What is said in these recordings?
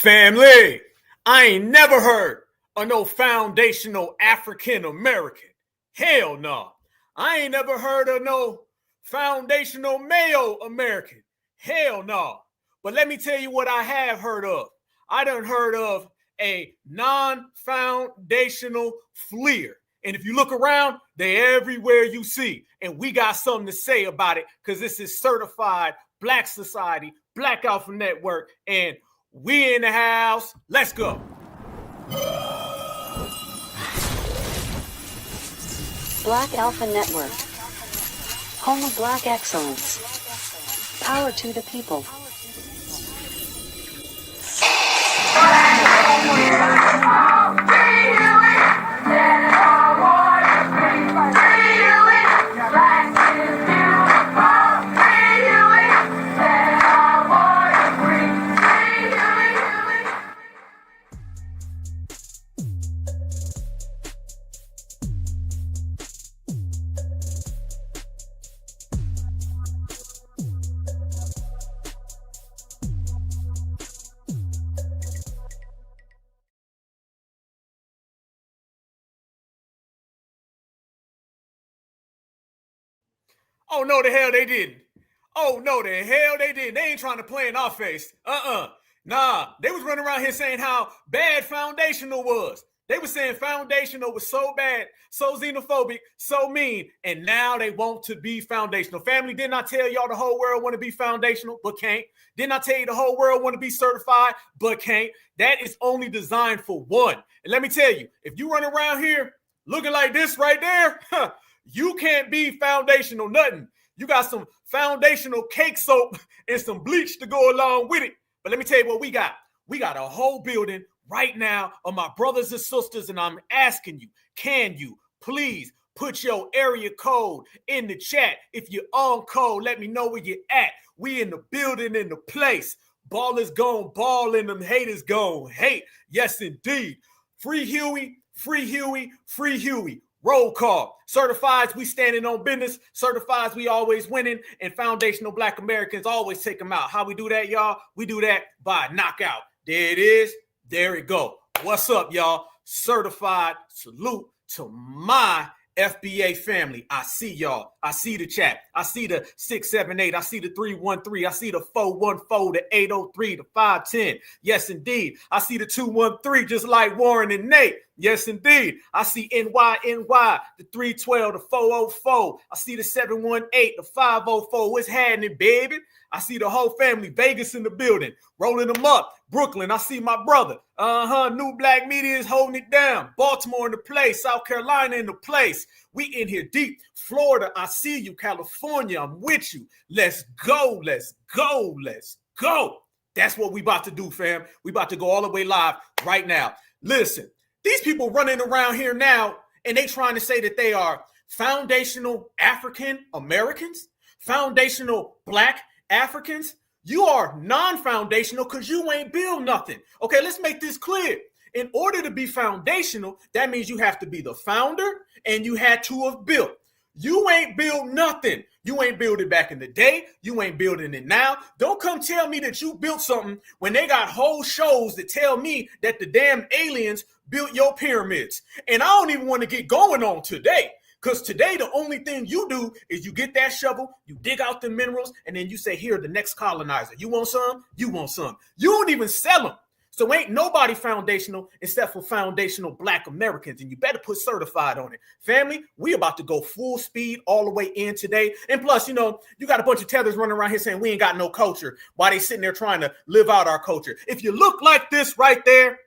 Family, I ain't never heard of no foundational African American. Hell no. I ain't never heard of no foundational Mayo American. Hell no. But let me tell you what I have heard of. I done heard of a non-foundational fleer. And if you look around, they're everywhere you see. And we got something to say about it because this is certified Black Society, Black Alpha Network, and we in the house. Let's go. Black Alpha Network. Home of Black excellence. Power to the people. Oh, no, the hell they didn't. Oh, no, the hell they didn't. They ain't trying to play in our face. Nah, they was running around here saying how bad foundational was. They were saying foundational was so bad, so xenophobic, so mean, and now they want to be foundational. Family, didn't I tell y'all the whole world want to be foundational, but can't? Didn't I tell you the whole world want to be certified, but can't? That is only designed for one. And let me tell you, if you run around here looking like this right there, you can't be foundational nothing. You got some foundational cake soap and some bleach to go along with it. But let me tell you what we got. We got a whole building right now of my brothers and sisters, and I'm asking you, can you please put your area code in the chat? If you're on code, let me know where you're at. We in the building, in the place. Ballers gon' ball and them haters gon' hate. Yes, indeed. Free Huey, free Huey, free Huey. Roll call. Certifies we standing on business. Certifies we always winning. And foundational Black Americans always take them out. How we do that, y'all? We do that by knockout. There it is. There it go. What's up, y'all? Certified salute to my FBA family. I see y'all. I see the chat. I see the 678. I see the 313. I see the 414, the 803, the 510. Yes, indeed. I see the 213, just like Warren and Nate. Yes, indeed. I see NY, the 312, the 404. I see the 718, the 504. What's happening, baby? I see the whole family. Vegas in the building. Rolling them up. Brooklyn, I see my brother. New Black Media is holding it down. Baltimore in the place. South Carolina in the place. We in here deep. Florida, I see you. California, I'm with you. Let's go. Let's go. Let's go. That's what we about to do, fam. We about to go all the way live right now. Listen, these people running around here now, and they trying to say that they are foundational African Americans, foundational Black Africans. You are non-foundational because you ain't build nothing. Okay, let's make this clear. In order to be foundational, that means you have to be the founder and you had to have built. You ain't build nothing. You ain't build it back in the day. You ain't building it now. Don't come tell me that you built something when they got whole shows that tell me that the damn aliens built your pyramids. And I don't even want to get going on today. Because today, the only thing you do is you get that shovel, you dig out the minerals, and then you say, here, the next colonizer. You want some? You want some. You don't even sell them. So ain't nobody foundational except for foundational Black Americans. And you better put certified on it. Family, we about to go full speed all the way in today. And plus, you got a bunch of tethers running around here saying we ain't got no culture while they sitting there trying to live out our culture. If you look like this right there,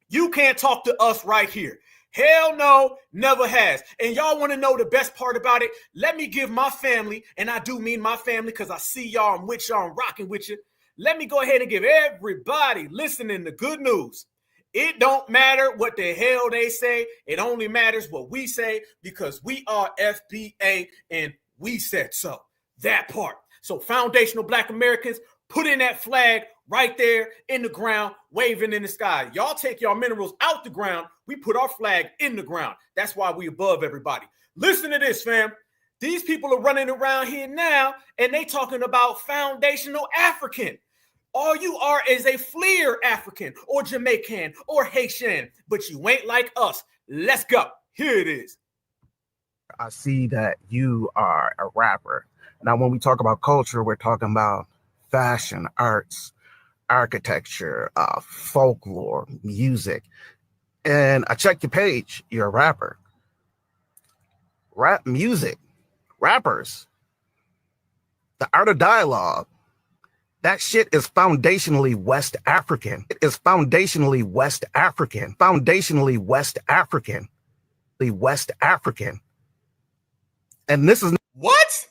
you can't talk to us right here. Hell no, never has. And y'all want to know the best part about it? Let me give my family, and I do mean my family because I see y'all, I'm with y'all, I'm rocking with you. Let me go ahead and give everybody listening the good news. It don't matter what the hell they say. It only matters what we say because we are FBA and we said so. That part. So foundational Black Americans, put in that flag right there in the ground, waving in the sky. Y'all take y'all minerals out the ground. We put our flag in the ground. That's why we above everybody. Listen to this, fam. These people are running around here now, and they talking about foundational African. All you are is a fleer African or Jamaican or Haitian, but you ain't like us. Let's go. Here it is. I see that you are a rapper. Now, when we talk about culture, we're talking about fashion, arts, architecture, folklore, music. And I checked your page. You're a rapper. Rap music, rappers, the art of dialogue. That shit is foundationally West African. It is foundationally West African. Foundationally West African. The West African. And this is what?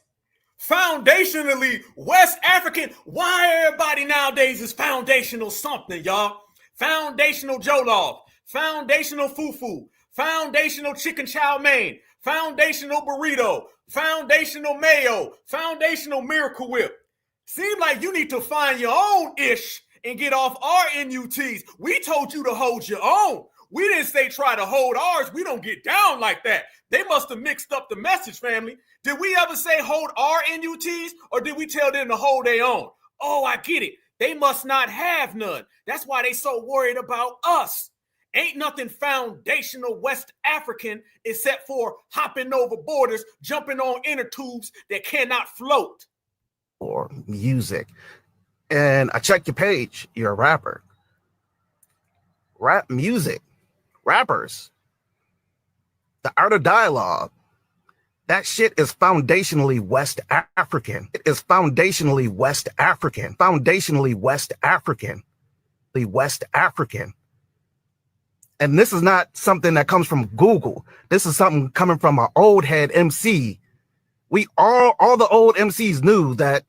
Foundationally West African. Why everybody nowadays is foundational something, y'all? Foundational jollof, foundational fufu, foundational chicken chow mein, foundational burrito, foundational mayo, foundational Miracle Whip. Seems like you need to find your own ish and get off our NUTs. We told you to hold your own. We didn't say try to hold ours. We don't get down like that. They must have mixed up the message, family. Did we ever say hold our NUTs, or did we tell them to hold their own? Oh, I get it. They must not have none. That's why they so worried about us. Ain't nothing foundational West African except for hopping over borders, jumping on inner tubes that cannot float. Or music. And I checked your page. You're a rapper. Rap music. Rappers. The art of dialogue. That shit is foundationally West African. It is foundationally West African. Foundationally West African. The West African. And this is not something that comes from Google. This is something coming from an old head MC. We all the old MCs knew that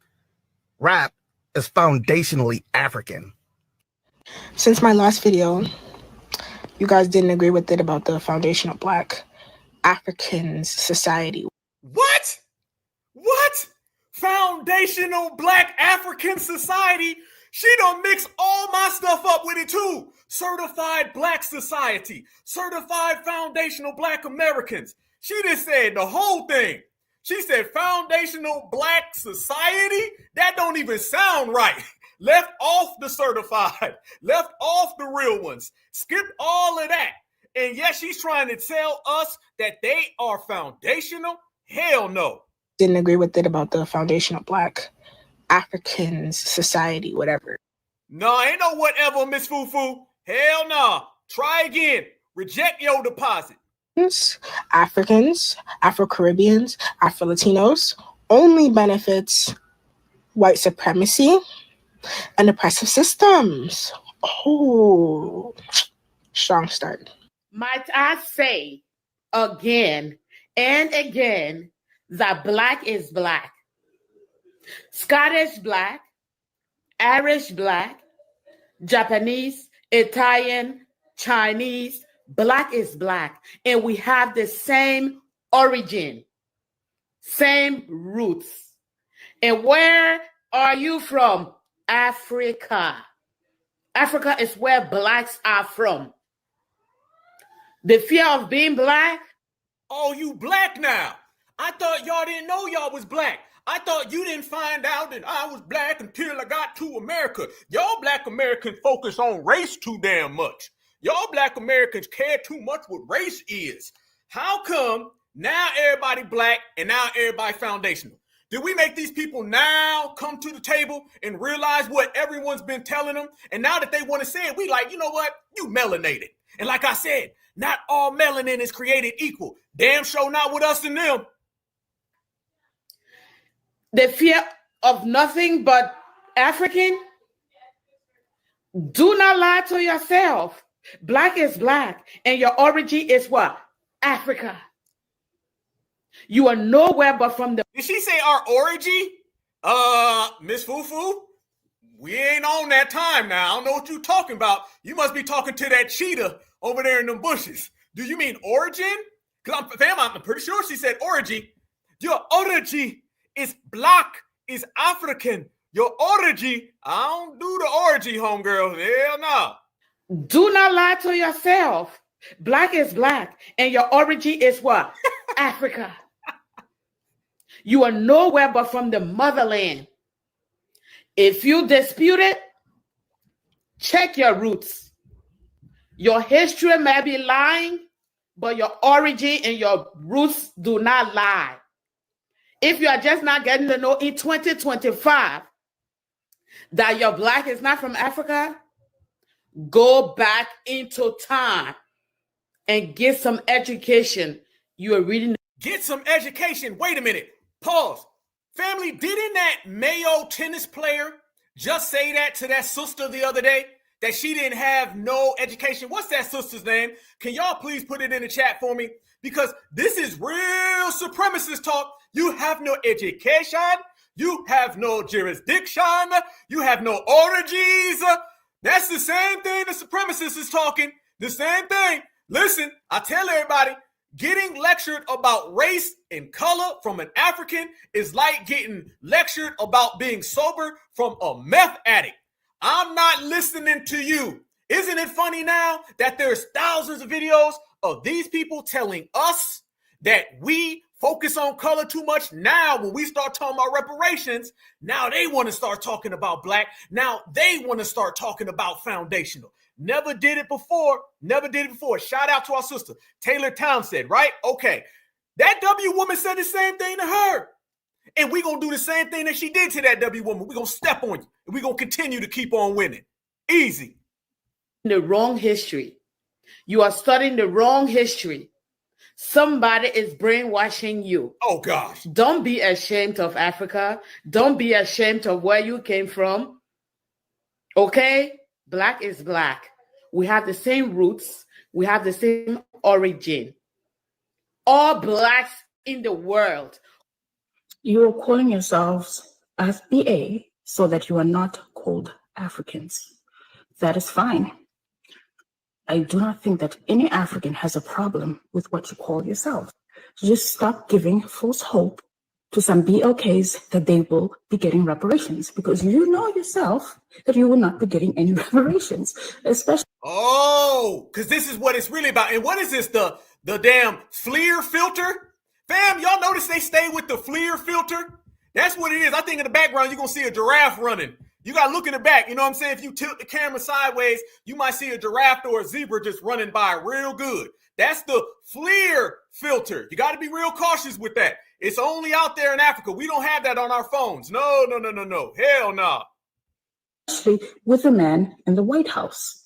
rap is foundationally African. Since my last video, you guys didn't agree with it about the foundational Black Africans society. What? What? Foundational Black African society? She done mix all my stuff up with it too. Certified Black Society, certified foundational Black Americans. She just said the whole thing. She said foundational Black Society? That don't even sound right. Left off the certified, left off the real ones, skipped all of that. And yes, she's trying to tell us that they are foundational? Hell no. Didn't agree with it about the foundational Black Africans society, whatever. No, ain't no whatever, Miss Fufu. Hell no. Try again. Reject your deposit. Africans, Afro-Caribbeans, Afro-Latinos only benefits white supremacy and oppressive systems. Oh, strong start. Might I say again and again that Black is Black. Scottish Black, Irish Black, Japanese, Italian, Chinese, Black is Black. And we have the same origin, same roots. And where are you from? Africa. Africa is where Blacks are from. The fear of being Black. Oh, you Black now. I thought y'all didn't know y'all was Black. I thought you didn't find out that I was Black until I got to America. Y'all Black Americans focus on race too damn much. Y'all Black Americans care too much what race is. How come now everybody Black and now everybody foundational? Did we make these people now come to the table and realize what everyone's been telling them? And now that they want to say it, we like, you know what? You melanated. And like I said, not all melanin is created equal. Damn sure not with us and them. The fear of nothing but African. Do not lie to yourself. Black is Black, and your origin is what? Africa. You are nowhere but from the... Did she say our origin? Miss Fufu? We ain't on that time now. I don't know what you talking about. You must be talking to that cheetah over there in them bushes. Do you mean origin? Because I'm pretty sure she said origin. Your origin is Black, is African. Your origin, I don't do the origin, homegirl. Hell no. Do not lie to yourself. Black is Black, and your origin is what? Africa. You are nowhere but from the motherland. If you dispute it, Check your roots. Your history may be lying, but your origin and your roots do not lie. If you are just not getting to know in 2025 that your Black is not from Africa, go back into time and get some education. You are reading. Get some education. Wait a minute. Pause. Family, didn't that Mayo tennis player just say that to that sister the other day? That she didn't have no education. What's that sister's name? Can y'all please put it in the chat for me? Because this is real supremacist talk. You have no education. You have no jurisdiction. You have no origins. That's the same thing the supremacist is talking. The same thing. Listen, I tell everybody, getting lectured about race and color from an African is like getting lectured about being sober from a meth addict. I'm not listening to you. Isn't it funny now that there's thousands of videos of these people telling us that we focus on color too much? Now, when we start talking about reparations, now they want to start talking about Black. Now they want to start talking about foundational. Never did it before. Never did it before. Shout out to our sister, Taylor Townsend, right? Okay. That W woman said the same thing to her. And we're going to do the same thing that she did to that W woman. We're going to step on you. And we're going to continue to keep on winning. Easy. The wrong history. You are studying the wrong history. Somebody is brainwashing you. Oh, gosh. Don't be ashamed of Africa. Don't be ashamed of where you came from. Okay? Black is Black. We have the same roots. We have the same origin. All Blacks in the world. You are calling yourselves FBA so that you are not called Africans. That is fine. I do not think that any African has a problem with what you call yourself. Just stop giving false hope to some BLKs that they will be getting reparations, because you know yourself that you will not be getting any reparations, especially. Oh, because this is what it's really about. And what is this, the damn FLIR filter? Fam, y'all notice they stay with the FLIR filter? That's what it is. I think in the background, you're going to see a giraffe running. You got to look in the back. You know what I'm saying? If you tilt the camera sideways, you might see a giraffe or a zebra just running by real good. That's the FLIR filter. You got to be real cautious with that. It's only out there in Africa. We don't have that on our phones. No. Hell no. Especially with a man in the White House.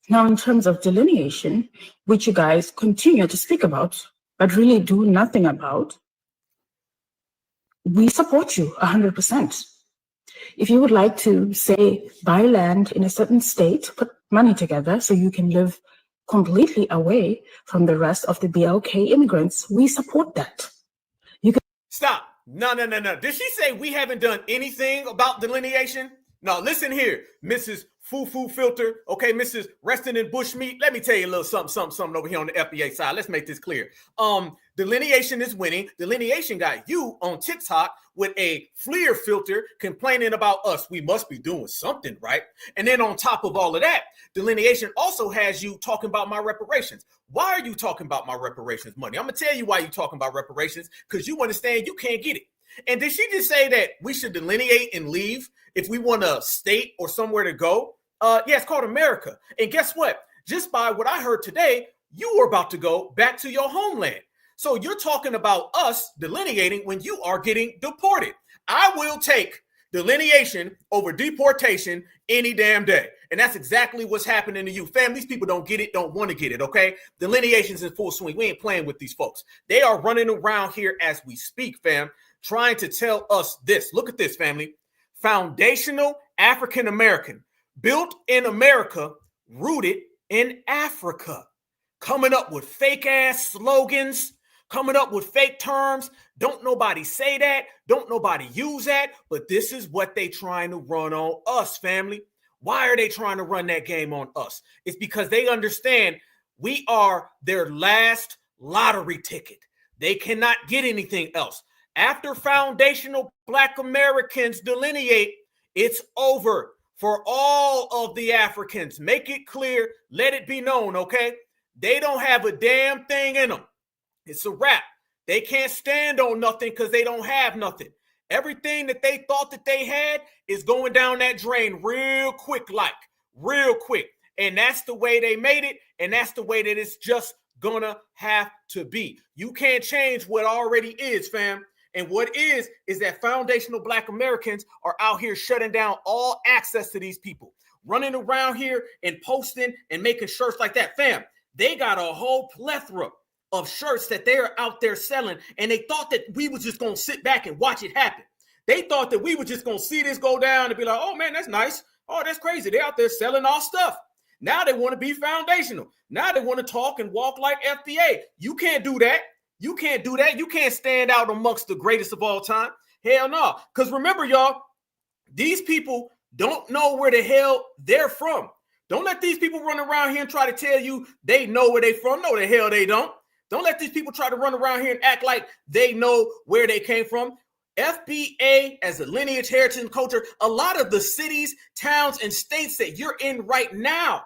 Now, in terms of delineation, which you guys continue to speak about, but really do nothing about, we support you 100%. If you would like to, say, buy land in a certain state, put money together so you can live completely away from the rest of the BLK immigrants, we support that. You can Stop. No. Did she say we haven't done anything about delineation? No, listen here, Mrs. Foo Filter. Okay, Mrs. Resting in Bushmeat. Let me tell you a little something over here on the FBA side. Let's make this clear. Delineation is winning. Delineation got you on TikTok with a FLIR filter complaining about us. We must be doing something, right? And then on top of all of that, Delineation also has you talking about my reparations. Why are you talking about my reparations money? I'm going to tell you why you're talking about reparations, because you understand you can't get it. And did she just say that we should delineate and leave if we want a state or somewhere to go? Yeah, it's called America. And guess what? Just by what I heard today, you were about to go back to your homeland. So you're talking about us delineating when you are getting deported. I will take delineation over deportation any damn day. And that's exactly what's happening to you. Fam, these people don't get it, don't want to get it, okay? Delineation's in full swing. We ain't playing with these folks. They are running around here as we speak, fam, trying to tell us this. Look at this, family. Foundational African American, built in America, rooted in Africa. Coming up with fake ass slogans, coming up with fake terms. Don't nobody say that. Don't nobody use that. But this is what they trying to run on us, family. Why are they trying to run that game on us? It's because they understand we are their last lottery ticket. They cannot get anything else. After foundational Black Americans delineate, it's over for all of the Africans. Make it clear. Let it be known, okay? They don't have a damn thing in them. It's a wrap. They can't stand on nothing because they don't have nothing. Everything that they thought that they had is going down that drain real quick, real quick. And that's the way they made it. And that's the way that it's just gonna have to be. You can't change what already is, fam. And what is that foundational Black Americans are out here shutting down all access to these people, running around here and posting and making shirts like that. Fam, they got a whole plethora of shirts that they're out there selling, and they thought that we was just going to sit back and watch it happen. They thought that we were just going to see this go down and be like, oh, man, that's nice. Oh, that's crazy. They're out there selling our stuff. Now they want to be foundational. Now they want to talk and walk like FBA. You can't do that. You can't do that. You can't stand out amongst the greatest of all time. Hell no. Because remember, y'all, these people don't know where the hell they're from. Don't let these people run around here and try to tell you they know where they're from. No, the hell they don't. Don't let these people try to run around here and act like they know where they came from. FBA as a lineage, heritage, and culture, a lot of the cities, towns, and states that you're in right now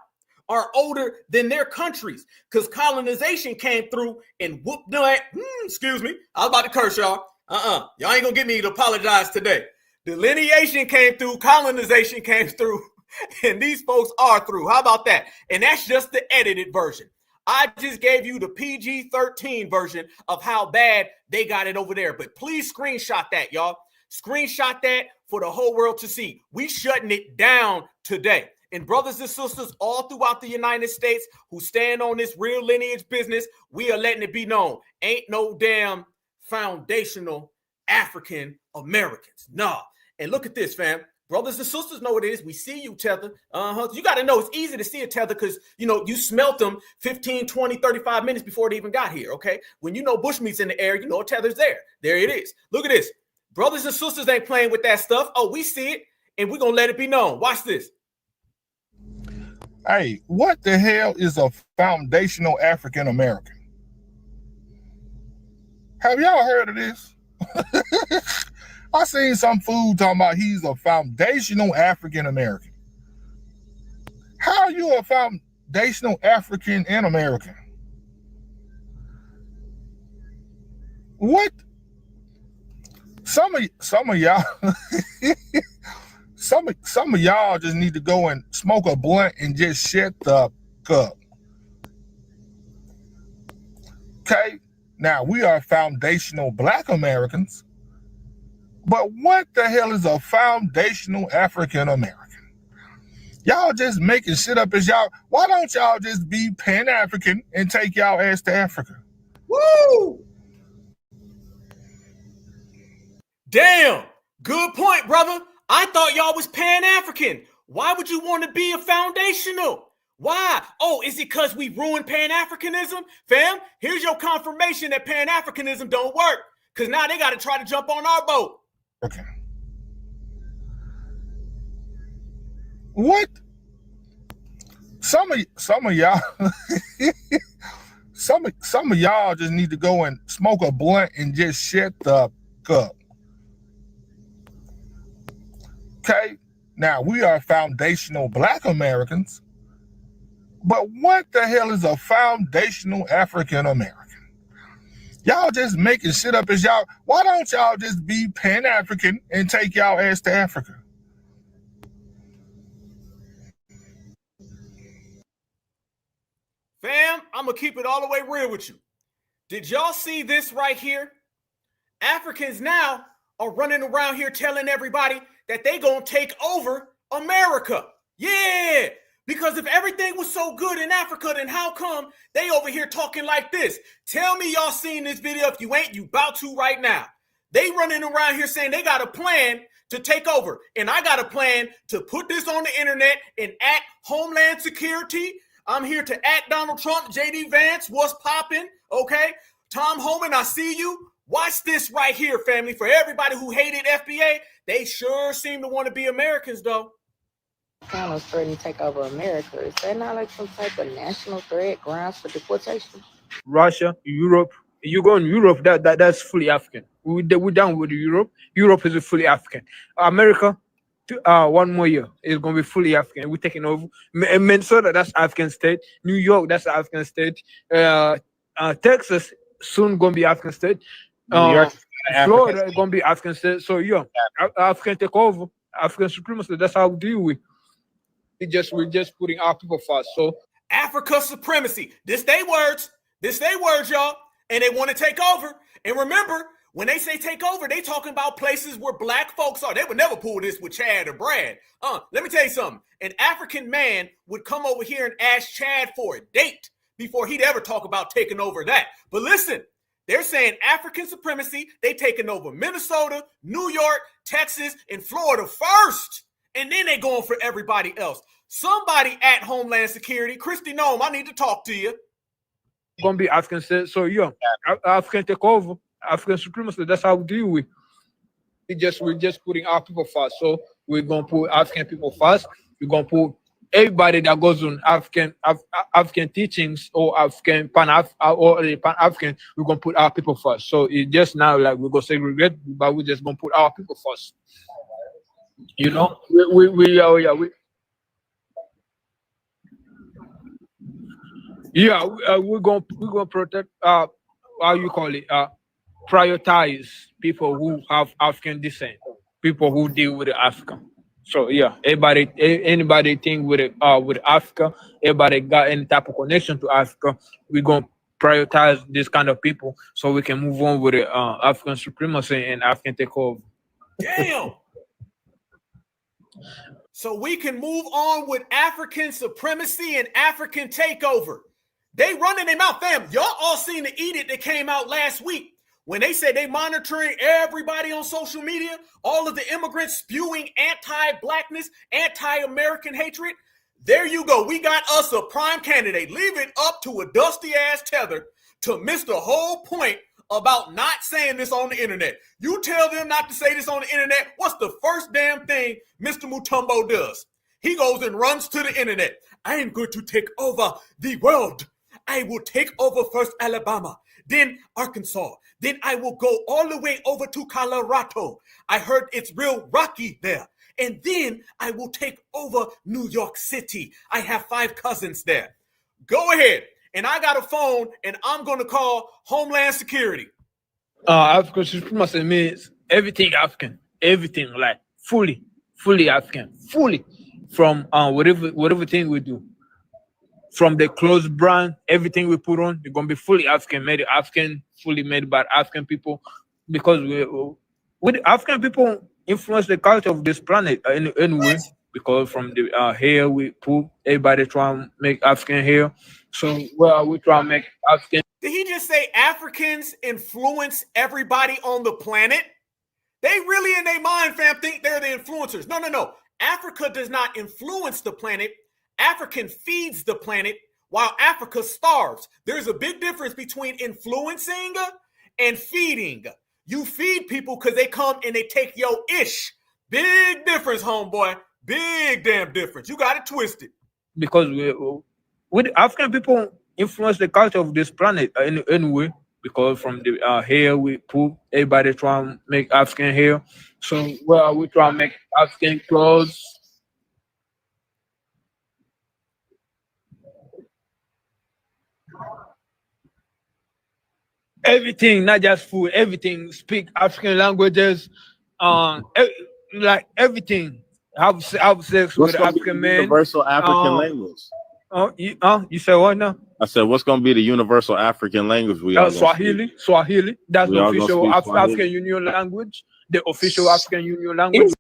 are older than their countries because colonization came through and whooped that. Excuse me. I was about to curse y'all. Y'all ain't gonna get me to apologize today. Delineation came through, colonization came through, and these folks are through. How about that? And that's just the edited version. I just gave you the PG-13 version of how bad they got it over there. But please screenshot that, y'all. Screenshot that for the whole world to see. We shutting it down today. And brothers and sisters all throughout the United States who stand on this real lineage business, we are letting it be known. Ain't no damn foundational African Americans. Nah. And look at this, fam. Brothers and sisters know what it is. We see you, Tether. You got to know it's easy to see a Tether because, you know, you smelt them 15, 20, 35 minutes before they even got here, okay? When you know bushmeat's in the air, you know a Tether's there. There it is. Look at this. Brothers and sisters ain't playing with that stuff. Oh, we see it, and we're going to let it be known. Watch this. Hey, what the hell is a foundational African American? Have y'all heard of this? I seen some fool talking about he's a foundational African American. How are you a foundational African and American? What? Some of y'all some of y'all just need to go and smoke a blunt and just shut the up. Okay? Now, we are foundational Black Americans, but what the hell is a foundational African American? Y'all just making shit up as y'all. Why don't y'all just be Pan-African and take y'all ass to Africa? Woo! Damn, good point, brother. I thought y'all was Pan-African. Why would you want to be a foundational? Why? Oh, is it because we ruined Pan-Africanism? Fam, here's your confirmation that Pan-Africanism don't work. Because now they got to try to jump on our boat. Okay. What? Some of y'all some of y'all just need to go and smoke a blunt and just shut the up. Okay? Now, we are foundational Black Americans, but what the hell is a foundational African American? Y'all just making shit up as y'all. Why don't y'all just be Pan-African and take y'all ass to Africa? Fam, I'm going to keep it all the way real with you. Did y'all see this right here? Africans now are running around here telling everybody that they going to take over America. Yeah. Because if everything was so good in Africa, then how come they over here talking like this? Tell me y'all seen this video. If you ain't, you about to right now. They running around here saying they got a plan to take over. And I got a plan to put this on the internet and at Homeland Security. I'm here to at Donald Trump, JD Vance, what's popping, okay? Tom Homan, I see you. Watch this right here, family. For everybody who hated FBA, they sure seem to want to be Americans, though. Kind of threatening to take over America. Is that not like some type of national threat, grounds for deportation? Russia, Europe. You go in Europe, that's fully African. We're down with Europe. Europe is fully African. America, 1 more year, is going to be fully African. We're taking over. Minnesota, that's African state. New York, that's African state. Texas, soon going to be African state. New York, Florida is gonna be African state. So yeah, African takeover, African supremacy. That's how we deal with. We're just putting our people first. So Africa supremacy. This they words, y'all. And they want to take over. And remember, when they say take over, they talking about places where black folks are. They would never pull this with Chad or Brad. Let me tell you something. An African man would come over here and ask Chad for a date before he'd ever talk about taking over that. But listen, they're saying African supremacy. They taking over Minnesota, New York, Texas, and Florida first. And then they going for everybody else. Somebody at Homeland Security, Christy Nome, I need to talk to you. Gonna be African state. So yeah, African takeover, African supremacy. That's how we deal with. We're just putting our people first. So we're gonna put African people first. We're gonna put everybody that goes on African teachings or African Pan-African. We're gonna put our people first. So it's just now like we're gonna segregate, but we're just gonna put our people first. You know, we're gonna protect how you call it, prioritize people who have African descent, people who deal with Africa. So yeah, anybody think with Africa, everybody got any type of connection to Africa, we're gonna prioritize this kind of people so we can move on with African supremacy and African takeover. Damn. So we can move on with African supremacy and African takeover. They running their mouth, fam. Y'all all seen the edict that came out last week when they said they monitoring everybody on social media, all of the immigrants spewing anti-blackness, anti-American hatred. There you go. We got us a prime candidate. Leave it up to a dusty-ass Tether to miss the whole point about not saying this on the internet. You tell them not to say this on the internet, what's the first damn thing Mr. Mutombo does? He goes and runs to the internet. I am going to take over the world. I will take over first Alabama, then Arkansas. Then I will go all the way over to Colorado. I heard it's real rocky there. And then I will take over New York City. I have 5 cousins there. Go ahead. And I got a phone, and I'm going to call Homeland Security. African supremacy means everything African, everything, like fully African, fully from whatever thing we do. From the clothes brand, everything we put on, it's gonna be fully African, made African, fully made by African people, because we African people influence the culture of this planet anyway. Because from the hair we put, everybody try and make African hair. So we try and make African. Did he just say Africans influence everybody on the planet? They really in their mind, fam, think they're the influencers. No. Africa does not influence the planet. African feeds the planet while Africa starves. There's a big difference between influencing and feeding. You feed people because they come and they take your ish. Big difference, homeboy. Big damn difference. You got it twisted. Because we African people influence the culture of this planet anyway. Because from the hair we put, everybody try and make African hair. So we try and make African clothes. Everything, not just food, everything. Speak African languages, like everything. Have sex with African men. Universal African language. You said what now? I said, what's going to be the universal African language we all Swahili. Swahili. That's the official African Union language. The official African Union language.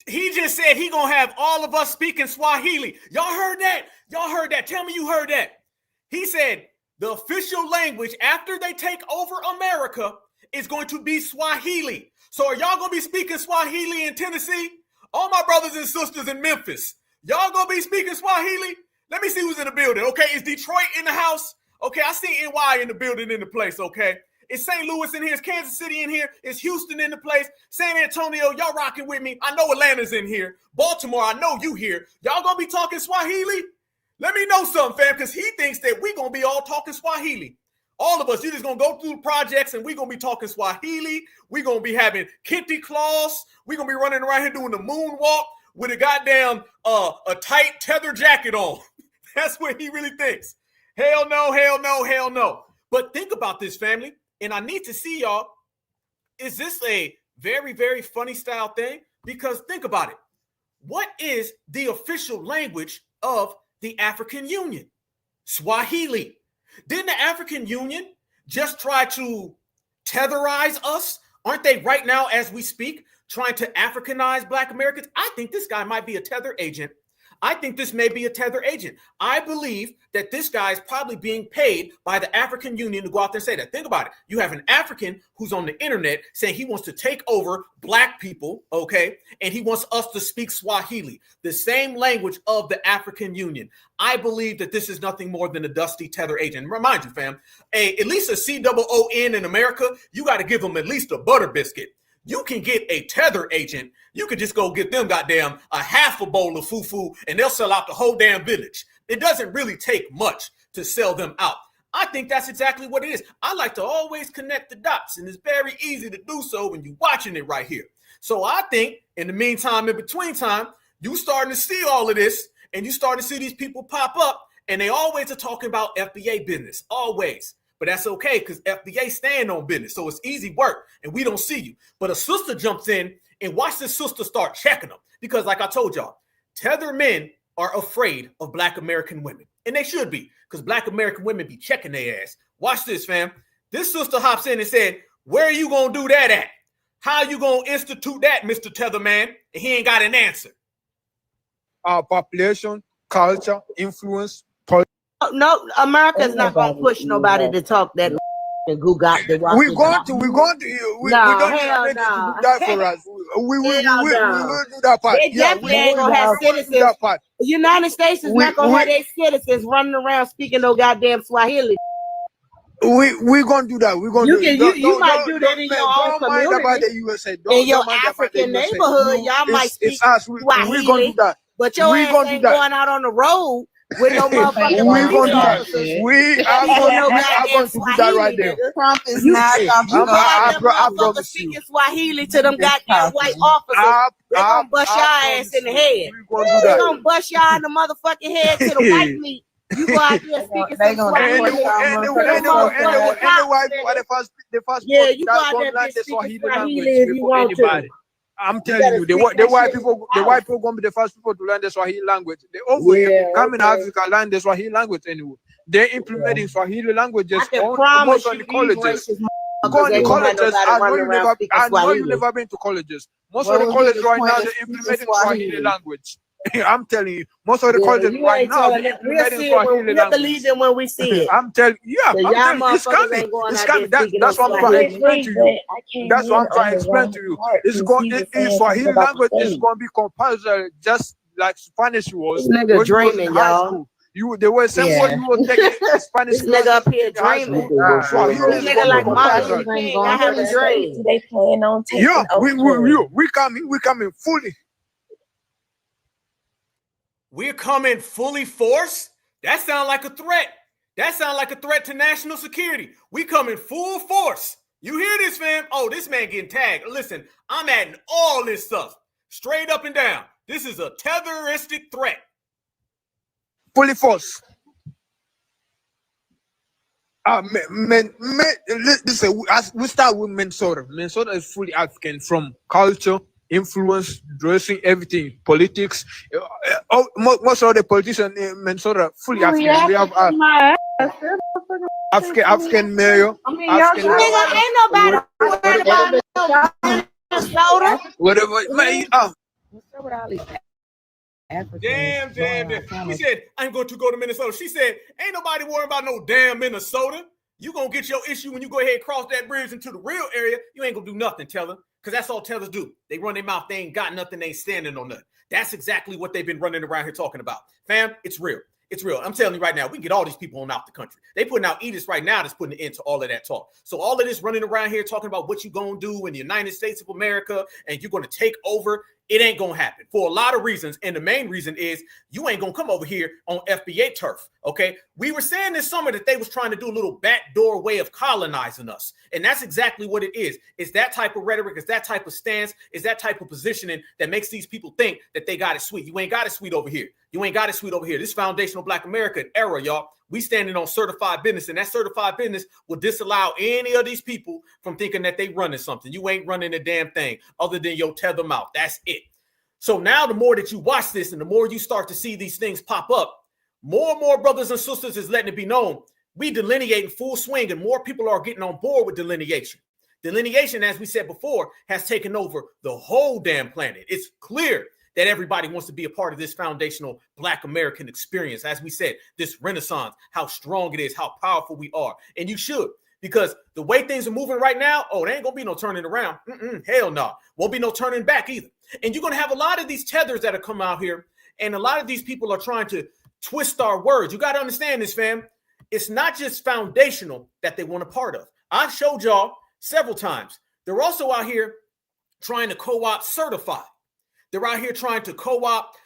He just said he gonna have all of us speaking Swahili. Y'all heard that? Y'all heard that? Tell me you heard that. He said the official language after they take over America is going to be Swahili. So are y'all gonna be speaking Swahili in Tennessee? All my brothers and sisters in Memphis, y'all gonna be speaking Swahili? Let me see who's in the building. Okay, is Detroit in the house? Okay, I see NY in the building in the place. Okay, is St. Louis in here? Is Kansas City in here? Is Houston in the place? San Antonio, y'all rocking with me? I know Atlanta's in here. Baltimore, I know you here. Y'all gonna be talking Swahili? Let me know something, fam, because he thinks that we gonna be all talking Swahili. All of us, you just gonna go through the projects and we gonna be talking Swahili. We gonna be having kente cloths. We gonna be running around here doing the moonwalk with a goddamn a tight tether jacket on. That's what he really thinks. Hell no, hell no, hell no. But think about this, family, and I need to see y'all. is this a very, very funny style thing? Because think about it. What is the official language of the African Union? Swahili. Didn't the African Union just try to tetherize us? Aren't they right now, as we speak, trying to Africanize Black Americans? I think this guy might be a tether agent. I think this may be a tether agent. I believe that this guy is probably being paid by the African Union to go out there and say that. Think about it. You have an African who's on the internet saying he wants to take over Black people, okay? And he wants us to speak Swahili, the same language of the African Union. I believe that this is nothing more than a dusty tether agent. Remind you, fam, at least a COON in America, you got to give them at least a butter biscuit. You can get a tether agent. You could just go get them goddamn a half a bowl of fufu and they'll sell out the whole damn village. It doesn't really take much to sell them out. I think that's exactly what it is. I like to always connect the dots, and it's very easy to do so when you're watching it right here. So I think in the meantime, in between time, you starting to see all of this and you start to see these people pop up, and they always are talking about FBA business, always. But that's okay because FBA stand on business. So it's easy work and we don't see you. But a sister jumps in and watch this sister start checking them. Because like I told y'all, tether men are afraid of Black American women. And they should be, because Black American women be checking their ass. Watch this, fam. This sister hops in and said, where are you going to do that at? How you going to institute that, Mr. Tetherman? And he ain't got an answer. Our population, culture, influence, no, America's not gonna push nobody to talk that who got the rock. We're going to do that for us. We will do that part. They definitely ain't gonna have citizens. The United States is not gonna have their citizens running around speaking no goddamn Swahili. We're gonna do that. We're gonna you might do that in your own community. Don't mind about the USA. In your African neighborhood, y'all might speak Swahili. We're gonna do that. But your ass ain't going out on the road with no motherfucking we're going to do that. We are going to do that right there. Trump is not going to speak Swahili to them goddamn white officers. They're going to bust your ass in the head. They're going to bust y'all in the motherfucking head to the white meat. You go out there speaking some Swahili. Yeah, you go out there speaking Swahili if you want to. I'm telling you, the white people gonna be the first people to learn the Swahili language. They come in Africa, learn the Swahili language anyway. They're implementing Swahili languages almost on the colleges. Go on the colleges. I know you've never been to colleges. Most of the colleges right now they're implementing Swahili language. I'm telling you, most of the colleges right now they're implementing Swahili language. We believe it when we see it. I'm telling you, it's coming. It's coming. That's what I'm trying to explain to you. That's what I'm trying to explain to you. Swahili language is going to be compulsory, just like Spanish was. This nigga dreaming, y'all. They were saying what you were taking Spanish. This nigga up here dreaming. This nigga like Martin Luther King. I have a dream. They plan on taking we coming fully. We're coming fully force? That sounds like a threat. That sounds like a threat to national security. We coming full force. You hear this, fam? Oh, this man getting tagged. Listen, I'm adding all this stuff straight up and down. This is a terroristic threat. Fully force. Listen, we start with Minnesota. Minnesota is fully African from culture, influence, dressing, everything, politics. Most of the politicians in Minnesota fully African. We have African mayor. I mean, ain't nobody worried about Minnesota. Whatever. Damn. He said, I'm going to go to Minnesota. She said, ain't nobody worried about no damn Minnesota. You going to get your issue when you go ahead and cross that bridge into the real area. You ain't going to do nothing, Teller. Because that's all tellers do. They run their mouth. They ain't got nothing. They ain't standing on nothing. That's exactly what they've been running around here talking about. Fam, it's real. It's real. I'm telling you right now, we can get all these people on out the country. They putting out edicts right now that's putting an end to all of that talk. So all of this running around here talking about what you going to do in the United States of America and you're going to take over, it ain't going to happen for a lot of reasons. And the main reason is you ain't going to come over here on FBA turf, okay? We were saying this summer that they was trying to do a little backdoor way of colonizing us. And that's exactly what it is. It's that type of rhetoric, it's that type of stance, it's that type of positioning that makes these people think that they got it sweet. You ain't got it sweet over here. You ain't got it sweet over here. This foundational Black America era, y'all. We standing on certified business, and that certified business will disallow any of these people from thinking that they running something. You ain't running a damn thing other than your tether mouth. That's it. So now the more that you watch this and the more you start to see these things pop up, more and more brothers and sisters is letting it be known we delineate in full swing, and more people are getting on board with delineation. Delineation, as we said before, has taken over the whole damn planet. It's clear that everybody wants to be a part of this foundational Black American experience. As we said, this Renaissance, how strong it is, how powerful we are. And you should, because the way things are moving right now, there ain't gonna be no turning around. Hell no. Won't be no turning back either. And you're gonna have a lot of these tethers that are coming out here, and a lot of these people are trying to twist our words. You gotta understand this, fam. It's not just foundational that they want a part of. I've showed y'all several times. They're also out here trying to co-opt certified. They're out here trying to co-opt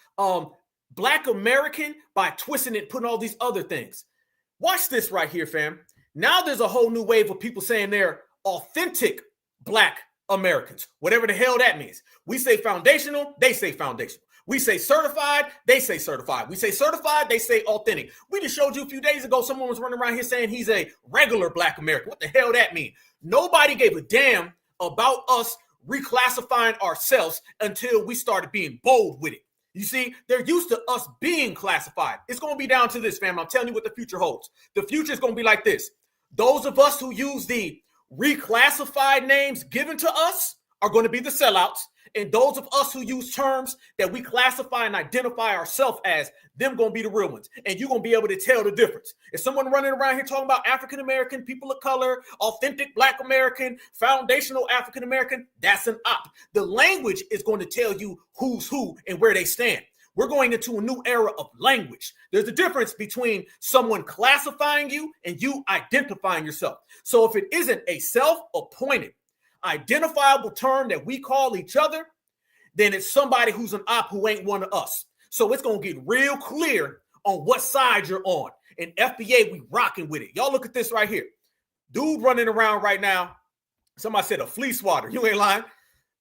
Black American by twisting it, putting all these other things. Watch this right here, fam. Now there's a whole new wave of people saying they're authentic Black Americans, whatever the hell that means. We say foundational, they say foundational. We say certified, they say certified. We say certified, they say authentic. We just showed you a few days ago, someone was running around here saying he's a regular Black American. What the hell that mean? Nobody gave a damn about us reclassifying ourselves until we started being bold with it. You see, they're used to us being classified. It's going to be down to this, fam. I'm telling you what the future holds. The future is going to be like this. Those of us who use the reclassified names given to us are going to be the sellouts. And those of us who use terms that we classify and identify ourselves as, them going to be the real ones. And you're going to be able to tell the difference. If someone running around here talking about African American, people of color, authentic Black American, foundational African American, that's an op. The language is going to tell you who's who and where they stand. We're going into a new era of language. There's a difference between someone classifying you and you identifying yourself. So if it isn't a self-appointed, identifiable term that we call each other, then it's somebody who's an op who ain't one of us. So it's going to get real clear on what side you're on. In FBA, we rocking with it. Y'all look at this right here. Dude running around right now. Somebody said a fleece water. You ain't lying.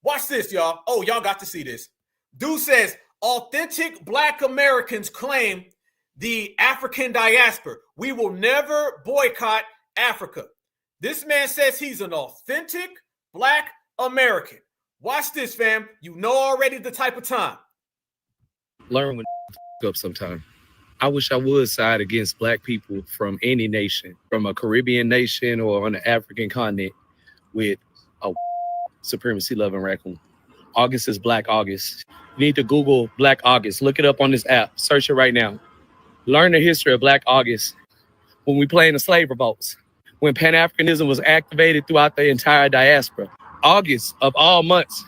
Watch this, y'all. Oh, y'all got to see this. Dude says, authentic Black Americans claim the African diaspora. We will never boycott Africa. This man says he's an authentic Black American. Watch this, fam. You know already the type of time. Learn when up sometime. I wish I would side against Black people from any nation, from a Caribbean nation or on the African continent, with a supremacy loving raccoon. August is Black August. You need to Google Black August. Look it up on this app. Search it right now. Learn the history of Black August. When we played in the slave revolts, when Pan-Africanism was activated throughout the entire diaspora. August of all months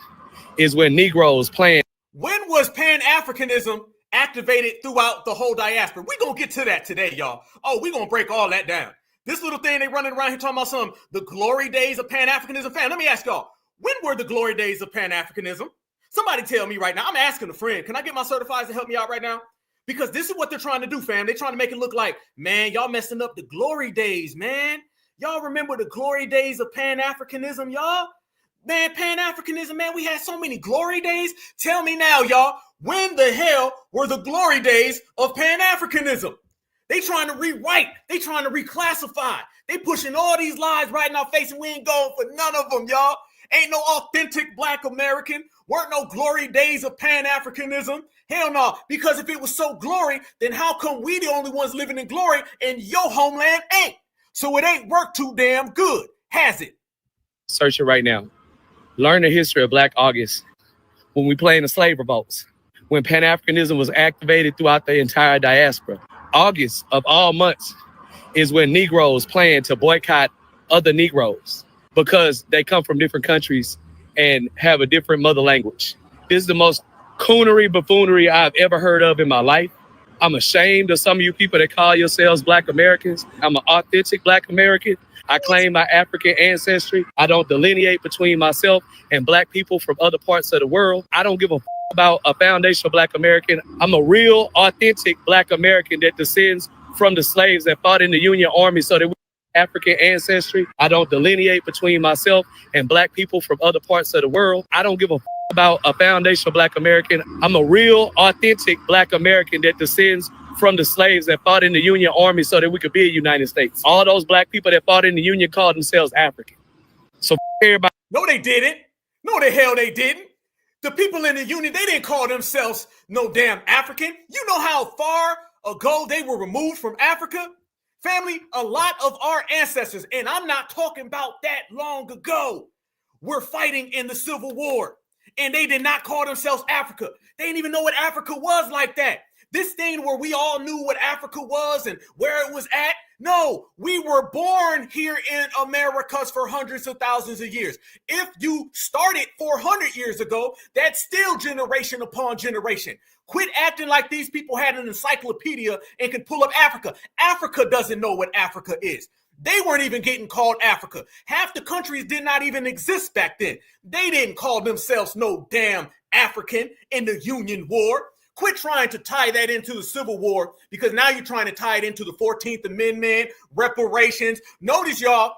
is when Negroes playing. When was Pan-Africanism activated throughout the whole diaspora? We're going to get to that today, y'all. Oh, we're going to break all that down. This little thing they running around here talking about the glory days of Pan-Africanism. Fam, let me ask y'all, when were the glory days of Pan-Africanism? Somebody tell me right now. I'm asking a friend. Can I get my certifieds to help me out right now? Because this is what they're trying to do, fam. They're trying to make it look like, man, y'all messing up the glory days, man. Y'all remember the glory days of Pan-Africanism, y'all? Man, Pan-Africanism, man, we had so many glory days. Tell me now, y'all, when the hell were the glory days of Pan-Africanism? They trying to rewrite. They trying to reclassify. They pushing all these lies right in our face, and we ain't going for none of them, y'all. Ain't no authentic Black American. Weren't no glory days of Pan-Africanism. Hell no, because if it was so glory, then how come we the only ones living in glory and your homeland ain't? So it ain't worked too damn good, has it? Search it right now. Learn the history of Black August. When we played in the slave revolts, when Pan-Africanism was activated throughout the entire diaspora. August of all months is when Negroes plan to boycott other Negroes because they come from different countries and have a different mother language. This is the most coonery, buffoonery I've ever heard of in my life. I'm ashamed of some of you people that call yourselves Black Americans. I'm an authentic Black American. I claim my African ancestry. I don't delineate between myself and Black people from other parts of the world. I don't give a about a foundational Black American. I'm a real, authentic Black American that descends from the slaves that fought in the Union Army so that we have African ancestry. I don't delineate between myself and Black people from other parts of the world. I don't give a about a foundational Black American. I'm a real, authentic Black American that descends from the slaves that fought in the Union Army so that we could be a United States. All those black people that fought in the Union called themselves African. So everybody. No, they didn't. No, the hell they didn't. The people in the Union, they didn't call themselves no damn African. You know how far ago they were removed from Africa? Family, a lot of our ancestors, and I'm not talking about that long ago, were fighting in the Civil War. And they did not call themselves Africa. They didn't even know what Africa was like that. This thing where we all knew what Africa was and where it was at. No, we were born here in Americas for hundreds of thousands of years. If you started 400 years ago, that's still generation upon generation. Quit acting like these people had an encyclopedia and could pull up Africa. Africa doesn't know what Africa is. They weren't even getting called Africa. Half the countries did not even exist back then. They didn't call themselves no damn African in the Union War. Quit trying to tie that into the Civil War, because now you're trying to tie it into the 14th Amendment, reparations. Notice, y'all,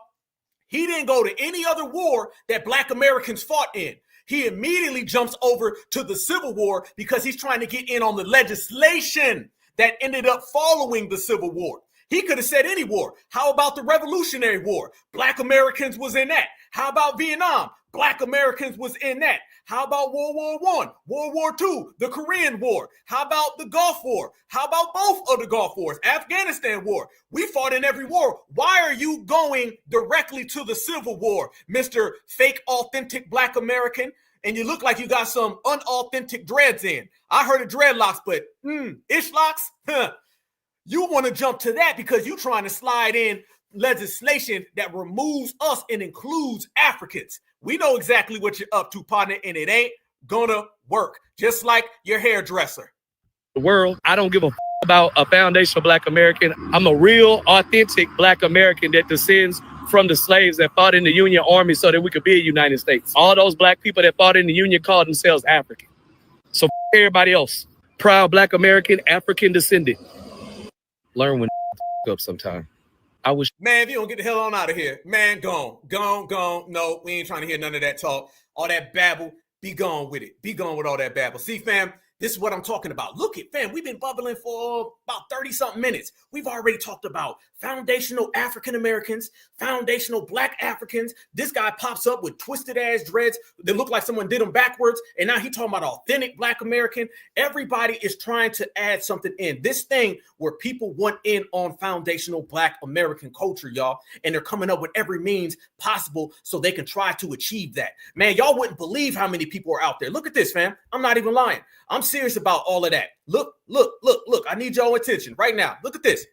he didn't go to any other war that Black Americans fought in. He immediately jumps over to the Civil War because he's trying to get in on the legislation that ended up following the Civil War. He could have said any war. How about the Revolutionary War? Black Americans was in that. How about Vietnam? Black Americans was in that. How about World War I, World War II, the Korean War? How about the Gulf War? How about both of the Gulf Wars? Afghanistan War. We fought in every war. Why are you going directly to the Civil War, Mr. Fake Authentic Black American? And you look like you got some unauthentic dreads in. I heard of dreadlocks, but ishlocks? Huh. You want to jump to that because you're trying to slide in legislation that removes us and includes Africans. We know exactly what you're up to, partner, and it ain't gonna work. Just like your hairdresser. The world, I don't give a about a foundational Black American. I'm a real, authentic Black American that descends from the slaves that fought in the Union Army so that we could be a United States. All those Black people that fought in the Union called themselves African. So everybody else, proud Black American, African descendant. Learn when up sometime. I wish. Man, if you don't get the hell on out of here, man, gone. No, we ain't trying to hear none of that talk. All that babble, be gone with it. Be gone with all that babble. See, fam, this is what I'm talking about. Look it, fam, we've been bubbling for about 30-something minutes. We've already talked about foundational African Americans, foundational Black Africans. This guy pops up with twisted ass dreads that look like someone did them backwards. And now he's talking about authentic Black American. Everybody is trying to add something in. This thing where people want in on foundational Black American culture, y'all. And they're coming up with every means possible so they can try to achieve that. Man, y'all wouldn't believe how many people are out there. Look at this, fam. I'm not even lying. I'm serious about all of that. Look. I need y'all attention right now. Look at this.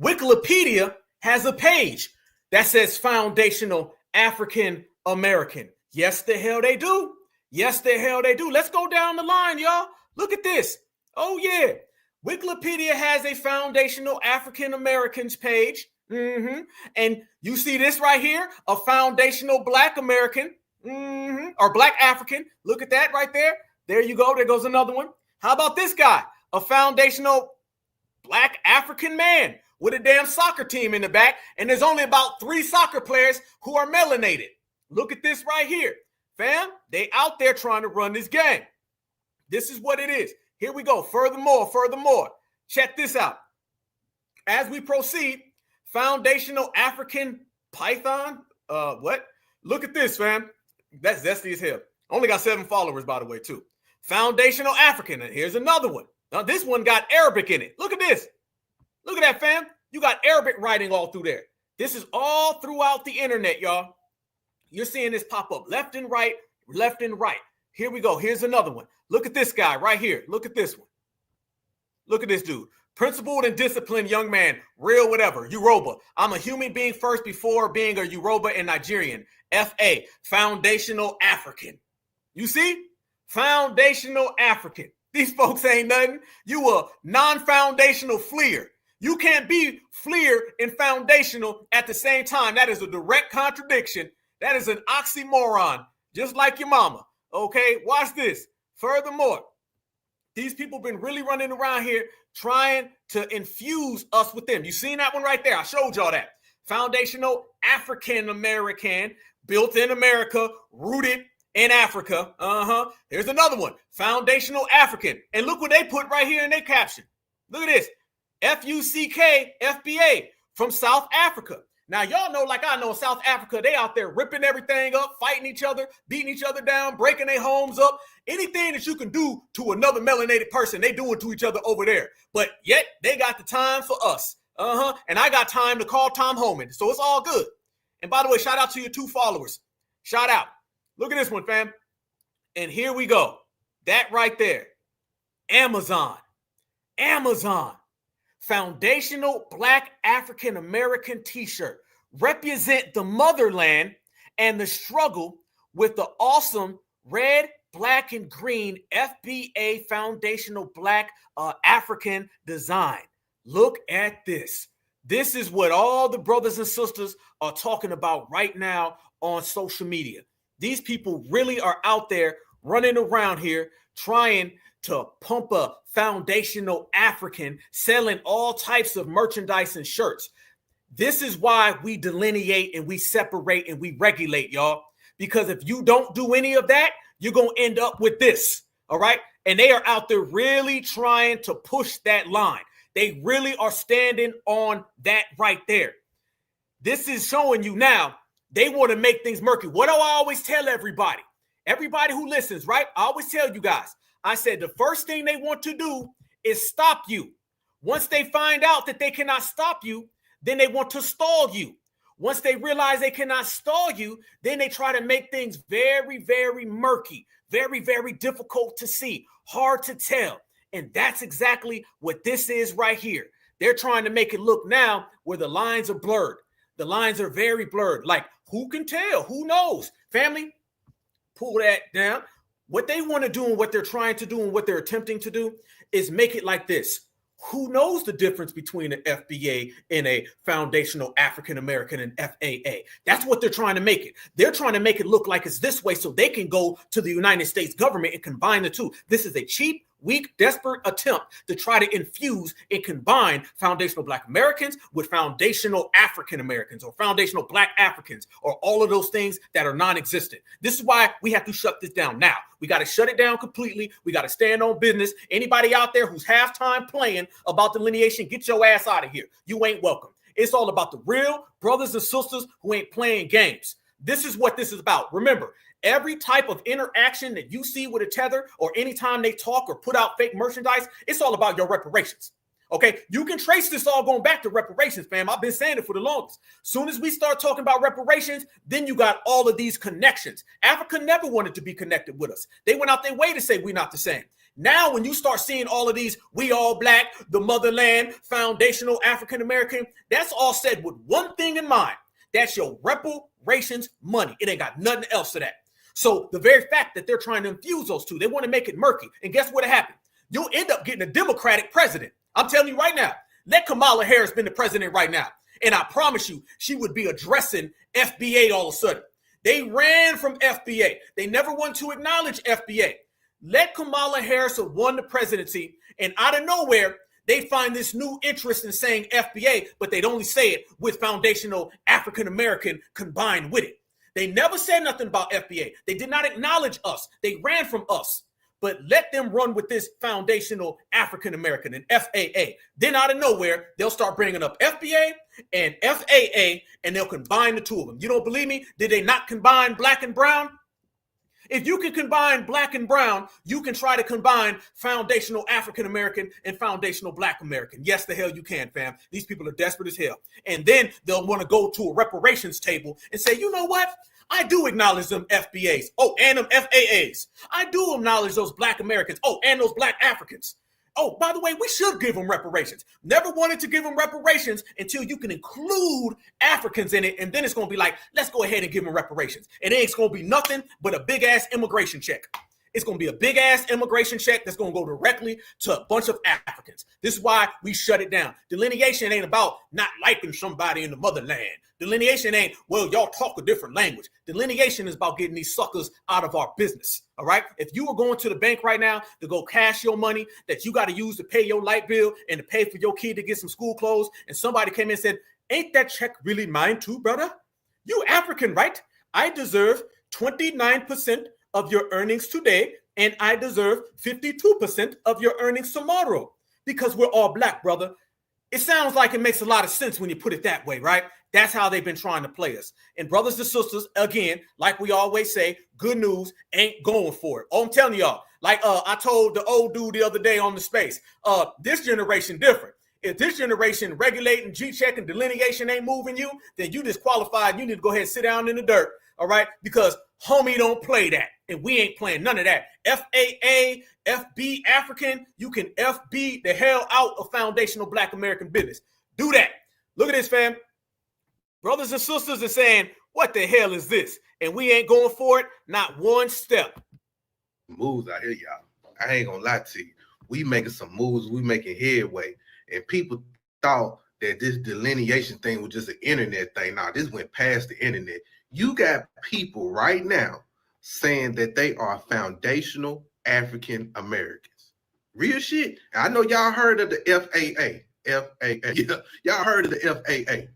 Wikipedia has a page that says foundational African American. Yes, the hell they do. Yes, the hell they do. Let's go down the line, y'all. Look at this. Oh, yeah. Wikipedia has a foundational African Americans page. And you see this right here, a foundational Black American or Black African. Look at that right there. There you go. There goes another one. How about this guy? A foundational Black African man with a damn soccer team in the back. And there's only about 3 soccer players who are melanated. Look at this right here. Fam, they out there trying to run this game. This is what it is. Here we go. Furthermore. Check this out. As we proceed, foundational African Python. What? Look at this, fam. That's zesty as hell. Only got 7 followers, by the way, too. Foundational African. And here's another one. Now, this one got Arabic in it. Look at this. Look at that, fam. You got Arabic writing all through there. This is all throughout the internet, y'all. You're seeing this pop up left and right, left and right. Here we go. Here's another one. Look at this guy right here. Look at this one. Look at this dude. Principled and disciplined young man. Real whatever. Yoruba. I'm a human being first before being a Yoruba and Nigerian. FA. Foundational African. You see? Foundational African. These folks ain't nothing. You a non-foundational fleer. You can't be fleer and foundational at the same time. That is a direct contradiction. That is an oxymoron, just like your mama. Okay, watch this. Furthermore, these people been really running around here trying to infuse us with them. You seen that one right there? I showed y'all that. Foundational African American, built in America, rooted in Africa. Here's another one. Foundational African. And look what they put right here in their caption. Look at this. FUCK, FBA from South Africa. Now, y'all know, like I know, South Africa, they out there ripping everything up, fighting each other, beating each other down, breaking their homes up. Anything that you can do to another melanated person, they doing to each other over there. But yet, they got the time for us. And I got time to call Tom Homan. So it's all good. And by the way, shout out to your 2 followers. Shout out. Look at this one, fam. And here we go. That right there. Amazon. Foundational Black African American t-shirt. Represent the motherland and the struggle with the awesome red, black, and green FBA Foundational Black African design. Look at this. This is what all the brothers and sisters are talking about right now on social media. These people really are out there running around here trying to pump a foundational African, selling all types of merchandise and shirts. This is why we delineate and we separate and we regulate, y'all. Because if you don't do any of that, you're going to end up with this, all right? And they are out there really trying to push that line. They really are standing on that right there. This is showing you now they want to make things murky. What do I always tell everybody? Everybody who listens, right? I always tell you guys, I said the first thing they want to do is stop you. Once they find out that they cannot stop you, then they want to stall you. Once they realize they cannot stall you, then they try to make things very, very murky, very, very difficult to see, hard to tell. And that's exactly what this is right here. They're trying to make it look now where the lines are blurred. The lines are very blurred. Like, who can tell? Who knows? Family, pull that down. What they want to do and what they're trying to do and what they're attempting to do is make it like this. Who knows the difference between an FBA and a Foundational African American and FAA? That's what they're trying to make it. They're trying to make it look like it's this way so they can go to the United States government and combine the two. This is a cheap, weak, desperate attempt to try to infuse and combine foundational Black Americans with foundational African Americans or foundational Black Africans or all of those things that are non-existent. This is why we have to shut this down now. We got to shut it down completely. We got to stand on business. Anybody out there who's halftime playing about delineation, get your ass out of here. You ain't welcome. It's all about the real brothers and sisters who ain't playing games. This is what this is about. Remember, every type of interaction that you see with a tether or anytime they talk or put out fake merchandise, it's all about your reparations. Okay, you can trace this all going back to reparations, fam. I've been saying it for the longest. Soon as we start talking about reparations, then you got all of these connections. Africa never wanted to be connected with us. They went out their way to say we're not the same. Now, when you start seeing all of these, we all Black, the motherland, foundational African American, that's all said with one thing in mind. That's your reparations money. It ain't got nothing else to that. So the very fact that they're trying to infuse those two, they want to make it murky. And guess what happened? You'll end up getting a Democratic president. I'm telling you right now, let Kamala Harris be the president right now. And I promise you, she would be addressing FBA all of a sudden. They ran from FBA. They never want to acknowledge FBA. Let Kamala Harris have won the presidency, and out of nowhere, they find this new interest in saying FBA, but they'd only say it with foundational African American combined with it. They never said nothing about FBA. They did not acknowledge us. They ran from us. But let them run with this foundational African American and FAA. Then out of nowhere, they'll start bringing up FBA and FAA, and they'll combine the two of them. You don't believe me? Did they not combine Black and brown? If you can combine Black and brown, you can try to combine foundational African American and foundational Black American. Yes, the hell you can, fam. These people are desperate as hell. And then they'll want to go to a reparations table and say, you know what? I do acknowledge them FBAs. Oh, and them FAAs. I do acknowledge those Black Americans. Oh, and those Black Africans. Oh, by the way, we should give them reparations. Never wanted to give them reparations until you can include Africans in it. And then it's going to be like, let's go ahead and give them reparations. And it ain't going to be nothing but a big ass immigration check. It's going to be a big ass immigration check that's going to go directly to a bunch of Africans. This is why we shut it down. Delineation ain't about not liking somebody in the motherland. Delineation ain't, well, y'all talk a different language. Delineation is about getting these suckers out of our business. All right. If you were going to the bank right now to go cash your money that you got to use to pay your light bill and to pay for your kid to get some school clothes, and somebody came in and said, ain't that check really mine too, brother? You African, right? I deserve 29% of your earnings today, and I deserve 52% of your earnings tomorrow. Because we're all black, brother. It sounds like it makes a lot of sense when you put it that way, right? That's how they've been trying to play us. And brothers and sisters, again, like we always say, good news ain't going for it. Oh, I'm telling y'all, like I told the old dude the other day on the space, this generation different. If this generation regulating, G-checking, delineation ain't moving you, then you disqualified. You need to go ahead and sit down in the dirt, all right? Because homie don't play that, and we ain't playing none of that. FAA, FB African, you can FB the hell out of foundational Black American business. Do that. Look at this, fam. Brothers and sisters are saying, what the hell is this? And we ain't going for it, not one step. Moves out here, y'all. I ain't gonna lie to you. We making some moves, we making headway. And people thought that this delineation thing was just an internet thing. Now, this went past the internet. You got people right now saying that they are foundational African Americans. Real shit. I know y'all heard of the FAA. Yeah, y'all heard of the FAA.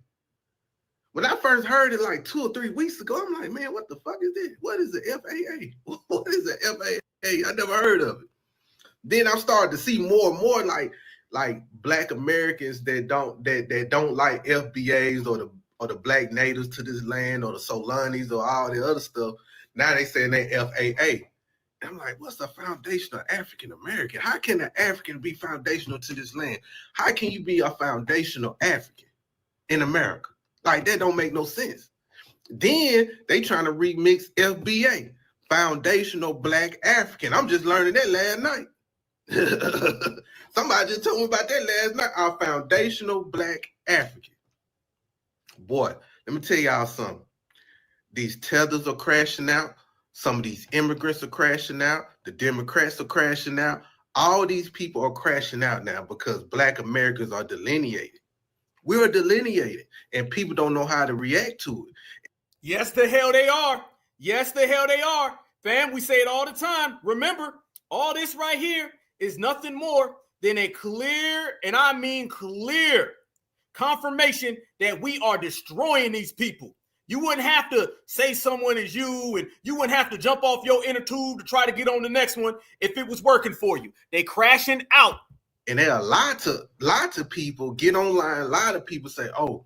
When I first heard it like 2 or 3 weeks ago, I'm like, man, what the fuck is this? What is the FAA? What is the FAA? I never heard of it. Then I started to see more and more like Black Americans that don't like FBAs or the Black natives to this land or the Solanis or all the other stuff. Now they saying they FAA. And I'm like, what's a foundational African American? How can an African be foundational to this land? How can you be a foundational African in America? Like, that don't make no sense. Then they trying to remix FBA, foundational Black African. I'm just learning that last night. Somebody just told me about that last night. Our foundational Black African. Boy, let me tell y'all something. These tethers are crashing out. Some of these immigrants are crashing out. The Democrats are crashing out. All these people are crashing out now because Black Americans are delineated. We are delineated, and people don't know how to react to it. Yes, the hell they are. Yes, the hell they are. Fam, we say it all the time. Remember, all this right here is nothing more than a clear, and I mean clear, confirmation that we are destroying these people. You wouldn't have to say someone is you, and you wouldn't have to jump off your inner tube to try to get on the next one if it was working for you. They crashing out. And there are lots of people get online. A lot of people say, oh,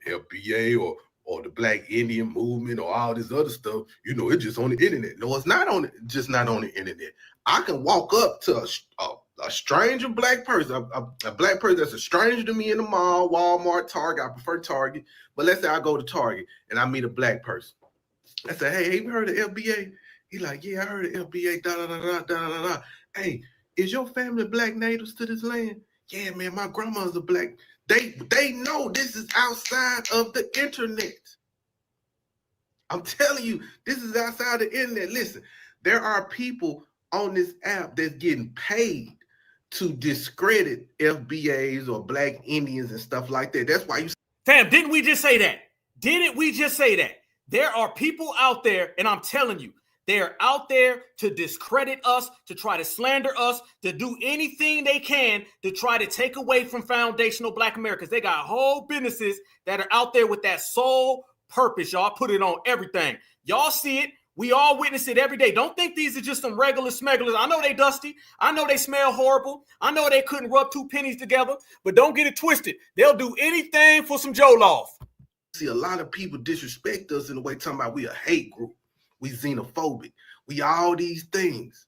FBA or the Black Indian movement or all this other stuff, you know, it's just on the internet. No, it's not just not on the internet. I can walk up to a stranger Black person, a Black person that's a stranger to me in the mall, Walmart, Target. I prefer Target. But let's say I go to Target and I meet a Black person. I say, hey, have you heard of FBA? He like, yeah, I heard of FBA, da-da-da-da-da-da-da. Hey, is your family Black natives to this land? Yeah, man, my grandma's a Black. They know this is outside of the internet. I'm telling you, this is outside the internet. Listen, there are people on this app that's getting paid to discredit FBAs or Black Indians and stuff like that. That's why you... Fam, didn't we just say that? Didn't we just say that? There are people out there, and I'm telling you, they are out there to discredit us, to try to slander us, to do anything they can to try to take away from foundational Black Americans. They got whole businesses that are out there with that sole purpose. Y'all put it on everything. Y'all see it. We all witness it every day. Don't think these are just some regular smugglers. I know they dusty. I know they smell horrible. I know they couldn't rub 2 pennies together, but don't get it twisted. They'll do anything for some jollof. See, a lot of people disrespect us in the way talking about we a hate group. We xenophobic. We all these things.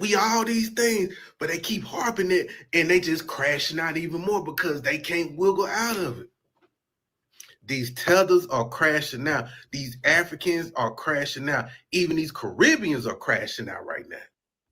We all these things, but they keep harping it and they just crashing out even more because they can't wiggle out of it. These tethers are crashing out. These Africans are crashing out. Even these Caribbeans are crashing out right now.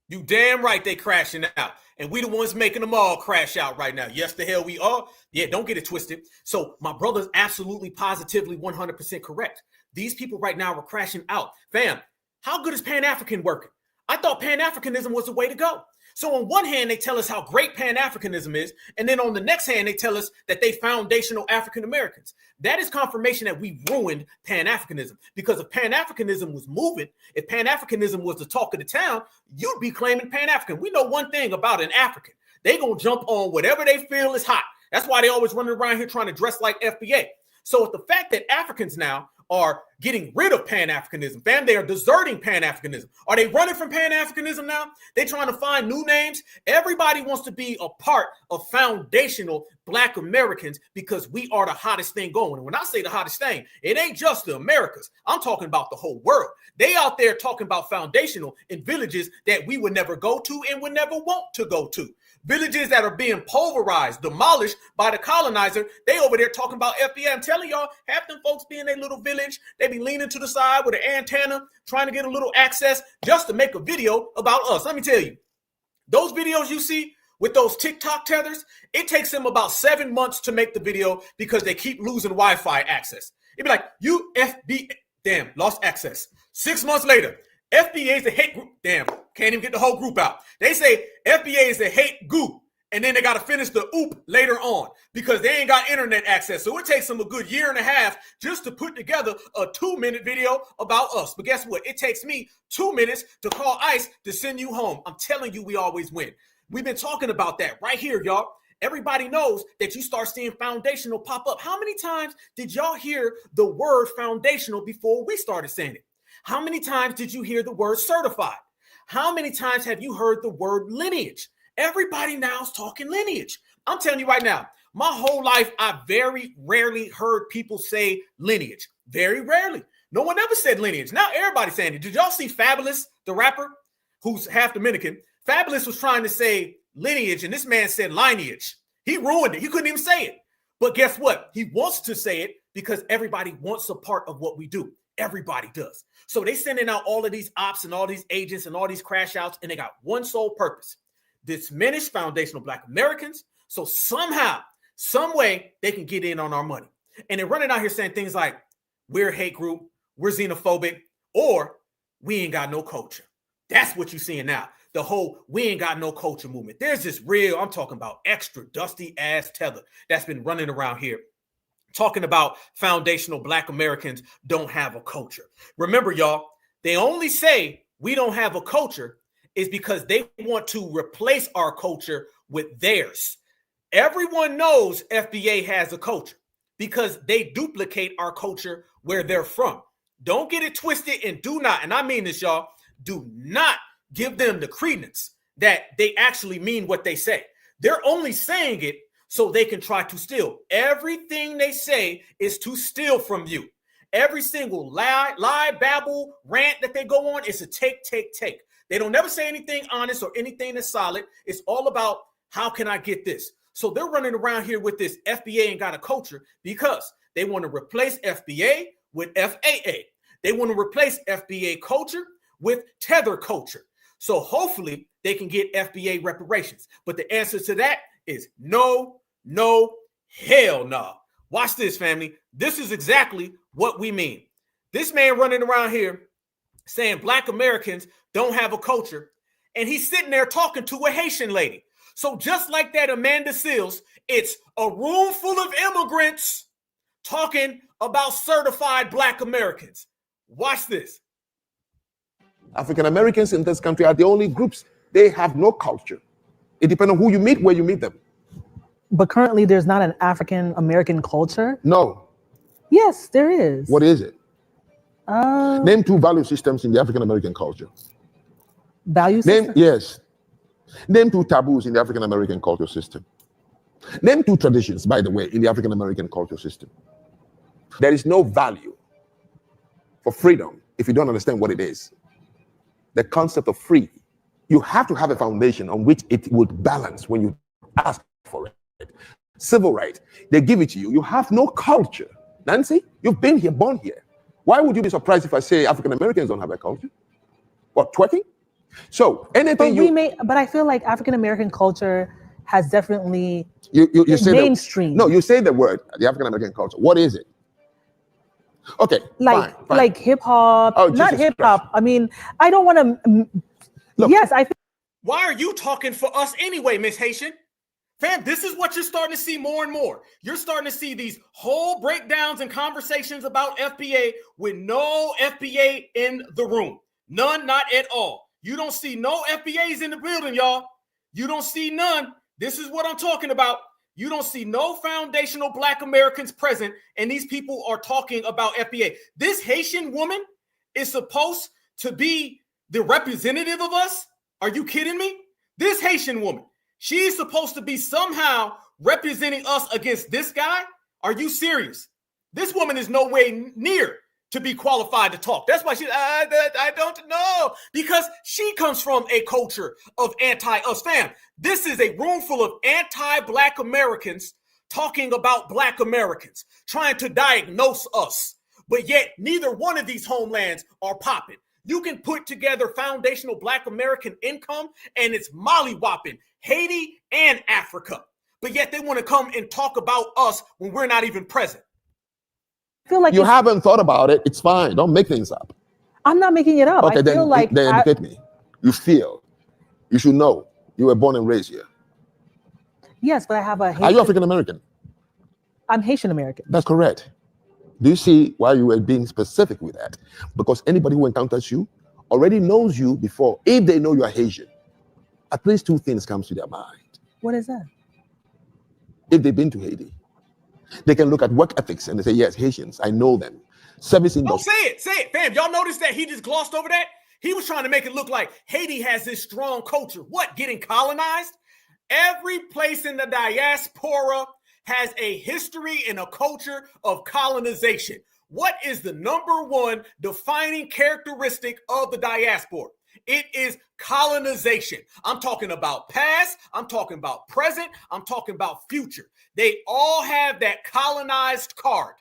You damn right they crashing out. And we the ones making them all crash out right now. Yes, the hell we are. Yeah, don't get it twisted. So my brother's absolutely, positively, 100% correct. These people right now are crashing out. Fam, how good is Pan-African working? I thought Pan-Africanism was the way to go. So on one hand, they tell us how great Pan-Africanism is, and then on the next hand, they tell us that they foundational African Americans. That is confirmation that we ruined Pan-Africanism. Because if Pan-Africanism was moving, if Pan-Africanism was the talk of the town, you'd be claiming Pan-African. We know one thing about an African. They gonna jump on whatever they feel is hot. That's why they always running around here trying to dress like FBA. So it's the fact that Africans now are getting rid of Pan-Africanism. Fam, they are deserting Pan-Africanism. Are they running from Pan-Africanism now? They trying to find new names? Everybody wants to be a part of foundational Black Americans because we are the hottest thing going. And when I say the hottest thing, it ain't just the Americas. I'm talking about the whole world. They out there talking about foundational in villages that we would never go to and would never want to go to. Villages that are being pulverized, demolished by the colonizer. They over there talking about FBA. I'm telling y'all, half them folks be in their little village. They be leaning to the side with an antenna, trying to get a little access just to make a video about us. Let me tell you, those videos you see with those TikTok tethers, it takes them about 7 months to make the video because they keep losing Wi-Fi access. It'd be like, you FBA, damn, lost access. 6 months later, FBA is a hate group. Damn, can't even get the whole group out. They say FBA is a hate group, and then they got to finish the oop later on because they ain't got internet access. So it takes them a good year and a half just to put together a 2-minute video about us. But guess what? It takes me 2 minutes to call ICE to send you home. I'm telling you, we always win. We've been talking about that right here, y'all. Everybody knows that you start seeing foundational pop up. How many times did y'all hear the word foundational before we started saying it? How many times did you hear the word certified? How many times have you heard the word lineage? Everybody now is talking lineage. I'm telling you right now, my whole life, I very rarely heard people say lineage. Very rarely. No one ever said lineage. Now everybody's saying it. Did y'all see Fabulous, the rapper, who's half Dominican? Fabulous was trying to say lineage, and this man said lineage. He ruined it. He couldn't even say it. But guess what? He wants to say it because everybody wants a part of what we do. Everybody does. So they sending out all of these ops and all these agents and all these crash outs, and they got one sole purpose: diminish foundational Black Americans. So somehow, some way, they can get in on our money. And they're running out here saying things like, we're a hate group, we're xenophobic, or we ain't got no culture. That's what you're seeing now. The whole we ain't got no culture movement. There's this real, I'm talking about extra dusty ass tether that's been running around here talking about foundational Black Americans don't have a culture. Remember, y'all, they only say we don't have a culture is because they want to replace our culture with theirs. Everyone knows FBA has a culture because they duplicate our culture where they're from. Don't get it twisted, and do not, and I mean this, y'all, do not give them the credence that they actually mean what they say. They're only saying it so they can try to steal. Everything they say is to steal from you. Every single lie, babble, rant that they go on is a take. They don't never say anything honest or anything that's solid. It's all about how can I get this? So they're running around here with this FBA ain't got a culture because they want to replace FBA with FAA. They want to replace FBA culture with tether culture. So hopefully they can get FBA reparations. But the answer to that is no, hell no. Watch this, family. This is exactly what we mean. This man running around here saying Black Americans don't have a culture, and he's sitting there talking to a Haitian lady. So just like that, Amanda Seals, it's a room full of immigrants talking about certified Black Americans. Watch this. African Americans in this country are the only groups. They have no culture. It depends on who you meet, where you meet them. But currently, there's not an African American culture? No. Yes, there is. What is it? Name 2 value systems in the African American culture. Value system? Yes. Name 2 taboos in the African American culture system. Name 2 traditions, by the way, in the African American culture system. There is no value for freedom if you don't understand what it is. The concept of free. You have to have a foundation on which it would balance when you ask for it. Civil right, they give it to you. You have no culture. Nancy, you've been here, born here. Why would you be surprised if I say African Americans don't have a culture? What, twerking? So anything but I feel like African American culture has definitely you say mainstream. No, you say the word, the African American culture. What is it? Okay, fine. Like hip hop, not hip hop. I mean, I don't want to. Yes, I think. Why are you talking for us anyway, Miss Haitian? Fam, this is what you're starting to see more and more. You're starting to see these whole breakdowns and conversations about FBA with no FBA in the room. None, not at all. You don't see no FBAs in the building, y'all. You don't see none. This is what I'm talking about. You don't see no foundational Black Americans present, and these people are talking about FBA. This Haitian woman is supposed to be the representative of us? Are you kidding me? This Haitian woman, she's supposed to be somehow representing us against this guy? Are you serious? This woman is no way near to be qualified to talk. That's why I don't know, because she comes from a culture of anti-us. Fam, this is a room full of anti-Black Americans talking about Black Americans, trying to diagnose us. But yet neither one of these homelands are popping. You can put together foundational Black American income and it's molly-whopping Haiti and Africa. But yet they want to come and talk about us when we're not even present. Feel like you haven't thought about it. It's fine. Don't make things up. I'm not making it up. Okay, I feel like then educate me. You feel. You should know. You were born and raised here. Yes, but I have a Haitian. Are you African American? I'm Haitian American. That's correct. Do you see why you were being specific with that? Because anybody who encounters you already knows you before. If they know you are Haitian, at least two things comes to their mind. What is that? If they've been to Haiti, they can look at work ethics and they say, yes, Haitians, I know them. Service industry. Oh, say it, fam. Y'all notice that he just glossed over that? He was trying to make it look like Haiti has this strong culture. What, getting colonized? Every place in the diaspora has a history and a culture of colonization. What is the number one defining characteristic of the diaspora? It is colonization. I'm talking about past, I'm talking about present, I'm talking about future. They all have that colonized card.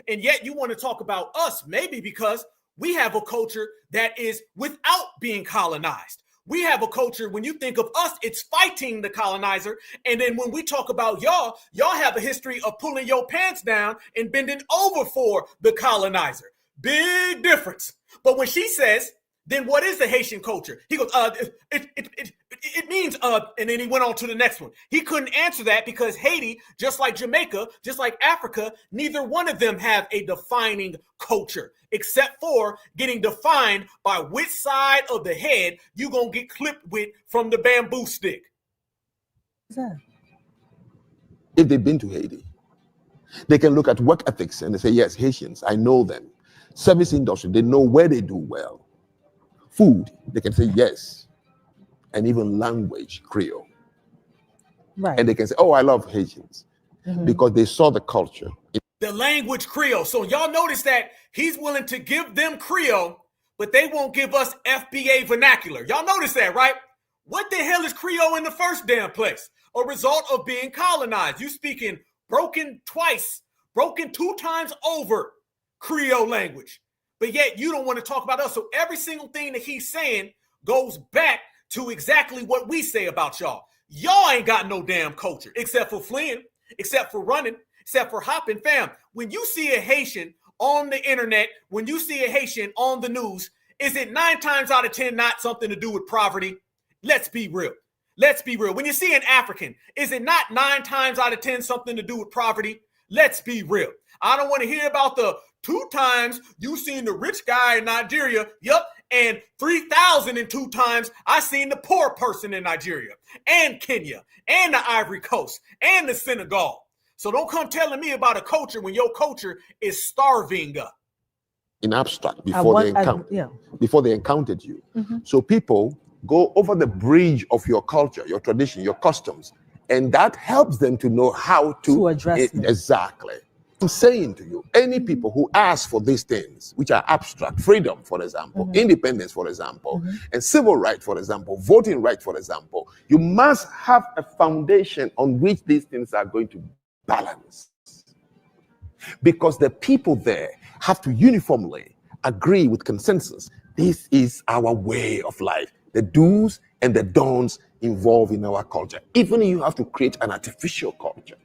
And yet you want to talk about us, maybe because we have a culture that is without being colonized. We have a culture, when you think of us, it's fighting the colonizer. And then when we talk about y'all have a history of pulling your pants down and bending over for the colonizer. Big difference. But when she says, then what is the Haitian culture? He goes, it means, and then he went on to the next one. He couldn't answer that because Haiti, just like Jamaica, just like Africa, neither one of them have a defining culture, except for getting defined by which side of the head you gonna get clipped with from the bamboo stick. What's that? If they've been to Haiti, they can look at work ethics and they say, yes, Haitians, I know them. Service industry, they know where they do well. Food, they can say yes. And even language, Creole. Right. And they can say, oh, I love Haitians. Because they saw the culture. The language Creole. So y'all notice that he's willing to give them Creole, but they won't give us FBA vernacular. Y'all notice that, right? What the hell is Creole in the first damn place? A result of being colonized. You speaking broken twice, broken 2 times over Creole language. But yet you don't want to talk about us. So every single thing that he's saying goes back to exactly what we say about y'all. Y'all ain't got no damn culture, except for fleeing, except for running, except for hopping. Fam, when you see a Haitian on the internet, when you see a Haitian on the news, is it 9 times out of 10 not something to do with poverty? Let's be real. Let's be real. When you see an African, is it not 9 times out of 10 something to do with poverty? Let's be real. I don't want to hear about the 2 times you seen the rich guy in Nigeria, yep, and 3,002 times I seen the poor person in Nigeria and Kenya and the Ivory Coast and the Senegal. So don't come telling me about a culture when your culture is starving. In abstract, before they encountered you. So people go over the bridge of your culture, your tradition, your customs, and that helps them to know how to address it. Exactly. I'm saying to you, any people who ask for these things, which are abstract, freedom, for example, independence, for example, and civil right, for example, voting right, for example, you must have a foundation on which these things are going to balance. Because the people there have to uniformly agree with consensus. This is our way of life. The do's and the don'ts involved in our culture. Even if you have to create an artificial culture.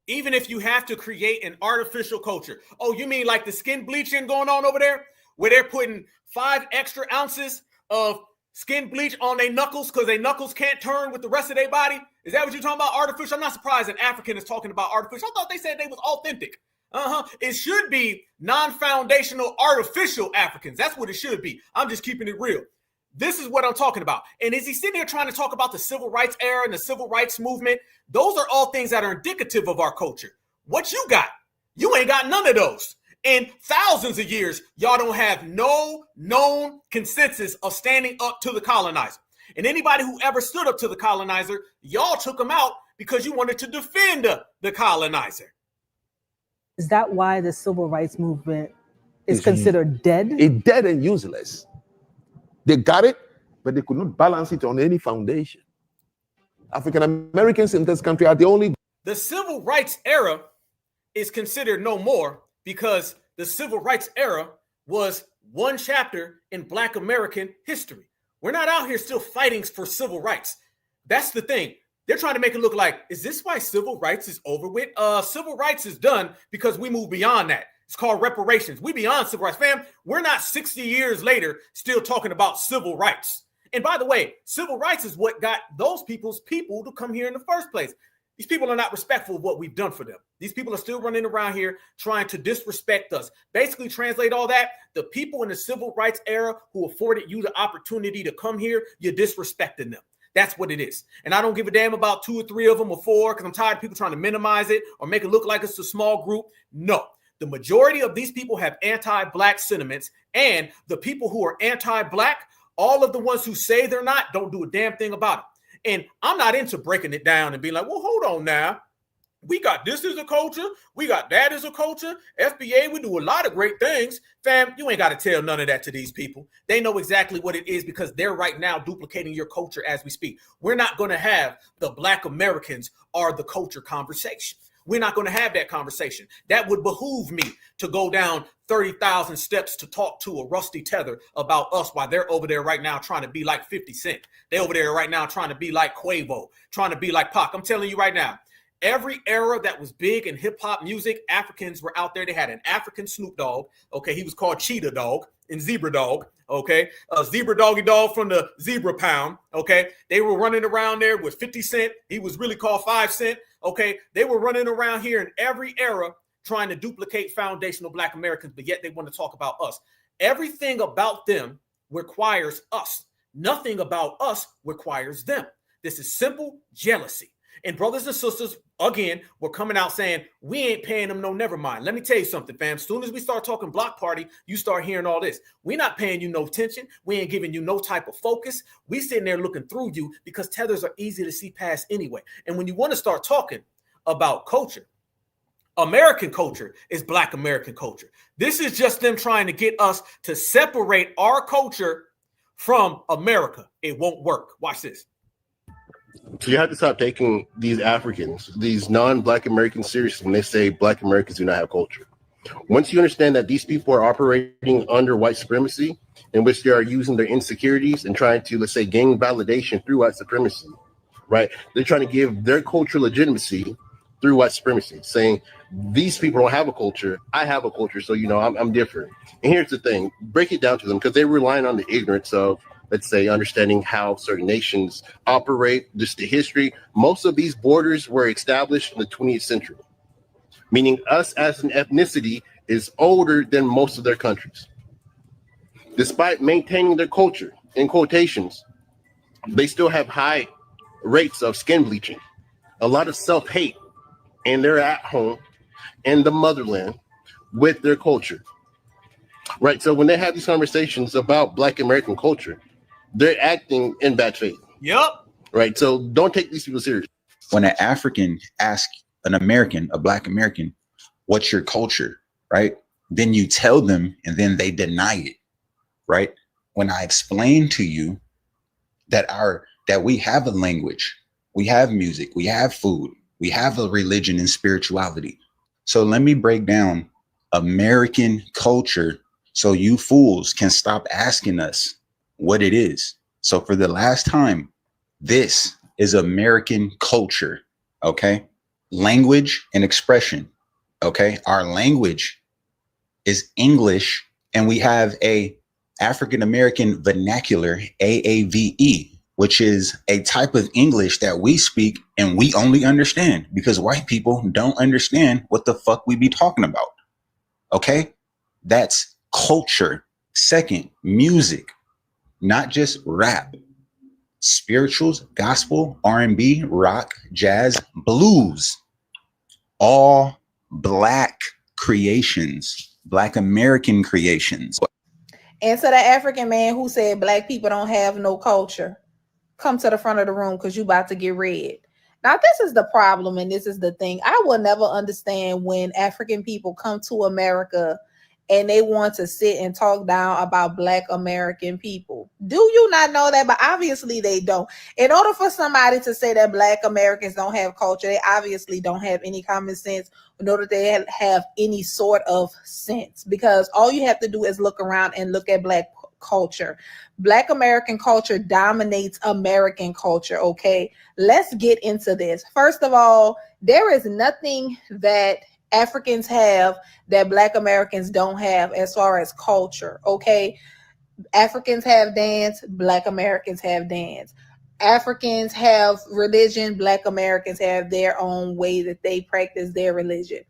Even if you have to create an artificial culture. Oh, you mean like the skin bleaching going on over there? Where they're putting 5 extra ounces of skin bleach on their knuckles because their knuckles can't turn with the rest of their body? Is that what you're talking about, artificial? I'm not surprised an African is talking about artificial. I thought they said they was authentic. It should be non-foundational artificial Africans. That's what it should be. I'm just keeping it real. This is what I'm talking about. And is he sitting here trying to talk about the civil rights era and the civil rights movement? Those are all things that are indicative of our culture. What you got? You ain't got none of those. In thousands of years, y'all don't have no known consensus of standing up to the colonizer. And anybody who ever stood up to the colonizer, y'all took them out because you wanted to defend the colonizer. Is that why the civil rights movement is considered dead? It's dead and useless. They got it, but they could not balance it on any foundation. African Americans in this country are the only. The civil rights era is considered no more because the civil rights era was one chapter in Black American history. We're not out here still fighting for civil rights. That's the thing. They're trying to make it look like, is this why civil rights is over with? Civil rights is done because we move beyond that. It's called reparations. We beyond civil rights. Fam, we're not 60 years later still talking about civil rights. And by the way, civil rights is what got those people to come here in the first place. These people are not respectful of what we've done for them. These people are still running around here trying to disrespect us. Basically, translate all that, the people in the civil rights era who afforded you the opportunity to come here, you're disrespecting them. That's what it is. And I don't give a damn about 2 or 3 of them or 4 because I'm tired of people trying to minimize it or make it look like it's a small group. No, the majority of these people have anti-Black sentiments, and the people who are anti-Black, all of the ones who say they're not, don't do a damn thing about it. And I'm not into breaking it down and being like, well, hold on now. We got this as a culture. We got that as a culture. FBA, we do a lot of great things. Fam, you ain't got to tell none of that to these people. They know exactly what it is because they're right now duplicating your culture as we speak. We're not going to have the Black Americans are the culture conversation. We're not going to have that conversation. That would behoove me to go down 30,000 steps to talk to a rusty tether about us while they're over there right now trying to be like 50 Cent. They're over there right now trying to be like Quavo, trying to be like Pac. I'm telling you right now, every era that was big in hip hop music, Africans were out there. They had an African Snoop Dogg. Okay, he was called Cheetah Dog and Zebra Dog. Okay, Zebra Doggy Dog from the Zebra Pound. Okay, they were running around there with 50 Cent. He was really called 5 Cent. Okay, they were running around here in every era trying to duplicate foundational Black Americans, but yet they want to talk about us. Everything about them requires us. Nothing about us requires them. This is simple jealousy. And brothers and sisters, again, we're coming out saying, we ain't paying them no never mind. Let me tell you something, fam. As soon as we start talking block party, you start hearing all this. We're not paying you no attention. We ain't giving you no type of focus. We sitting there looking through you because tethers are easy to see past anyway. And when you want to start talking about culture, American culture is Black American culture. This is just them trying to get us to separate our culture from America. It won't work. Watch this. So you have to stop taking these Africans, these non-Black Americans seriously when they say Black Americans do not have culture. Once you understand that these people are operating under white supremacy, in which they are using their insecurities and trying to, let's say, gain validation through white supremacy, right? They're trying to give their culture legitimacy through white supremacy, saying these people don't have a culture. I have a culture, so, you know, I'm different. And here's the thing, break it down to them because they're relying on the ignorance of, let's say, understanding how certain nations operate, just the history. Most of these borders were established in the 20th century, meaning us as an ethnicity is older than most of their countries. Despite maintaining their culture, in quotations, they still have high rates of skin bleaching, a lot of self-hate, and they're at home in the motherland with their culture, right? So when they have these conversations about Black American culture, they're acting in bad faith. Yep. Right. So don't take these people serious. When an African asks an American, a Black American, what's your culture? Right. Then you tell them and then they deny it. Right. When I explain to you that we have a language, we have music, we have food, we have a religion and spirituality. So let me break down American culture so you fools can stop asking us what it is. So for the last time, this is American culture, okay? Language and expression, okay? Our language is English, and we have a African American vernacular, AAVE, which is a type of English that we speak and we only understand because white people don't understand what the fuck we be talking about, okay? That's culture. Second, music. not just rap, spirituals, gospel, R&B, rock, jazz, blues, all Black creations, Black American creations. And to the African man who said Black people don't have no culture, come to the front of the room because you about to get read. Now, this is the problem, and this is the thing. I will never understand when African people come to America and they want to sit and talk down about Black American people. Do you not know that? But obviously they don't. In order for somebody to say that Black Americans don't have culture, they obviously don't have any common sense, in order they have any sort of sense, because all you have to do is look around and look at Black culture. Black American culture dominates American culture. Okay, let's get into this. First of all, there is nothing that Africans have that Black Americans don't have as far as culture. Okay, Africans have dance, Black Americans have dance. Africans have religion, Black Americans have their own way that they practice their religion.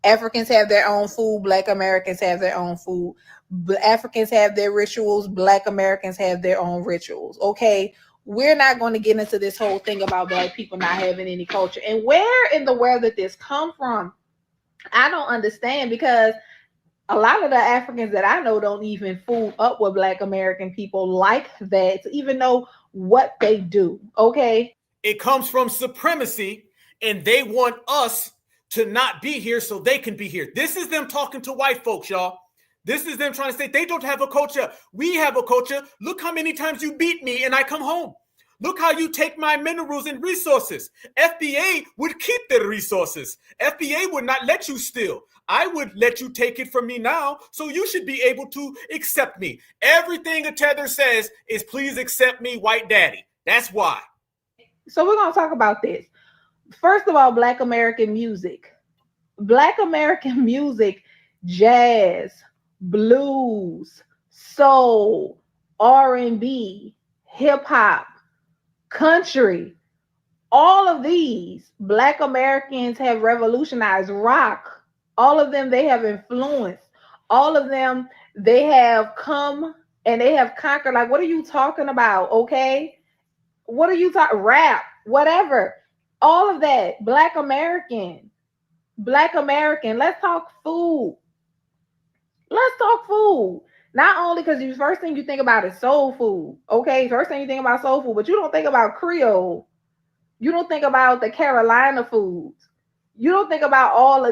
Africans have their own food, Black Americans have their own food. Africans have their rituals, Black Americans have their own rituals. Okay, we're not going to get into this whole thing about Black people not having any culture. And where in the world did this come from? I don't understand, because a lot of the Africans that I know don't even fool up with Black American people like that to even know what they do. Okay, it comes from supremacy, and they want us to not be here so they can be here. This is them talking to white folks, y'all. This is them trying to say they don't have a culture. We have a culture. Look how many times you beat me and I come home. Look how you take my minerals and resources. FBA would keep the resources. FBA would not let you steal. I would let you take it from me now, so you should be able to accept me. Everything a tether says is please accept me, white daddy. That's why. So we're going to talk about this. First of all, Black American music. Black American music, jazz, blues, soul, R&B, hip hop, country, all of these Black Americans have revolutionized. Rock, all of them, they have influenced. All of them, they have come and they have conquered. Like, what are you talking about? Okay, what are you talking? Rap, whatever, all of that. Black American. Let's talk food. Let's talk food. Not only because the first thing you think about is soul food. Okay, first thing you think about soul food, but you don't think about Creole. You don't think about the Carolina foods. You don't think about all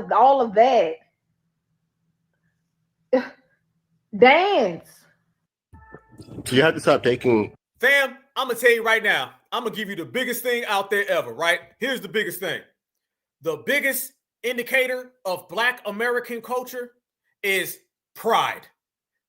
of that. Dance. So you have to stop taking. Fam, I'm gonna tell you right now. I'm gonna give you the biggest thing out there ever. Right? Here's the biggest thing. The biggest indicator of Black American culture is pride.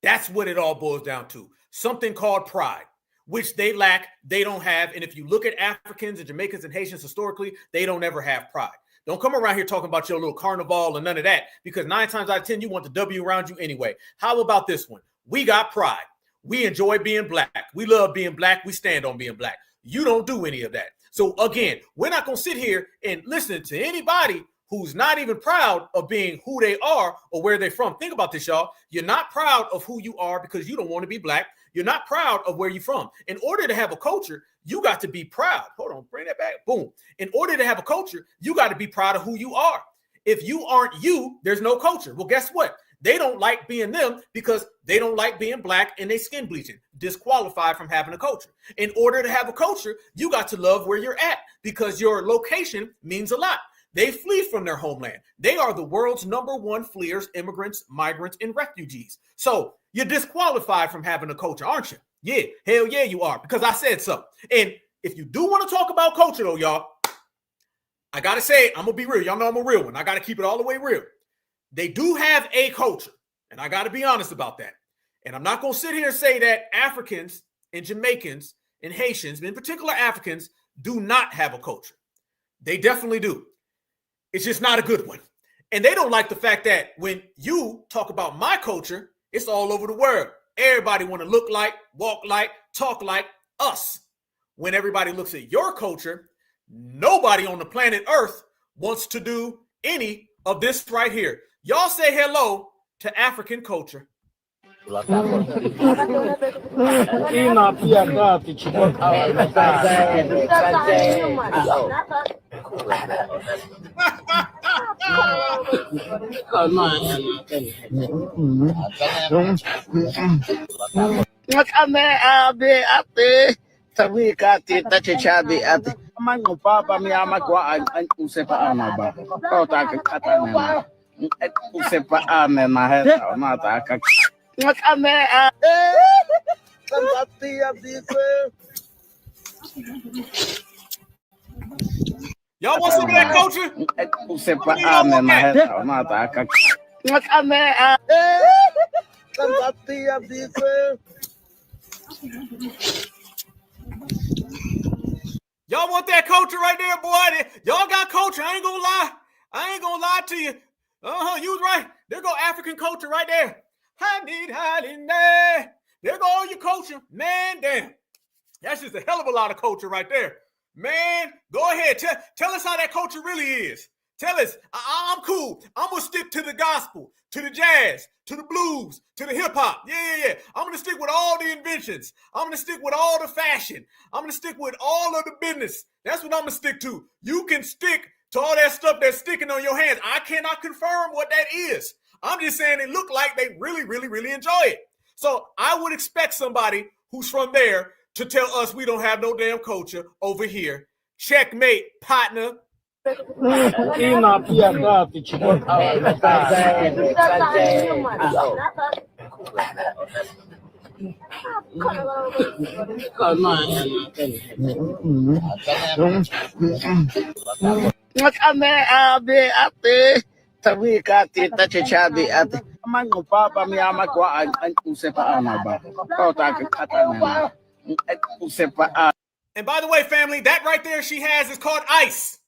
That's what it all boils down to. Something called pride, which they lack, they don't have. And if you look at Africans and Jamaicans and Haitians historically, they don't ever have pride. Don't come around here talking about your little carnival and none of that, because 9 times out of 10, you want the W around you anyway. How about this one? We got pride. We enjoy being Black. We love being Black. We stand on being Black. You don't do any of that. So again, we're not going to sit here and listen to anybody who's not even proud of being who they are or where they're from. Think about this, y'all. You're not proud of who you are because you don't want to be Black. You're not proud of where you're from. In order to have a culture, you got to be proud. Hold on, bring that back. Boom. In order to have a culture, you got to be proud of who you are. If you aren't you, there's no culture. Well, guess what? They don't like being them because they don't like being Black and they skin bleaching, disqualified from having a culture. In order to have a culture, you got to love where you're at because your location means a lot. They flee from their homeland. They are the world's #1 fleers, immigrants, migrants, and refugees. So you're disqualified from having a culture, aren't you? Yeah, hell yeah, you are, because I said so. And if you do want to talk about culture, though, y'all, I got to say, I'm going to be real. Y'all know I'm a real one. I got to keep it all the way real. They do have a culture, and I got to be honest about that. And I'm not going to sit here and say that Africans and Jamaicans and Haitians, in particular Africans, do not have a culture. They definitely do. It's just not a good one. And they don't like the fact that when you talk about my culture, it's all over the world. Everybody want to look like, walk like, talk like us. When everybody looks at your culture, nobody on the planet Earth wants to do any of this right here. Y'all say hello to African culture. Y'all want some of that culture? Y'all want that? Y'all want that culture right there, boy? Y'all got culture. I ain't gonna lie. I ain't gonna lie to you. You was right. There go African culture right there. There go all your culture. Man, damn. That's just a hell of a lot of culture right there. Man, go ahead. Tell us how that culture really is. Tell us. I'm cool. I'm going to stick to the gospel, to the jazz, to the blues, to the hip hop. Yeah. I'm going to stick with all the inventions. I'm going to stick with all the fashion. I'm going to stick with all of the business. That's what I'm going to stick to. You can stick to all that stuff that's sticking on your hands. I cannot confirm what that is. I'm just saying it looked like they really, really, really enjoy it. So I would expect somebody who's from there to tell us we don't have no damn culture over here. Checkmate, partner. And by the way, family, that right there she has is called ICE.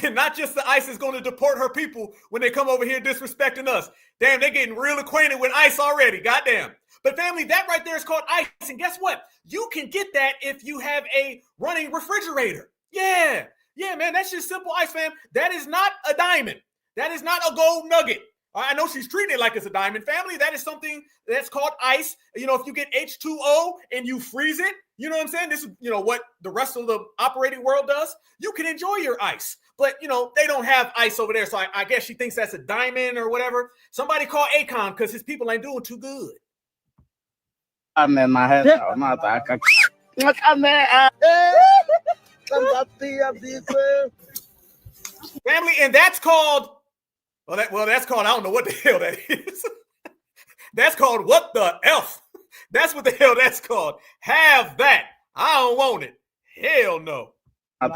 And not just the ICE is going to deport her people when they come over here disrespecting us. Damn, they're getting real acquainted with ICE already. Goddamn. But family, that right there is called ICE. And guess what? You can get that if you have a running refrigerator. Yeah, man, that's just simple ICE, fam. That is not a diamond. That is not a gold nugget. I know she's treating it like it's a diamond, family. That is something that's called ICE. You know, if you get H2O and you freeze it, you know what I'm saying? This is, what the rest of the operating world does. You can enjoy your ice. But, they don't have ice over there. So I guess she thinks that's a diamond or whatever. Somebody call Akon because his people ain't doing too good. Family, and that's called, that's called, I don't know what the hell that is. That's called what the F. That's what the hell that's called. Have that. I don't want it. Hell no. Good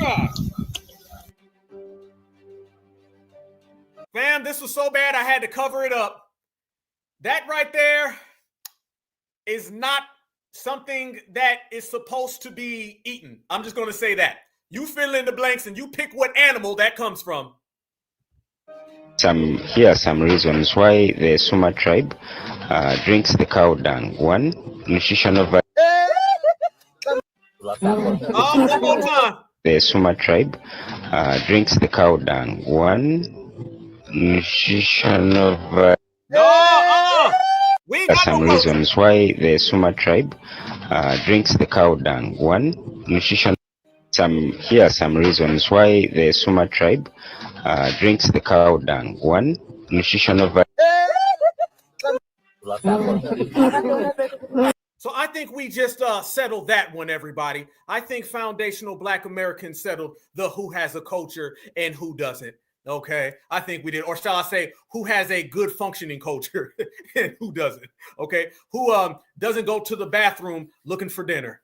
God. Fam, this was so bad I had to cover it up. That right there is not something that is supposed to be eaten. I'm just going to say that. You fill in the blanks and you pick what animal that comes from. Here are some reasons why the Suma tribe drinks the cow dung. 1, nutritional value. One more time. The Suma tribe drinks the cow dung. 1, nutritional value. We got some reasons why the Suma tribe drinks the cow dung. 1, nutritional. Here are some reasons why the Suma tribe drinks the cow dung. 1, nutritional value. So I think we just settled that one, everybody. I think foundational Black Americans settled the who has a culture and who doesn't. Okay, I think we did. Or shall I say, who has a good functioning culture and who doesn't? Okay, who doesn't go to the bathroom looking for dinner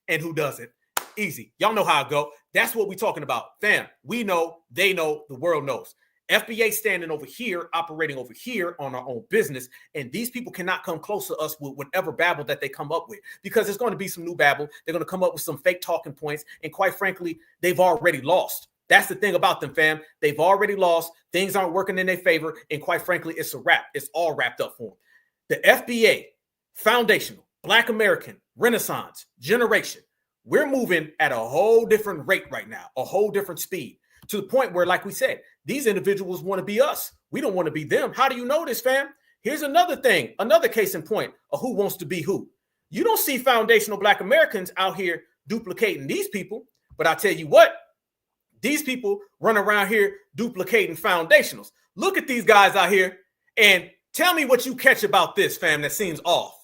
and who doesn't? Easy. Y'all know how it go. That's what we're talking about. Fam, we know, they know, the world knows. FBA standing over here, operating over here on our own business, and these people cannot come close to us with whatever babble that they come up with, because there's going to be some new babble. They're going to come up with some fake talking points, and quite frankly, they've already lost. That's the thing about them, fam. They've already lost. Things aren't working in their favor, and quite frankly, it's a wrap. It's all wrapped up for them. The FBA, foundational, Black American, Renaissance, generation, We're moving at a whole different rate right now, a whole different speed, to the point where, like we said, these individuals want to be us. We don't want to be them. How do you know this, fam? Here's another thing, another case in point of who wants to be who. You don't see foundational Black Americans out here duplicating these people, but I tell you what, these people run around here duplicating foundationals. Look at these guys out here and tell me what you catch about this, fam, that seems off.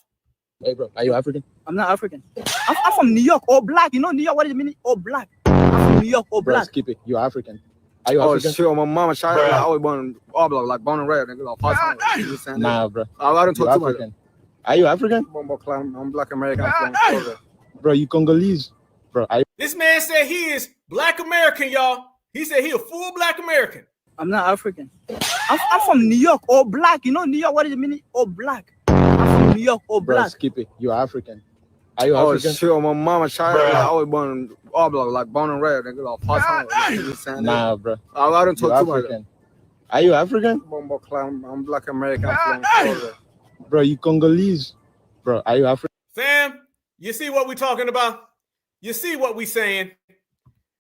Hey, bro, are you African? I'm not African. I'm from New York, all black. You know New York, what does it mean? All black. I'm from New York, all Bro, black. skip it. You're African. Are you African? Oh, shit, my mama child, I always born all black, like born and raised. Nah, bro. I don't talk too much. Are you African? I'm Black American. I'm from Bro, you Congolese. Bro, This man said he is Black American, y'all. He said he a full Black American. I'm not African. I'm from New York, all black. You know New York, what does it mean? All black. I'm from New York, all bro, black. Skip it. You're African. Are you African? Oh, shit, my mama child, I always born all black, like born and raised. Nah, bro. I don't talk too African. Are you African? I'm Black American. I'm from Florida. Bro, you Congolese. Bro, are you African? Fam, you see what we talking about? You see what we saying?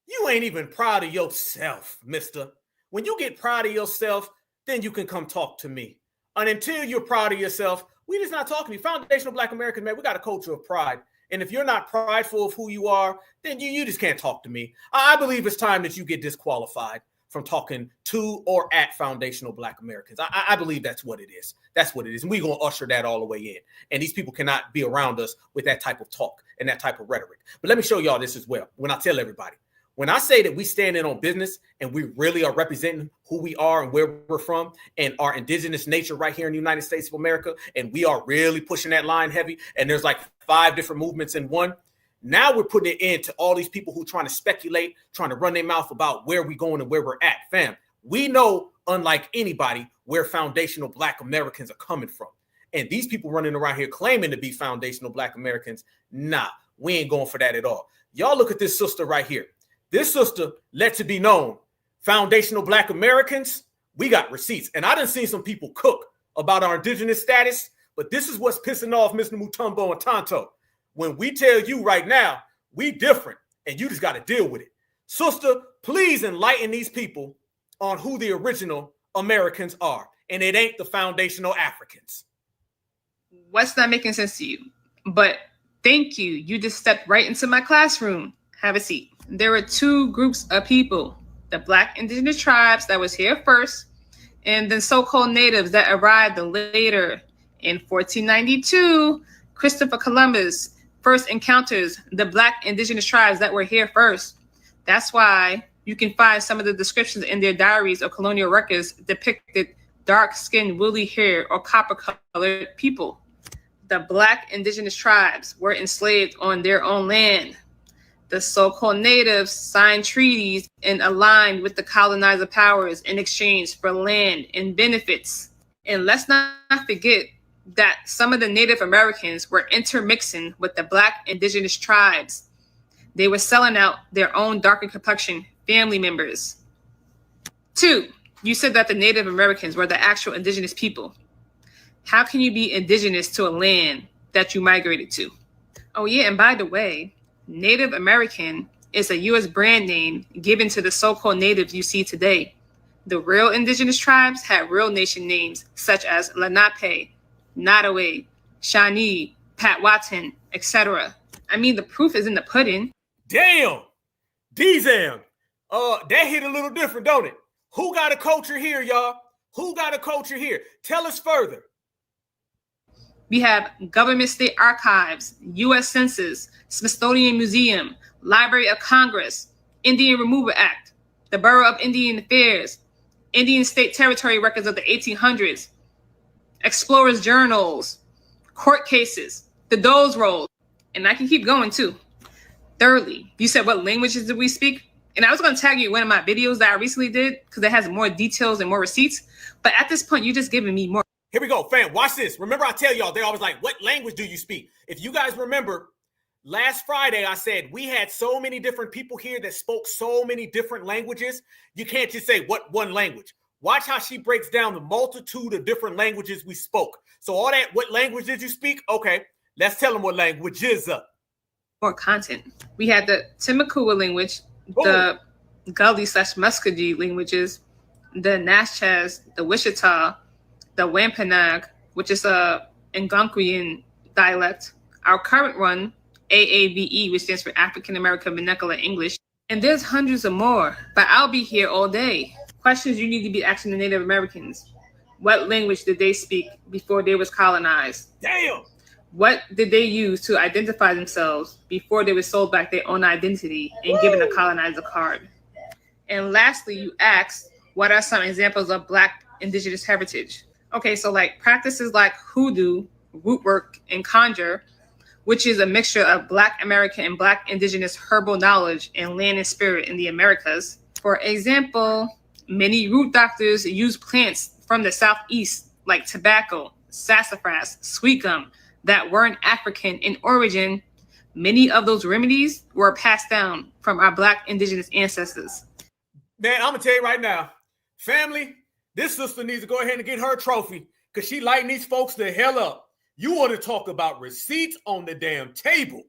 You ain't even proud of yourself, mister. When you get proud of yourself, then you can come talk to me. And until you're proud of yourself, we just not talking to you. Foundational Black Americans, man, we got a culture of pride. And if you're not prideful of who you are, then you just can't talk to me. I believe it's time that you get disqualified from talking to or at foundational Black Americans. I believe that's what it is. That's what it is. And we're going to usher that all the way in. And these people cannot be around us with that type of talk and that type of rhetoric. But let me show y'all this as well. When I tell everybody, when I say that we stand in on business and we really are representing who we are and where we're from and our indigenous nature right here in the United States of America, and we are really pushing that line heavy, and there's like 5 different movements in one, now we're putting it into all these people who are trying to speculate, trying to run their mouth about where we're going and where we're at. Fam, we know, unlike anybody, where foundational Black Americans are coming from. And these people running around here claiming to be foundational Black Americans, nah, we ain't going for that at all. Y'all look at this sister right here. This sister lets it be known, foundational Black Americans, we got receipts. And I done seen some people cook about our indigenous status, but this is what's pissing off Mr. Mutombo and Tonto. When we tell you right now, we different, and you just got to deal with it. Sister, please enlighten these people on who the original Americans are, and it ain't the foundational Africans. What's not making sense to you? But thank you. You just stepped right into my classroom. Have a seat. There were 2 groups of people, the Black indigenous tribes that was here first, and the so-called natives that arrived later. In 1492, Christopher Columbus first encounters the Black indigenous tribes that were here first. That's why you can find some of the descriptions in their diaries or colonial records depicted dark-skinned, woolly hair, or copper-colored people. The Black indigenous tribes were enslaved on their own land. The so-called natives signed treaties and aligned with the colonizer powers in exchange for land and benefits. And let's not forget that some of the Native Americans were intermixing with the Black indigenous tribes. They were selling out their own darker complexion family members. 2, you said that the Native Americans were the actual indigenous people. How can you be indigenous to a land that you migrated to? Oh yeah, and by the way, Native American is a U.S. brand name given to the so-called natives you see today. The real indigenous tribes had real nation names such as Lenape, Nottoway, Shawnee, Patwatan, etc. I mean, the proof is in the pudding. Damn! D-Zam! That hit a little different, don't it? Who got a culture here, y'all? Who got a culture here? Tell us further. We have government state archives, U.S. Census, Smithsonian Museum, Library of Congress, Indian Removal Act, the Bureau of Indian Affairs, Indian State Territory records of the 1800s, Explorers Journals, court cases, the Dole's Rolls, and I can keep going too. Thirdly, you said what languages do we speak? And I was going to tag you in one of my videos that I recently did because it has more details and more receipts. But at this point, you're just giving me more. Here we go, fam. Watch this. Remember, I tell y'all, they're always like, what language do you speak? If you guys remember, last Friday, I said we had so many different people here that spoke so many different languages. You can't just say what one language. Watch how she breaks down the multitude of different languages we spoke. So all that, what language did you speak? Okay, let's tell them what language is up. more content. We had the Timucua language, the Gully/Muskogee languages, the Natchez, the Wichita, the Wampanoag, which is a Algonquian dialect. Our current one, AAVE, which stands for African American Vernacular English. And there's hundreds of more, but I'll be here all day. Questions you need to be asking the Native Americans. What language did they speak before they was colonized? Damn! What did they use to identify themselves before they were sold back their own identity and given a colonizer card? And lastly, you asked, what are some examples of Black Indigenous heritage? Okay, so like practices like hoodoo, root work, and conjure, which is a mixture of Black American and Black Indigenous herbal knowledge and land and spirit in the Americas. For example, many root doctors use plants from the Southeast, like tobacco, sassafras, sweet gum, that weren't African in origin. Many of those remedies were passed down from our Black Indigenous ancestors. Man, I'm gonna tell you right now, family, this sister needs to go ahead and get her trophy because she lighting these folks the hell up. You want to talk about receipts on the damn table.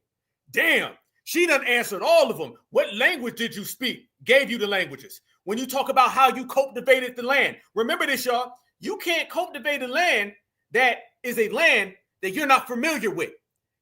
Damn, she done answered all of them. What language did you speak? Gave you the languages. When you talk about how you cultivated the land, remember this, y'all. You can't cultivate a land that is a land that you're not familiar with.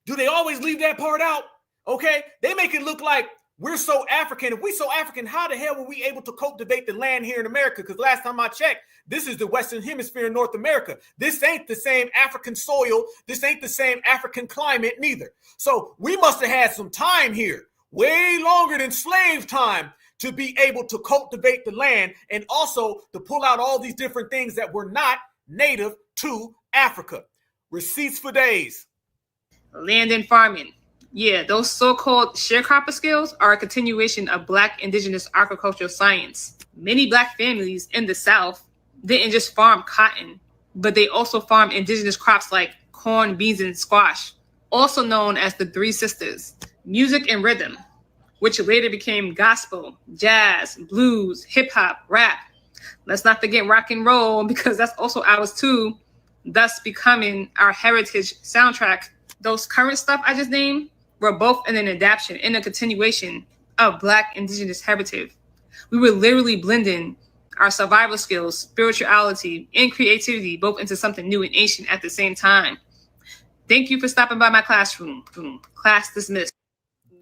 Do they always leave that part out? Okay, they make it look like we're so African. If we're so African, how the hell were we able to cultivate the land here in America? Because last time I checked, this is the Western Hemisphere in North America. This ain't the same African soil. This ain't the same African climate neither. So we must have had some time here, way longer than slave time, to be able to cultivate the land and also to pull out all these different things that were not native to Africa. Receipts for days. Land and farming. Yeah, those so-called sharecropper skills are a continuation of Black Indigenous agricultural science. Many Black families in the South didn't just farm cotton, but they also farmed indigenous crops like corn, beans, and squash, also known as the Three Sisters. Music and rhythm, which later became gospel, jazz, blues, hip-hop, rap. Let's not forget rock and roll, because that's also ours too, thus becoming our heritage soundtrack. Those current stuff I just named were both in an adaptation and a continuation of Black Indigenous heritage. We were literally blending our survival skills, spirituality, and creativity both into something new and ancient at the same time. Thank you for stopping by my classroom. Class dismissed.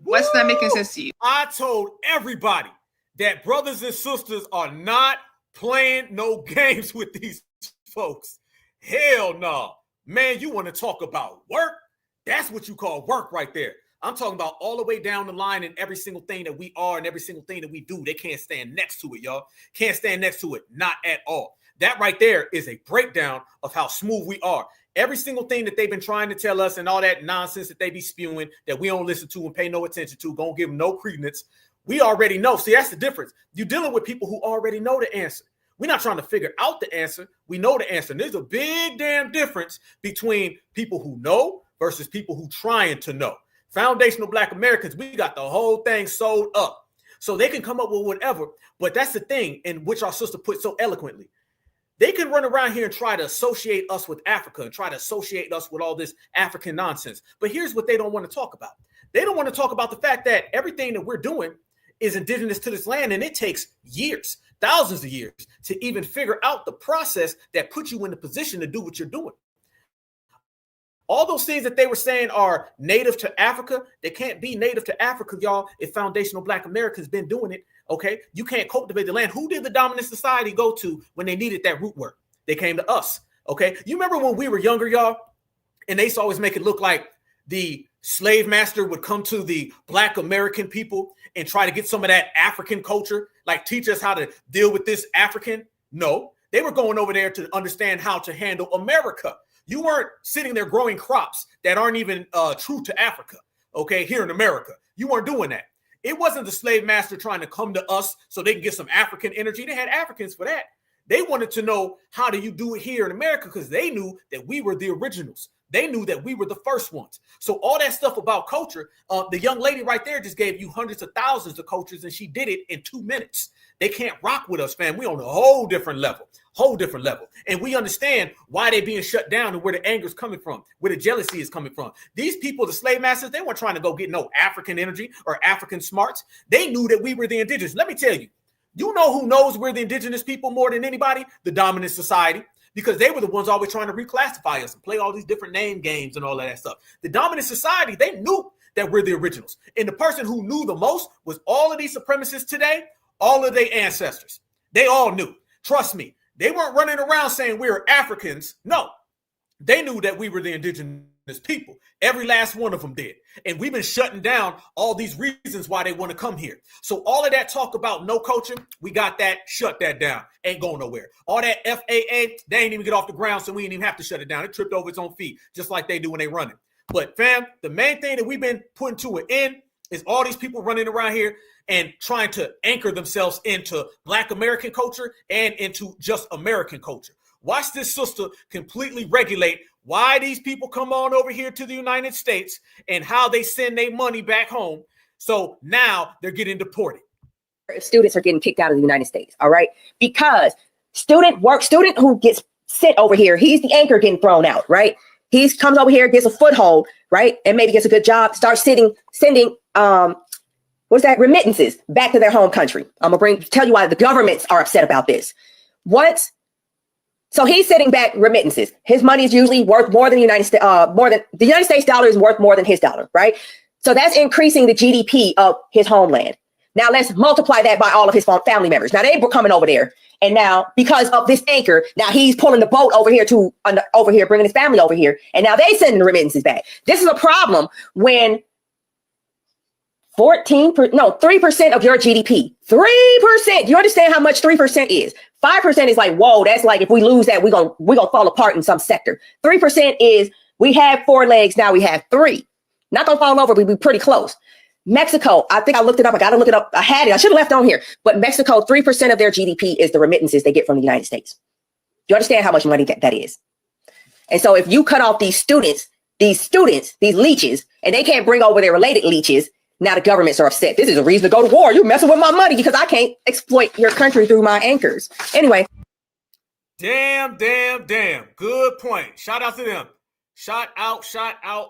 What's not making sense to you? I told everybody that brothers and sisters are not playing no games with these folks. Hell no. Man, you want to talk about work? That's what you call work right there. I'm talking about all the way down the line in every single thing that we are and every single thing that we do. They can't stand next to it, y'all. Can't stand next to it. Not at all. That right there is a breakdown of how smooth we are. Every single thing that they've been trying to tell us and all that nonsense that they be spewing that we don't listen to and pay no attention to, gonna give them no credence. We already know. See, that's the difference. You're dealing with people who already know the answer. We're not trying to figure out the answer. We know the answer. And there's a big damn difference between people who know versus people who trying to know. Foundational Black Americans, we got the whole thing sold up. So they can come up with whatever, but that's the thing in which our sister put so eloquently. They can run around here and try to associate us with Africa and try to associate us with all this African nonsense. But here's what they don't want to talk about. They don't want to talk about the fact that everything that we're doing is indigenous to this land, and it takes years, thousands of years to even figure out the process that puts you in the position to do what you're doing. All those things that they were saying are native to Africa, they can't be native to Africa, y'all, if foundational Black Americans been doing it, okay? You can't cultivate the land. Who did the dominant society go to when they needed that root work? They came to us, okay? You remember when we were younger, y'all, and they used to always make it look like the slave master would come to the Black American people and try to get some of that African culture, like teach us how to deal with this African? No, they were going over there to understand how to handle America. You weren't sitting there growing crops that aren't even true to Africa, okay, here in America. You weren't doing that. It wasn't the slave master trying to come to us so they can get some African energy. They had Africans for that. They wanted to know, how do you do it here in America? Because they knew that we were the originals. They knew that we were the first ones. So all that stuff about culture, the young lady right there just gave you hundreds of thousands of cultures, and she did it in 2 minutes. They can't rock with us, fam. We on a whole different level. whole different level. And we understand why they're being shut down and where the anger is coming from, where the jealousy is coming from. These people, the slave masters, they weren't trying to go get no African energy or African smarts. They knew that we were the indigenous. Let me tell you, you know who knows we're the indigenous people more than anybody? The dominant society. Because they were the ones always trying to reclassify us and play all these different name games and all of that stuff. The dominant society, they knew that we're the originals. And the person who knew the most was all of these supremacists today, all of their ancestors. They all knew. Trust me, they weren't running around saying we were Africans. No, they knew that we were the indigenous people. Every last one of them did. And we've been shutting down all these reasons why they want to come here. So all of that talk about no culture, we got that, shut that down. Ain't going nowhere. All that FAA, they ain't even get off the ground, so we ain't even have to shut it down. It tripped over its own feet, just like they do when they run it. But fam, the main thing that we've been putting to an end is all these people running around here and trying to anchor themselves into Black American culture and into just American culture. Watch this sister completely regulate why these people come on over here to the United States and how they send their money back home. So now they're getting deported. Students are getting kicked out of the United States, all right? Because student who gets sent over here, he's the anchor getting thrown out, right? He comes over here, gets a foothold, right? And maybe gets a good job, starts sending remittances back to their home country. I'm gonna tell you why the governments are upset about this. So he's sending back remittances. His money is usually worth more than the United States, the United States dollar is worth more than his dollar, right? So that's increasing the GDP of his homeland. Now let's multiply that by all of his family members. Now they were coming over there, and now because of this anchor, now he's pulling the boat over here bringing his family over here, and now they sending the remittances back. This is a problem when 3% of your GDP, 3%. You understand how much 3% is? 5% is like, whoa, that's like if we lose that, we're gonna fall apart in some sector. 3% is we have 4 legs, now we have 3. Not gonna fall over, we'd be pretty close. Mexico, I think I looked it up. I gotta look it up. I had it. I should have left it on here. But Mexico, 3% of their GDP is the remittances they get from the United States. You understand how much money that is? And so if you cut off these leeches, and they can't bring over their related leeches, now the governments are upset. This is a reason to go to war. You're messing with my money because I can't exploit your country through my anchors. Anyway. Damn. Good point. Shout out to them. Shout out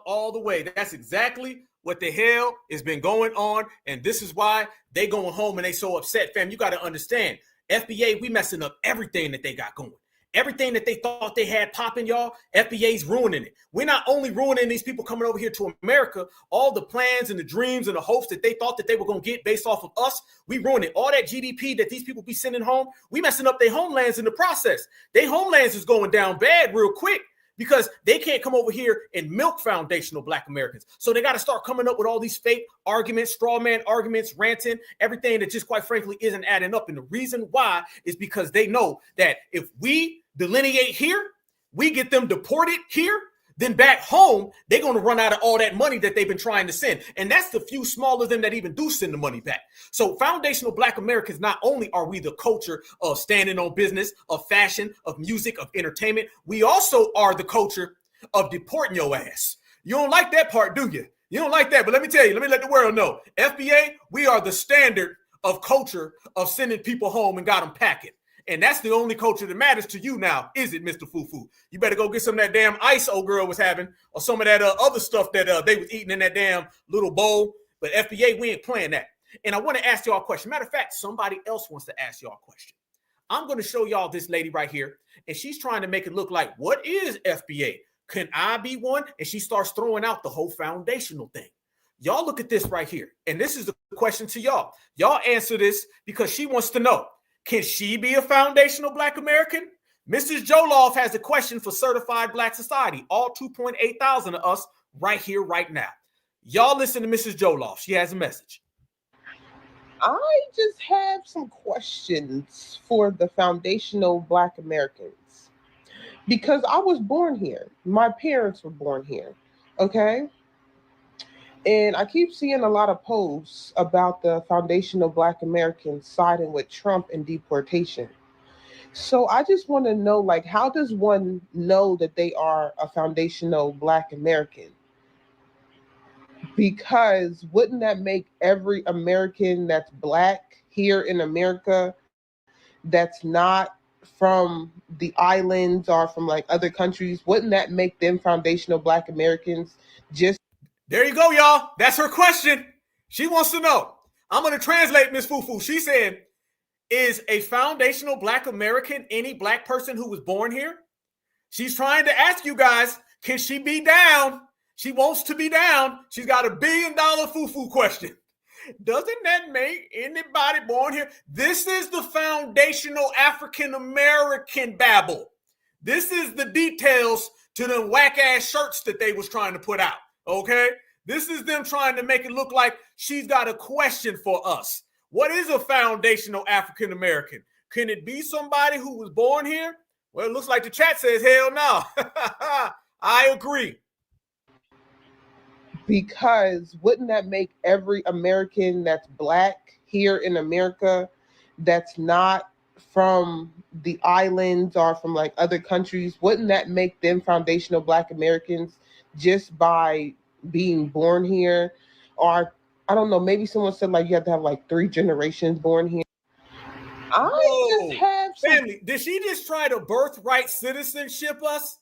all the way. That's exactly what the hell has been going on. And this is why they going home and they so upset. Fam, you got to understand. FBA, we messing up everything that they got going. Everything that they thought they had popping, y'all, FBA's ruining it. We're not only ruining these people coming over here to America, all the plans and the dreams and the hopes that they thought that they were going to get based off of us, we ruining it. All that GDP that these people be sending home, we messing up their homelands in the process. Their homelands is going down bad real quick because they can't come over here and milk foundational Black Americans. So they got to start coming up with all these fake arguments, straw man arguments, ranting, everything that just quite frankly isn't adding up. And the reason why is because they know that if we delineate here, we get them deported here, then back home, they're going to run out of all that money that they've been trying to send. And that's the few small of them that even do send the money back. So foundational Black Americans, not only are we the culture of standing on business, of fashion, of music, of entertainment, we also are the culture of deporting your ass. You don't like that part, do you? You don't like that, but let me tell you, let me let the world know. FBA, we are the standard of culture of sending people home and got them packing. And that's the only culture that matters to you now, is it, Mr. Fufu? You better go get some of that damn ice old girl was having, or some of that other stuff that they was eating in that damn little bowl. But FBA, we ain't playing that. And I want to ask y'all a question. Matter of fact, somebody else wants to ask y'all a question. I'm going to show y'all this lady right here, and she's trying to make it look like, what is FBA? Can I be one? And she starts throwing out the whole foundational thing. Y'all look at this right here. And this is the question to y'all. Y'all answer this because she wants to know. Can she be a foundational Black American? Mrs. Joloff has a question for Certified Black Society, all 2.8 thousand of us right here, right now. Y'all listen to Mrs. Joloff. She has a message. I just have some questions for the foundational Black Americans because I was born here. My parents were born here, okay? And I keep seeing a lot of posts about the foundational Black Americans siding with Trump and deportation. So I just want to know, like, how does one know that they are a foundational Black American? Because wouldn't that make every American that's Black here in America that's not from the islands or from like other countries, wouldn't that make them foundational Black Americans? Just there you go, y'all. That's her question. She wants to know. I'm going to translate Miss Fufu. She said, is a foundational Black American any Black person who was born here? She's trying to ask you guys, can she be down? She wants to be down. She's got $1 billion Fufu question. Doesn't that make anybody born here? This is the foundational African American babble. This is the details to them whack-ass shirts that they was trying to put out, okay? This is them trying to make it look like she's got a question for us. What is a foundational African American? Can it be somebody who was born here? Well, it looks like the chat says, hell no. I agree. Because wouldn't that make every American that's Black here in America that's not from the islands or from like other countries, wouldn't that make them foundational Black Americans just by being born here? Or I don't know, maybe someone said like you have to have like 3 generations born here. I just have family. Did she just try to birthright citizenship us?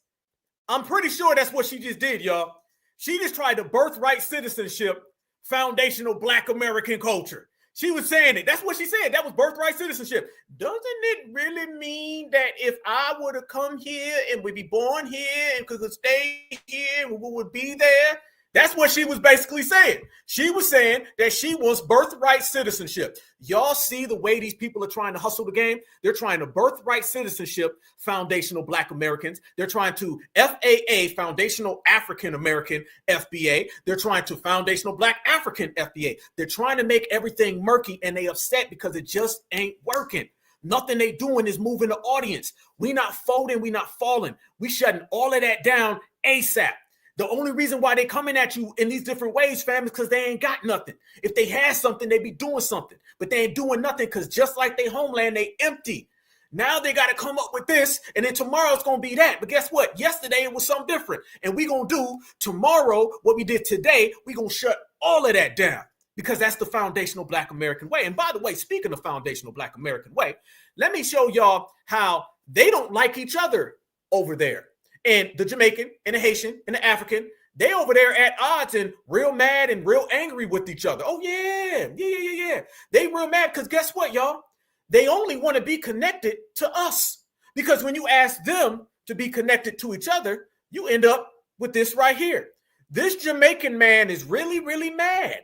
I'm pretty sure that's what she just did, y'all. She just tried to birthright citizenship, foundational Black American culture. She was saying it. That's what she said. That was birthright citizenship. Doesn't it really mean that if I were to come here and would be born here and could stay here and we would be there? That's what she was basically saying. She was saying that she wants birthright citizenship. Y'all see the way these people are trying to hustle the game? They're trying to birthright citizenship, foundational Black Americans. They're trying to FAA, foundational African American FBA. They're trying to foundational Black African FBA. They're trying to make everything murky, and they upset because it just ain't working. Nothing they doing is moving the audience. We not folding, we not falling. We shutting all of that down ASAP. The only reason why they coming at you in these different ways, fam, is because they ain't got nothing. If they had something, they be doing something. But they ain't doing nothing because just like they homeland, they empty. Now they got to come up with this, and then tomorrow it's going to be that. But guess what? Yesterday it was something different. And we going to do tomorrow what we did today. We going to shut all of that down because that's the foundational Black American way. And by the way, speaking of foundational Black American way, let me show y'all how they don't like each other over there. And the Jamaican and the Haitian and the African, they over there at odds and real mad and real angry with each other. Oh, yeah. They real mad because guess what, y'all? They only want to be connected to us. Because when you ask them to be connected to each other, you end up with this right here. This Jamaican man is really, really mad.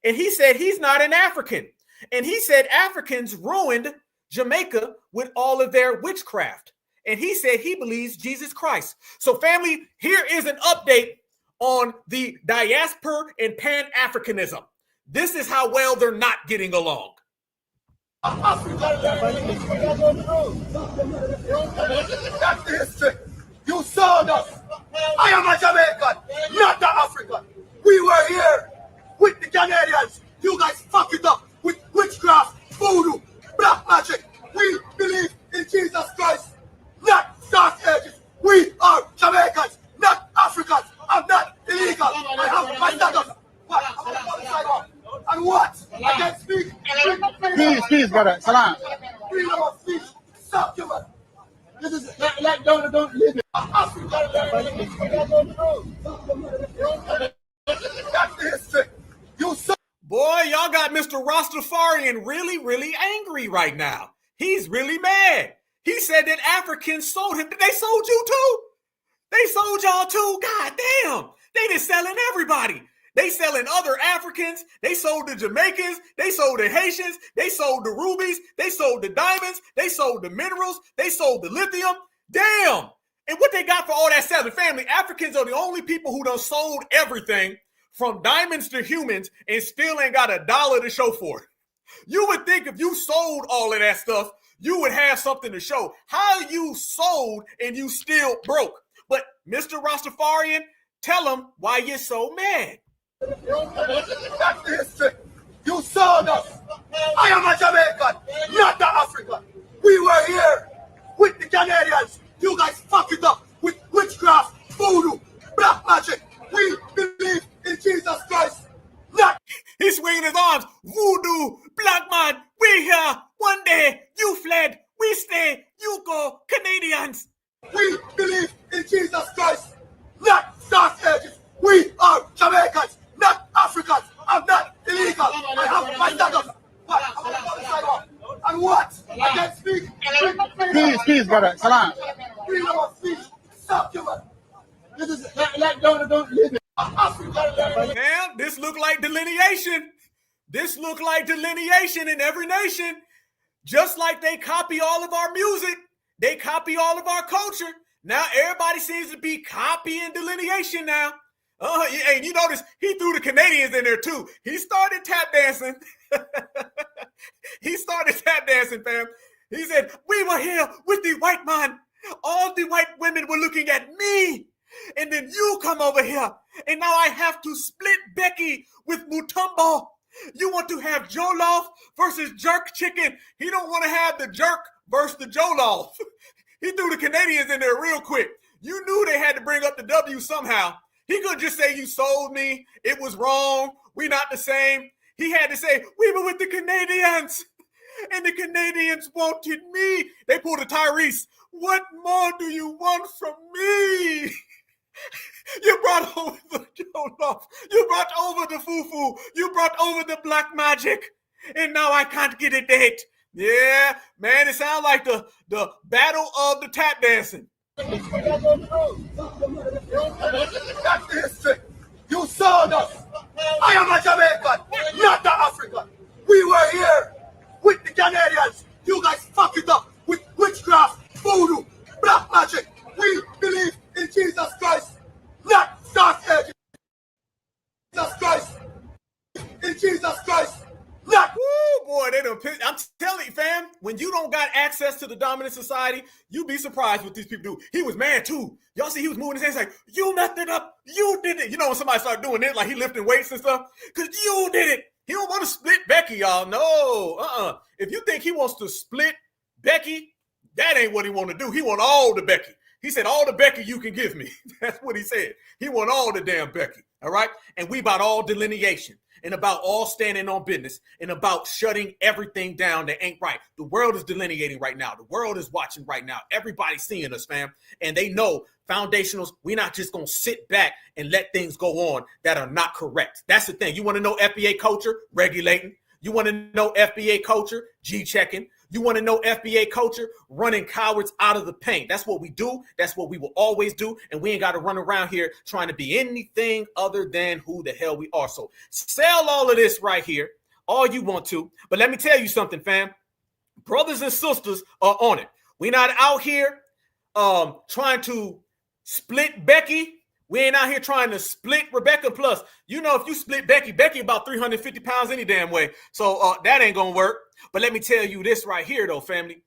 And he said he's not an African. And he said Africans ruined Jamaica with all of their witchcraft. And he said he believes Jesus Christ. So family, here is an update on the Diaspora and Pan-Africanism. This is how well they're not getting along. That's the history. You sold us. I am a Jamaican, not an African. We were here with the Canadians. You guys fuck it up with witchcraft, voodoo, black magic. We believe in Jesus Christ. Not dark ages. We are Jamaicans, not Africans. I'm not illegal. I have my status. What? I'm a outsider. And what? I can speak. Peace, brother. Salam. Freedom of speech. Stop you, man. This is don't leave it. That's the history. You boy, y'all got Mr. Rastafarian really, really angry right now. He's really mad. He said that Africans sold him. They sold you too? They sold y'all too? God damn. They just selling everybody. They selling other Africans. They sold the Jamaicans. They sold the Haitians. They sold the rubies. They sold the diamonds. They sold the minerals. They sold the lithium. Damn. And what they got for all that selling? Family, Africans are the only people who done sold everything from diamonds to humans and still ain't got $1 to show for it. You would think if you sold all of that stuff, you would have something to show. How you sold and you still broke. But Mr. Rastafarian, tell them why you're so mad. That's the history. You sold us. I am a Jamaican, not an African. We were here with the Canadians. You guys fuck it up with witchcraft, voodoo, black magic. We believe in Jesus Christ. Not. He's swinging his arms. Voodoo, black man, we here. One day you fled, we stay, you go. Peace, brother. Salam. Freedom of speech. Stop you, man. This is don't leave it. Damn, this look like delineation. This look like delineation in every nation. Just like they copy all of our music, they copy all of our culture. Now everybody seems to be copying delineation now. And you notice he threw the Canadians in there too. He started tap dancing. He started tap dancing, fam. He said, we were here with the white man. All the white women were looking at me. And then you come over here. And now I have to split Becky with Mutombo. You want to have Jollof versus jerk chicken. He don't want to have the jerk versus the Jollof. He threw the Canadians in there real quick. You knew they had to bring up the W somehow. He could just say, you sold me. It was wrong. We not the same. He had to say, we were with the Canadians. And the Canadians wanted me. They pulled a Tyrese. What more do you want from me? You brought over the Jollof. You brought over the fufu. You brought over the black magic. And now I can't get a date. Yeah, man, it sounds like the battle of the tap dancing. That's the history. You sold us. I am a Jamaican, not an African. We were here with the Canadians. You guys fuck it up with witchcraft, voodoo, black magic. We believe in Jesus Christ, not Dark Ages. Jesus Christ. In Jesus Christ. Not. Woo, boy, they done pissed. I'm telling you, fam, when you don't got access to the dominant society, you be surprised what these people do. He was mad too. Y'all see he was moving his hands like, you messed it up. You did it. You know when somebody start doing it, like he lifting weights and stuff? Because you did it. He don't want to split Becky, y'all. No. If you think he wants to split Becky, that ain't what he want to do. He want all the Becky. He said, all the Becky you can give me. That's what he said. He want all the damn Becky. All right? And we about all delineation. And about all standing on business and about shutting everything down that ain't right. The world is delineating right now. The world is watching right now. Everybody's seeing us, fam. And they know foundationals, we're not just going to sit back and let things go on that are not correct. That's the thing. You want to know FBA culture? Regulating. You want to know FBA culture? G-checking. You want to know FBA culture? Running cowards out of the paint. That's what we do. That's what we will always do. And we ain't got to run around here trying to be anything other than who the hell we are. So sell all of this right here, all you want to. But let me tell you something, fam. Brothers and sisters are on it. We're not out here trying to split Becky. We ain't out here trying to split Rebecca. Plus, you know, if you split Becky about 350 pounds any damn way. So that ain't going to work. But let me tell you this right here, though, family.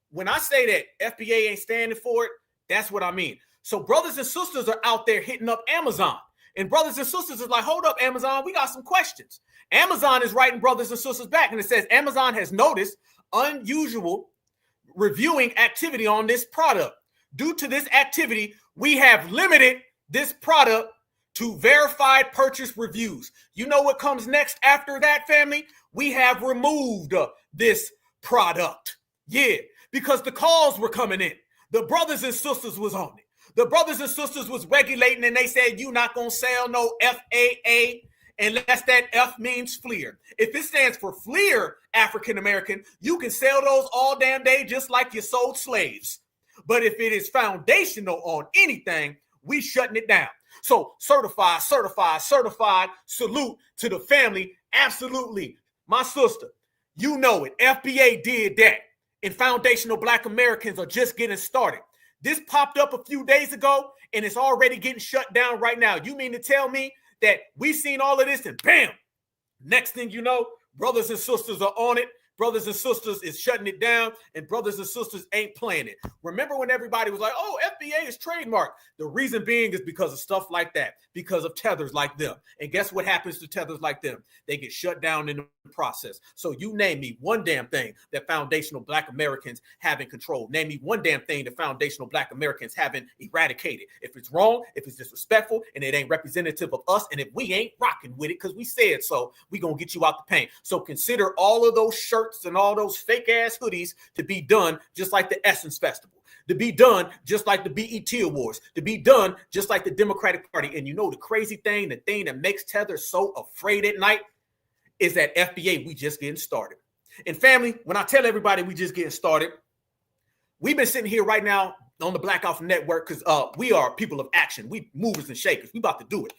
When I say that FBA ain't standing for it, that's what I mean. So brothers and sisters are out there hitting up Amazon. And brothers and sisters is like, hold up, Amazon, we got some questions. Amazon is writing brothers and sisters back. And it says Amazon has noticed unusual reviewing activity on this product. Due to this activity, we have limited this product to verified purchase reviews. You know what comes next after that, family? We have removed this product. Yeah, because the calls were coming in. The brothers and sisters was on it. The brothers and sisters was regulating, and they said, you not going to sell no FAA unless that F means FLEER. If it stands for FLEER, African American, you can sell those all damn day just like you sold slaves. But if it is foundational on anything, we shutting it down. So certified, salute to the family. Absolutely. My sister, you know it. FBA did that. And foundational Black Americans are just getting started. This popped up a few days ago, and it's already getting shut down right now. You mean to tell me that we've seen all of this and bam, next thing you know, brothers and sisters are on it. Brothers and sisters is shutting it down, and brothers and sisters ain't playing it. Remember when everybody was like, oh, FBA is trademarked. The reason being is because of stuff like that, because of tethers like them. And guess what happens to tethers like them? They get shut down in the process. So you name me one damn thing that foundational Black Americans haven't controlled. Name me one damn thing that foundational Black Americans haven't eradicated. If it's wrong, if it's disrespectful, and it ain't representative of us, and if we ain't rocking with it because we said so, we gonna get you out the paint. So consider all of those shirts and all those fake ass hoodies to be done just like the Essence Festival, to be done just like the BET Awards, to be done just like the Democratic Party. And you know the crazy thing, the thing that makes Tether so afraid at night is that FBA, we just getting started. And family, when I tell everybody we just getting started, We've been sitting here right now on the Black Alpha Network because we are people of action. We movers and shakers. We about to do it.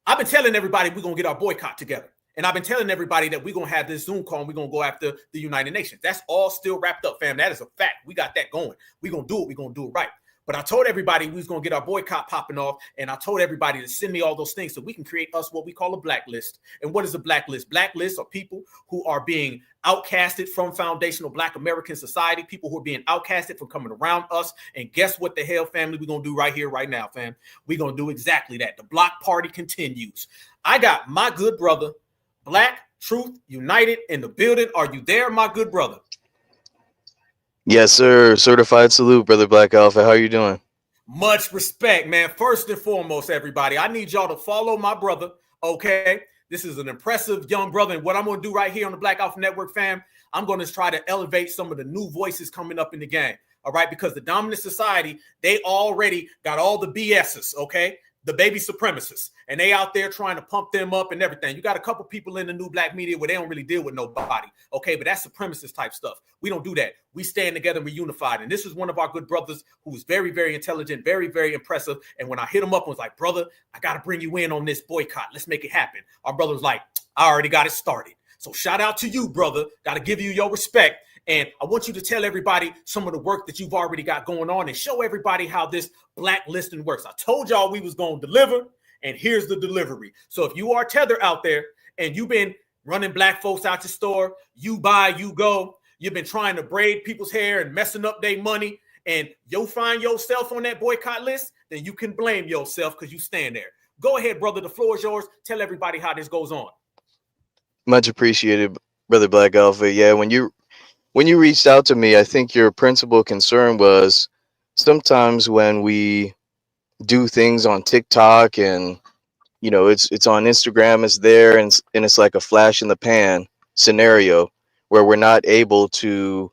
I've been telling everybody we're going to get our boycott together. And I've been telling everybody that we're going to have this Zoom call and we're going to go after the United Nations. That's all still wrapped up, fam. That is a fact. We got that going. We're going to do it. We're going to do it right. But I told everybody we was going to get our boycott popping off. And I told everybody to send me all those things so we can create us what we call a blacklist. And what is a blacklist? Blacklists are people who are being outcasted from foundational Black American society, people who are being outcasted from coming around us. And guess what the hell, family, we're going to do right here, right now, fam? We're going to do exactly that. The block party continues. I got my good brother, Black Truth United, in the building. Are you there, my good brother? Yes, sir. Certified salute, brother Black Alpha. How are you doing? Much respect, man. First and foremost, everybody, I need y'all to follow my brother, okay? This is an impressive young brother. And what I'm going to do right here on the Black Alpha Network, fam, I'm going to try to elevate some of the new voices coming up in the game, all right? Because the dominant society, they already got all the BSs, okay? The baby supremacists, and they out there trying to pump them up and everything. You got a couple people in the new Black media where they don't really deal with nobody, okay? But that's supremacist type stuff. We don't do that. We stand together and we're unified. And this is one of our good brothers who is very, very intelligent, very, very impressive. And when I hit him up, I was like, brother, I got to bring you in on this boycott. Let's make it happen. Our brother was like, I already got it started. So shout out to you, brother. Got to give you your respect. And I want you to tell everybody some of the work that you've already got going on and show everybody how this blacklisting works. I told y'all we was going to deliver, and here's the delivery. So if you are Tether out there and you've been running Black folks out your store, you buy, you go, you've been trying to braid people's hair and messing up their money, and you'll find yourself on that boycott list, then you can blame yourself because you stand there. Go ahead, brother. The floor is yours. Tell everybody how this goes on. Much appreciated, brother Black Alpha. Yeah, when you reached out to me, I think your principal concern was sometimes when we do things on TikTok and, you know, it's on Instagram, it's there, and it's like a flash in the pan scenario where we're not able to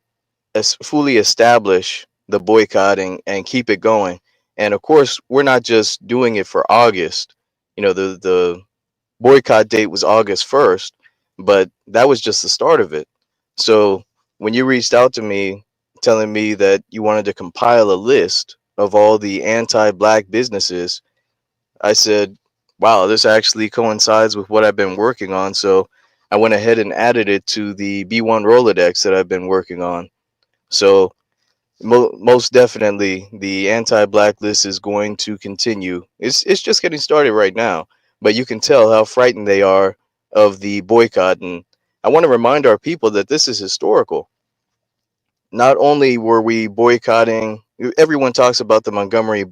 fully establish the boycotting and keep it going. And of course, we're not just doing it for August. You know, the boycott date was August 1st, but that was just the start of it. So when you reached out to me telling me that you wanted to compile a list of all the anti-Black businesses, I said, wow, this actually coincides with what I've been working on. So I went ahead and added it to the B1 Rolodex that I've been working on. So most definitely the anti-Black list is going to continue. It's just getting started right now, but you can tell how frightened they are of the boycott. And I want to remind our people that this is historical. Not only were we boycotting, everyone talks about the Montgomery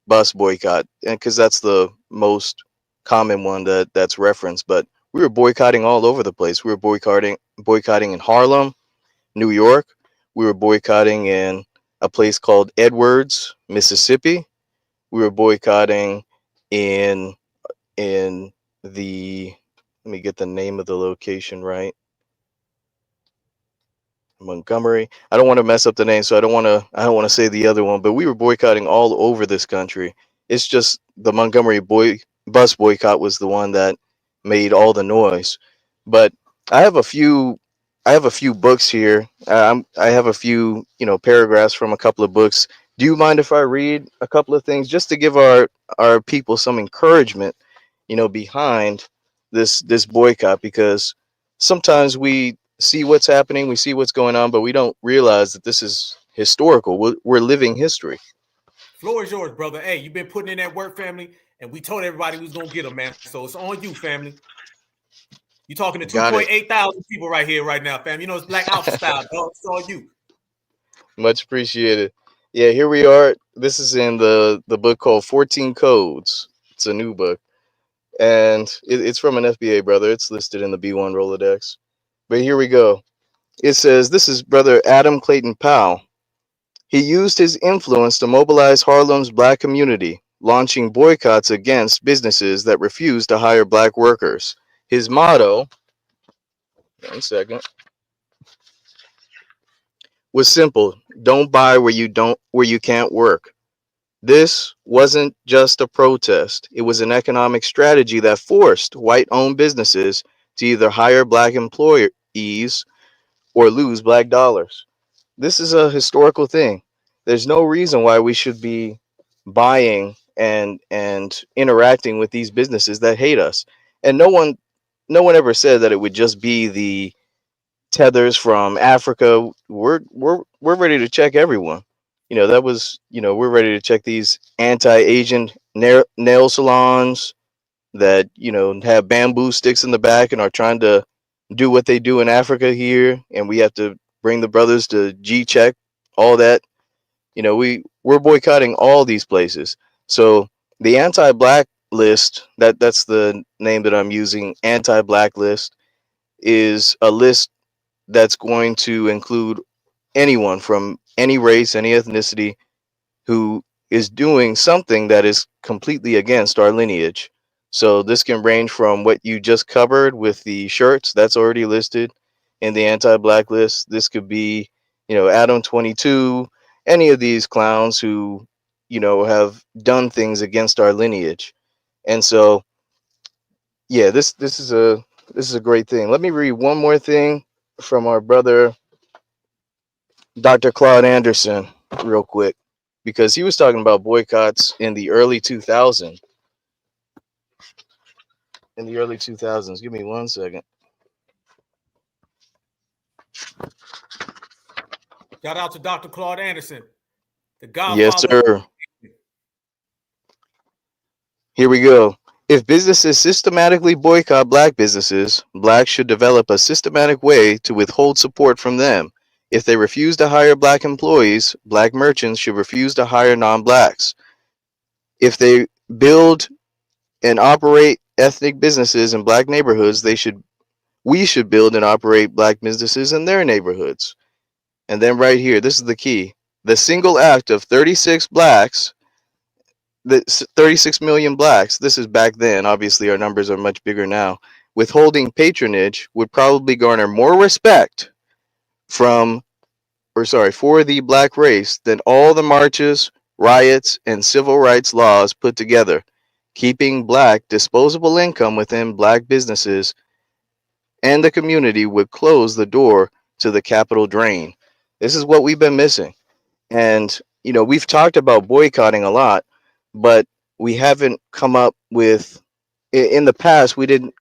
bus boycott, and because that's the most common one that's referenced, but we were boycotting all over the place. We were boycotting in Harlem, New York. We were boycotting in a place called Edwards, Mississippi. We were boycotting in the, let me get the name of the location right. Montgomery. I don't want to mess up the name, so I don't want to say the other one, but we were boycotting all over this country. It's just the Montgomery bus boycott was the one that made all the noise. But I have a few books here. I have a few, paragraphs from a couple of books. Do you mind if I read a couple of things just to give our people some encouragement, behind this boycott? Because sometimes we see what's happening, we see what's going on, but we don't realize that this is historical. We're living history. Floor is yours, brother. Hey, you've been putting in that work, family, and we told everybody we was gonna get them, man. So it's on you, family. You're talking to 2.8 thousand people right here, right now, fam. You know it's Black Alpha style, dog. It's all you. Much appreciated. Yeah, here we are. This is in the book called 14 Codes. It's a new book, and it's from an FBA brother. It's listed in the B1 Rolodex. But here we go. It says, this is Brother Adam Clayton Powell. He used his influence to mobilize Harlem's Black community, launching boycotts against businesses that refused to hire Black workers. His motto, was simple: don't buy where you can't work. This wasn't just a protest. It was an economic strategy that forced white-owned businesses to either hire Black employees or lose Black dollars. This is a historical thing. There's no reason why we should be buying and interacting with these businesses that hate us. And no one ever said that it would just be the tethers from Africa. We're ready to check everyone. That was, we're ready to check these anti-Asian nail salons that, have bamboo sticks in the back and are trying to do what they do in Africa here, and we have to bring the brothers to G check all that. We're boycotting all these places. So the anti-black list, that's the name that I'm using, anti-black list, is a list that's going to include anyone from any race, any ethnicity who is doing something that is completely against our lineage. So this can range from what you just covered with the shirts, that's already listed in the anti-black list. This could be, Adam 22, any of these clowns who, have done things against our lineage. And so, yeah, this is a great thing. Let me read one more thing from our brother Dr. Claude Anderson real quick, because he was talking about boycotts in the early 2000s. In the early 2000s. Give me 1 second. Shout out to Dr. Claude Anderson, the godfather. Yes, sir. Here we go. If businesses systematically boycott black businesses, blacks should develop a systematic way to withhold support from them. If they refuse to hire black employees, black merchants should refuse to hire non-blacks. If they build and operate ethnic businesses in black neighborhoods, we should build and operate black businesses in their neighborhoods. And then right here, this is the key. The single act of 36 blacks, the 36 million blacks, this is back then, obviously our numbers are much bigger now, withholding patronage would probably garner more respect for the black race than all the marches, riots, and civil rights laws put together. Keeping black disposable income within black businesses and the community would close the door to the capital drain. This is what we've been missing. And, we've talked about boycotting a lot, but we haven't come up with, in the past, we didn't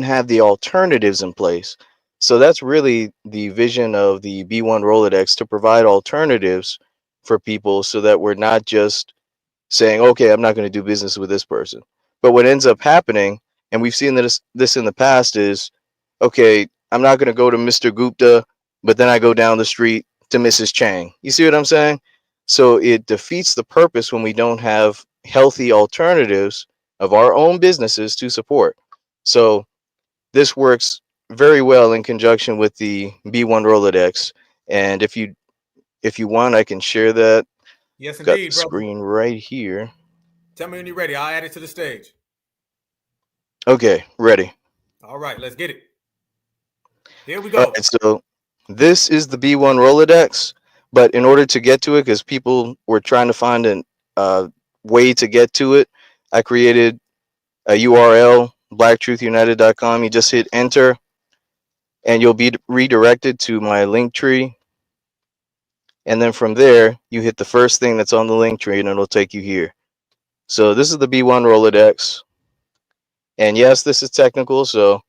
have the alternatives in place. So that's really the vision of the B1 Rolodex, to provide alternatives for people so that we're not just saying, okay, I'm not going to do business with this person. But what ends up happening, and we've seen this in the past, is, okay, I'm not going to go to Mr. Gupta, but then I go down the street to Mrs. Chang. You see what I'm saying? So it defeats the purpose when we don't have healthy alternatives of our own businesses to support. So this works very well in conjunction with the B1 Rolodex. And if you want, I can share that. Yes, Got indeed, the brother. screen right here. Tell me when you're ready. I'll add it to the stage. Okay, ready. All right, let's get it. Here we go. All right, so this is the B1 Rolodex, but in order to get to it, because people were trying to find a way to get to it, I created a URL, blacktruthunited.com. You just hit enter, and you'll be redirected to my link tree. And then from there, you hit the first thing that's on the link tree, and it'll take you here. So this is the B1 Rolodex. And yes, this is technical, so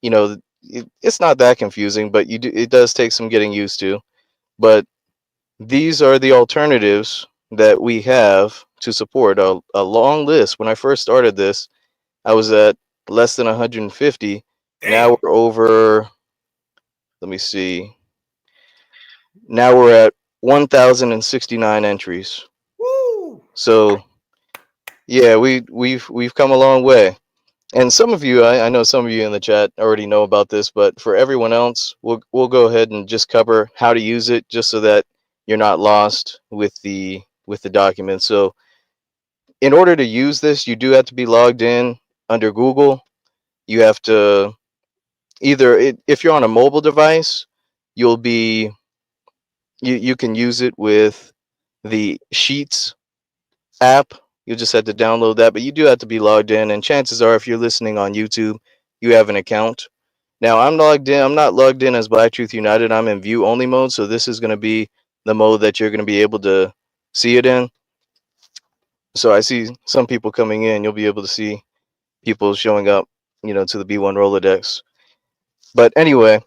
it's not that confusing, but it does take some getting used to. But these are the alternatives that we have to support a long list. When I first started this, I was at less than 150. Damn. Now we're over, let me see. Now we're at 1,069 entries. Woo! So yeah, we've come a long way. And some of you, I know some of you in the chat already know about this, but for everyone else, we'll go ahead and just cover how to use it, just so that you're not lost with the document. So in order to use this, you do have to be logged in under Google. You have to if you're on a mobile device, you can use it with the Sheets app. You'll just have to download that, but you do have to be logged in, and chances are, if you're listening on YouTube, you have an account. Now I'm logged in. I'm not logged in as Black Truth United. I'm in view only mode, so this is going to be the mode that you're going to be able to see it in. So I see some people coming in. You'll be able to see people showing up, to the B1 Rolodex. But anyway,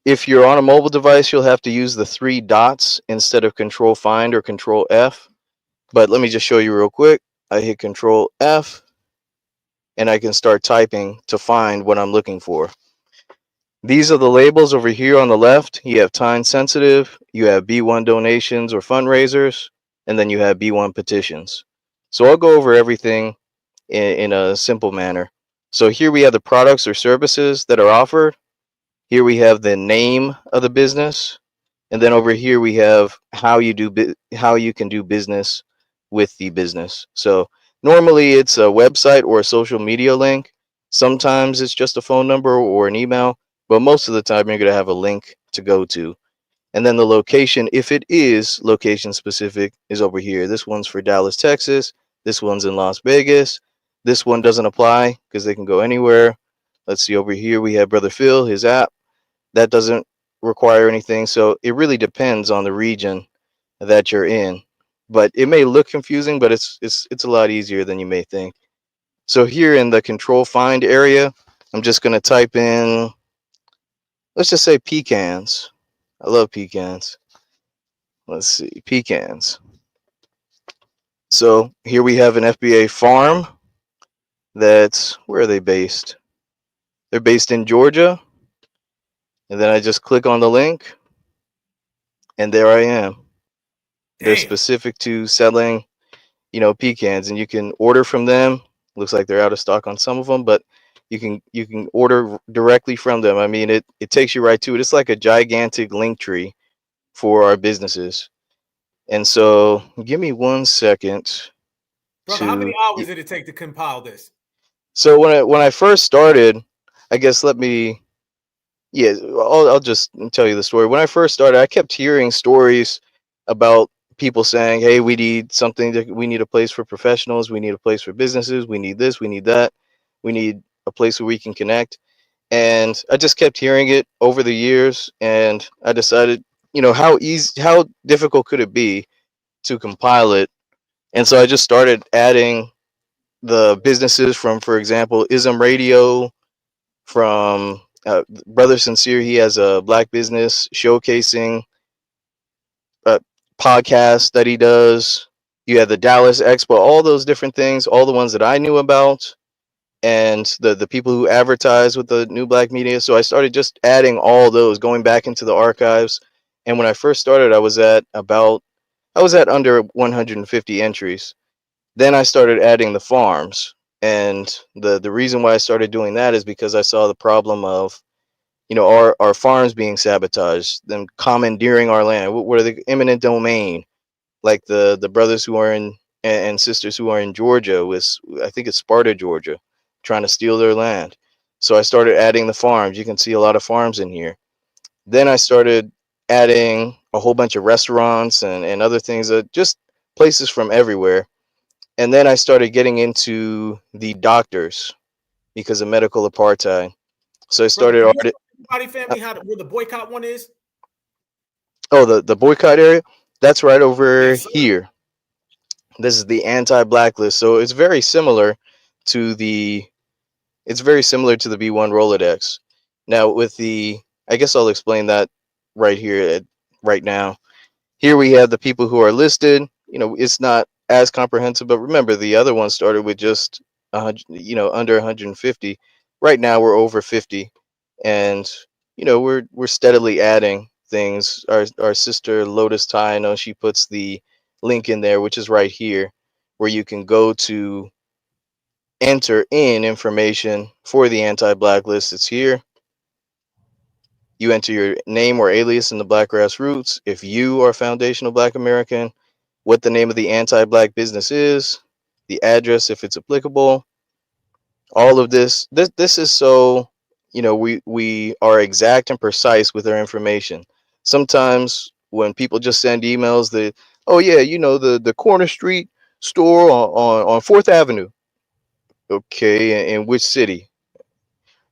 if you're on a mobile device, you'll have to use the 3 dots instead of Control Find or Control F. But let me just show you real quick. I hit Control F, and I can start typing to find what I'm looking for. These are the labels over here on the left. You have time sensitive, you have B1 donations or fundraisers, and then you have B1 petitions. So I'll go over everything in a simple manner. So here we have the products or services that are offered. Here we have the name of the business, and then over here we have how you can do business with the business. So normally it's a website or a social media link. Sometimes it's just a phone number or an email, but most of the time you're going to have a link to go to. And then the location, if it is location specific, is over here. This one's for Dallas, Texas. This one's in Las Vegas. This one doesn't apply because they can go anywhere. Let's see, over here we have Brother Phil, his app. That doesn't require anything. So it really depends on the region that you're in. But it may look confusing, but it's a lot easier than you may think. So here in the Control Find area, I'm just going to type in, let's just say pecans. I love pecans. Let's see, pecans. So here we have an FBA farm. Where are they based? They're based in Georgia. And then I just click on the link, and there I am. They're specific to selling, pecans, and you can order from them. Looks like they're out of stock on some of them, but you can order directly from them. I mean, it takes you right to it. It's like a gigantic link tree for our businesses. And so give me 1 second. Brother, how many hours did it take to compile this? So when I first started, I guess I'll just tell you the story. When I first started, I kept hearing stories about people saying, hey, we need we need a place for professionals, we need a place for businesses, we need this, we need that, we need a place where we can connect. And I just kept hearing it over the years, and I decided, how difficult could it be to compile it? And so I just started adding the businesses from, for example, Ism Radio, from Brother Sincere. He has a black business showcasing podcast that he does. You have the Dallas Expo, all those different things, all the ones that I knew about, and the people who advertise with the New Black Media. So I started just adding all those, going back into the archives. And when I first started, I was at under 150 entries. Then I started adding the farms. And the reason why I started doing that is because I saw the problem of, our farms being sabotaged, them commandeering our land. What are the eminent domain? Like the brothers who are in and sisters who are in Georgia, I think it's Sparta, Georgia, trying to steal their land. So I started adding the farms. You can see a lot of farms in here. Then I started adding a whole bunch of restaurants and other things, just places from everywhere. And then I started getting into the doctors because of medical apartheid. So I started. Anybody family where the boycott one is? Oh, the boycott area? That's right over here. This is the anti-blacklist. So it's very similar to the B1 Rolodex. Now I guess I'll explain that right here, right now. Here we have the people who are listed. It's not as comprehensive, but remember the other one started with just 100, under 150. Right now we're over 50, and we're steadily adding things. Our sister Lotus Tai, I know she puts the link in there, which is right here, where you can go to enter in information for the anti-blacklist. It's here. You enter your name or alias in the Black Grassroots. If you are foundational Black American, what the name of the anti-black business is, the address if it's applicable. All of this is so, we are exact and precise with our information. Sometimes when people just send emails that, oh yeah, the corner street store on 4th Avenue. Okay, in which city?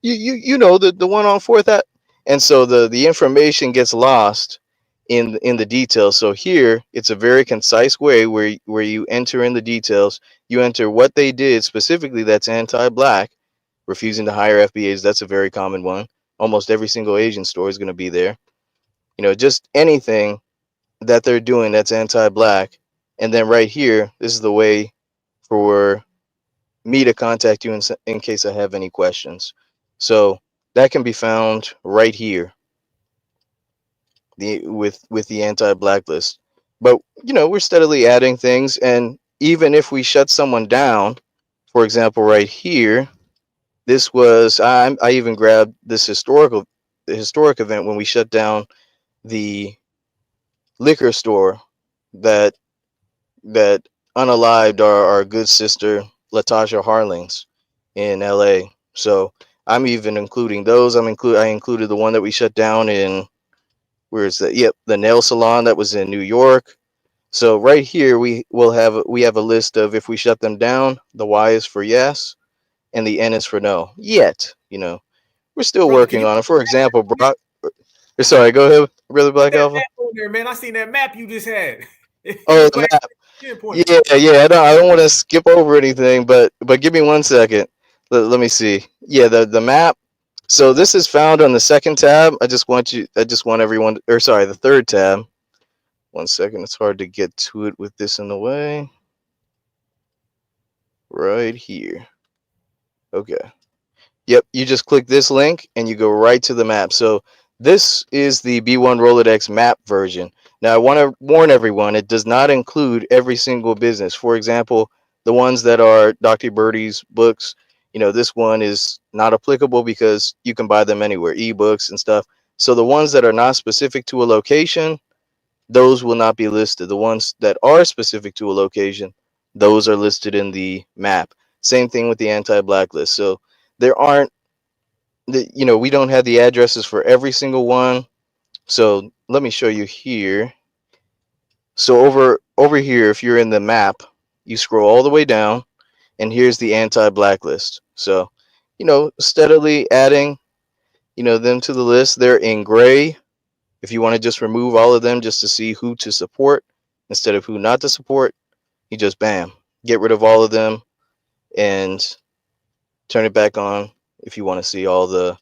The one on 4th Avenue. And so the information gets lost in the details. So here it's a very concise way where you enter in the details. You enter what they did specifically that's anti-black, refusing to hire FBAs. That's a very common one. Almost every single Asian store is going to be there. You know, just anything that they're doing that's anti-black. And then right here, this is the way for me to contact you in case I have any questions. So that can be found right here, with the anti-blacklist. But you know, we're steadily adding things, and even if we shut someone down, for example, right here, this was I even grabbed this historic event when we shut down the liquor store that unalived our good sister Latasha Harlings in LA. So I'm even including those. I included the one that we shut down in, where is that? Yep, the nail salon that was in New York. So right here we have a list of, if we shut them down, the Y is for yes and the N is for no. Yet, you know, we're still Brother, can working you on put it. For example, Brock. Sorry, go ahead, Brother Black that Alpha. map on there, man? I seen that map you just had. Oh, the map. Yeah. I don't want to skip over anything, but give me 1 second. Let me see. Yeah, the map. So this is found on the second tab. I just want everyone, or sorry, the third tab. 1 second. It's hard to get to it with this in the way. Right here. Okay. Yep, you just click this link and you go right to the map. So this is the B1 Rolodex map version. Now I want to warn everyone, it does not include every single business. For example, the ones that are Dr. Birdie's books, you know, this one is not applicable because you can buy them anywhere, ebooks and stuff. So the ones that are not specific to a location, those will not be listed. The ones that are specific to a location, those are listed in the map. Same thing with the anti-blacklist. So there aren't, you know, we don't have the addresses for every single one. So let me show you here. So over here, if you're in the map, you scroll all the way down, and here's the anti-blacklist. So, you know, steadily adding, you know, them to the list. They're in gray. If you want to just remove all of them just to see who to support instead of who not to support, you just bam, get rid of all of them and turn it back on if you want to see all the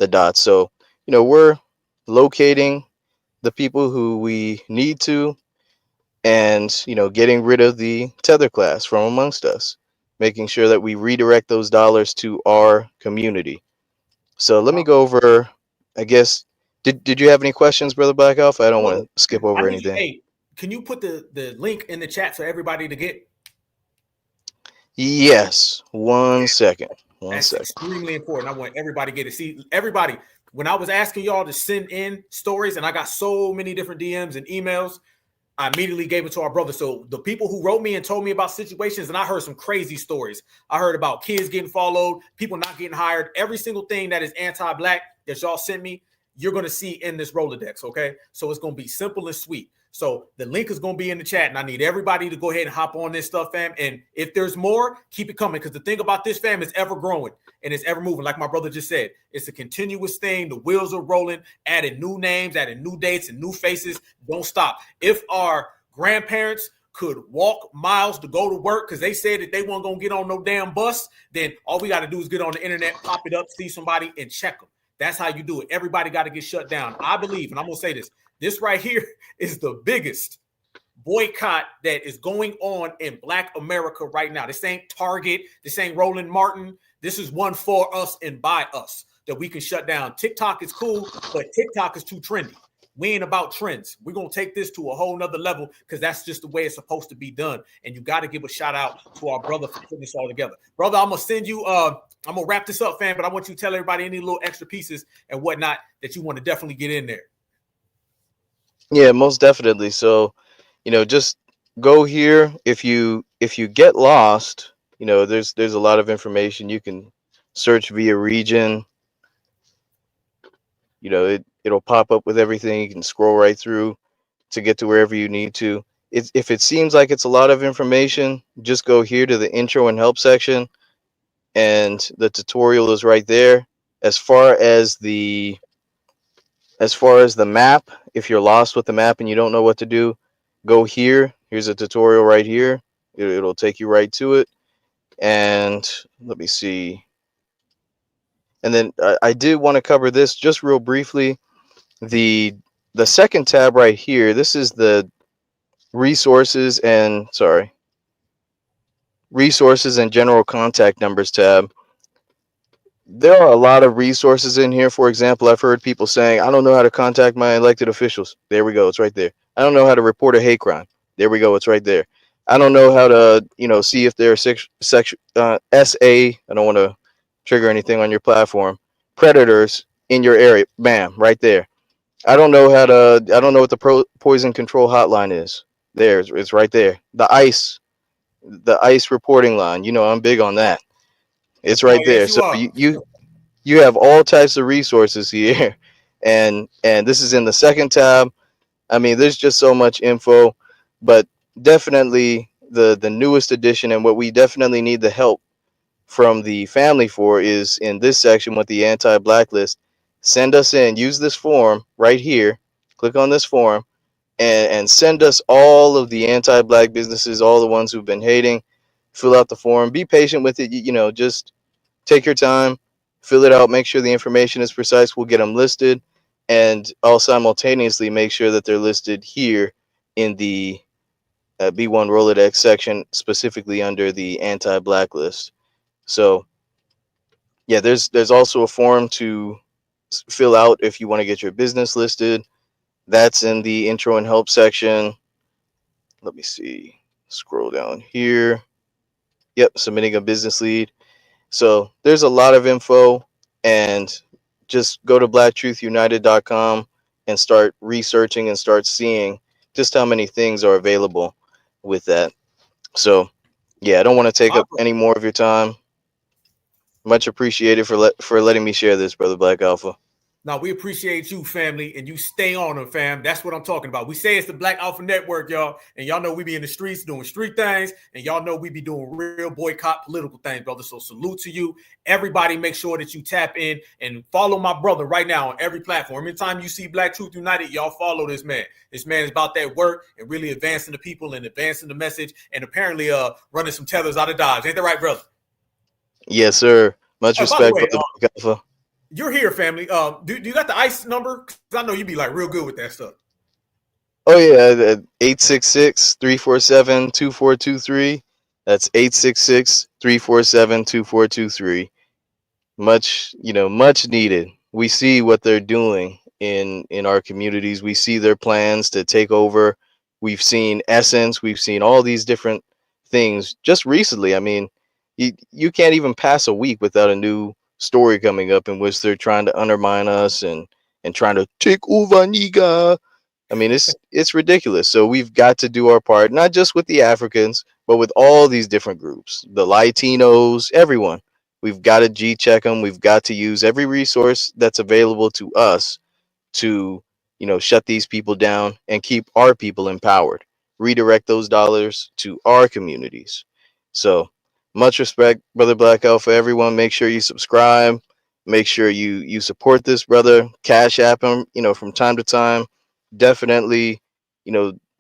dots. So, you know, we're locating the people who we need to, and, you know, getting rid of the tether class from amongst us, making sure that we redirect those dollars to our community. So let me go over, I guess, did you have any questions, Brother Black Alpha? I don't want to skip over anything. Hey, can you put the link in the chat for everybody to get? Yes, 1 second. That's extremely important. I want everybody to get it. See, everybody, when I was asking y'all to send in stories, and I got so many different DMs and emails, I immediately gave it to our brother. So the people who wrote me and told me about situations, and I heard some crazy stories. I heard about kids getting followed, people not getting hired. Every single thing that is anti-black that y'all sent me, you're going to see in this Rolodex, okay? So it's going to be simple and sweet. So the link is going to be in the chat, and I need everybody to go ahead and hop on this stuff, fam. And if there's more, keep it coming, because the thing about this, fam, is ever growing and it's ever moving. Like my brother just said, it's a continuous thing. The wheels are rolling, adding new names, adding new dates and new faces. Don't stop. If our grandparents could walk miles to go to work because they said that they weren't going to get on no damn bus, then all we got to do is get on the internet, pop it up, see somebody, and check them. That's how you do it. Everybody got to get shut down. I believe, and I'm going to say this right here is the biggest boycott that is going on in Black America right now. This ain't Target. This ain't Roland Martin. This is one for us and by us that we can shut down. TikTok is cool, but TikTok is too trendy. We ain't about trends. We're going to take this to a whole nother level because that's just the way it's supposed to be done. And you got to give a shout out to our brother for putting this all together. Brother, I'm going to send you, I'm going to wrap this up, fam, but I want you to tell everybody any little extra pieces and whatnot that you want to definitely get in there. Yeah, most definitely. So, you know, just go here. If you get lost, you know, there's a lot of information. You can search via region. You know, it'll pop up with everything. You can scroll right through to get to wherever you need to. If it seems like it's a lot of information, just go here to the intro and help section, and the tutorial is right there. As far as the as far as the map, if you're lost with the map and you don't know what to do, go here. Here's a tutorial right here. It'll take you right to it. And let me see. And then I did want to cover this just real briefly. The second tab right here, this is the resources and general contact numbers tab. There are a lot of resources in here. For example, I've heard people saying, I don't know how to contact my elected officials. There we go. It's right there. I don't know how to report a hate crime. There we go. It's right there. I don't know how to, see if there are SA. I don't want to trigger anything on your platform. Predators in your area. Bam, right there. I don't know what the poison control hotline is. There, it's right there. The ICE reporting line. I'm big on that. It's right there. Yes, So you have all types of resources here, and this is in the second tab. I mean, there's just so much info, but definitely the newest edition, and what we definitely need the help from the family for is in this section with the anti-blacklist. Send us in. Use this form right here. Click on this form, and send us all of the anti-black businesses, all the ones who've been hating. Fill out the form. Be patient with it. Just take your time, fill it out, make sure the information is precise. We'll get them listed, and I'll simultaneously make sure that they're listed here in the B1 Rolodex section, specifically under the anti-blacklist. So, yeah, there's also a form to fill out if you want to get your business listed. That's in the intro and help section. Let me see. Scroll down here. Yep, submitting a business lead. So there's a lot of info, and just go to blacktruthunited.com and start researching and start seeing just how many things are available with that. So, yeah, I don't want to take up any more of your time. Much appreciated for letting me share this, Brother Black Alpha. Now, we appreciate you, family, and you stay on them, fam. That's what I'm talking about. We say it's the Black Alpha Network, y'all, and y'all know we be in the streets doing street things, and y'all know we be doing real boycott political things, brother. So salute to you. Everybody make sure that you tap in and follow my brother right now on every platform. Anytime you see Black Truth United, y'all follow this man. This man is about that work and really advancing the people and advancing the message, and apparently running some tethers out of Dodge. Ain't that right, brother? Yes, sir. Much respect, Brother Black Alpha. You're here, family. Do you got the ICE number? Because I know you be like real good with that stuff. Oh, yeah. 866-347-2423. That's 866-347-2423. Much needed. We see what they're doing in our communities. We see their plans to take over. We've seen Essence. We've seen all these different things just recently. I mean, you can't even pass a week without a new story coming up in which they're trying to undermine us and trying to take over, nigga. I mean, it's ridiculous. So we've got to do our part, not just with the Africans, but with all these different groups, the Latinos, everyone. We've got to G-check them. We've got to use every resource that's available to us to, shut these people down and keep our people empowered. Redirect those dollars to our communities. So much respect, Brother Black Alpha. Everyone, make sure you subscribe. Make sure you support this brother. Cash App him, from time to time. Definitely,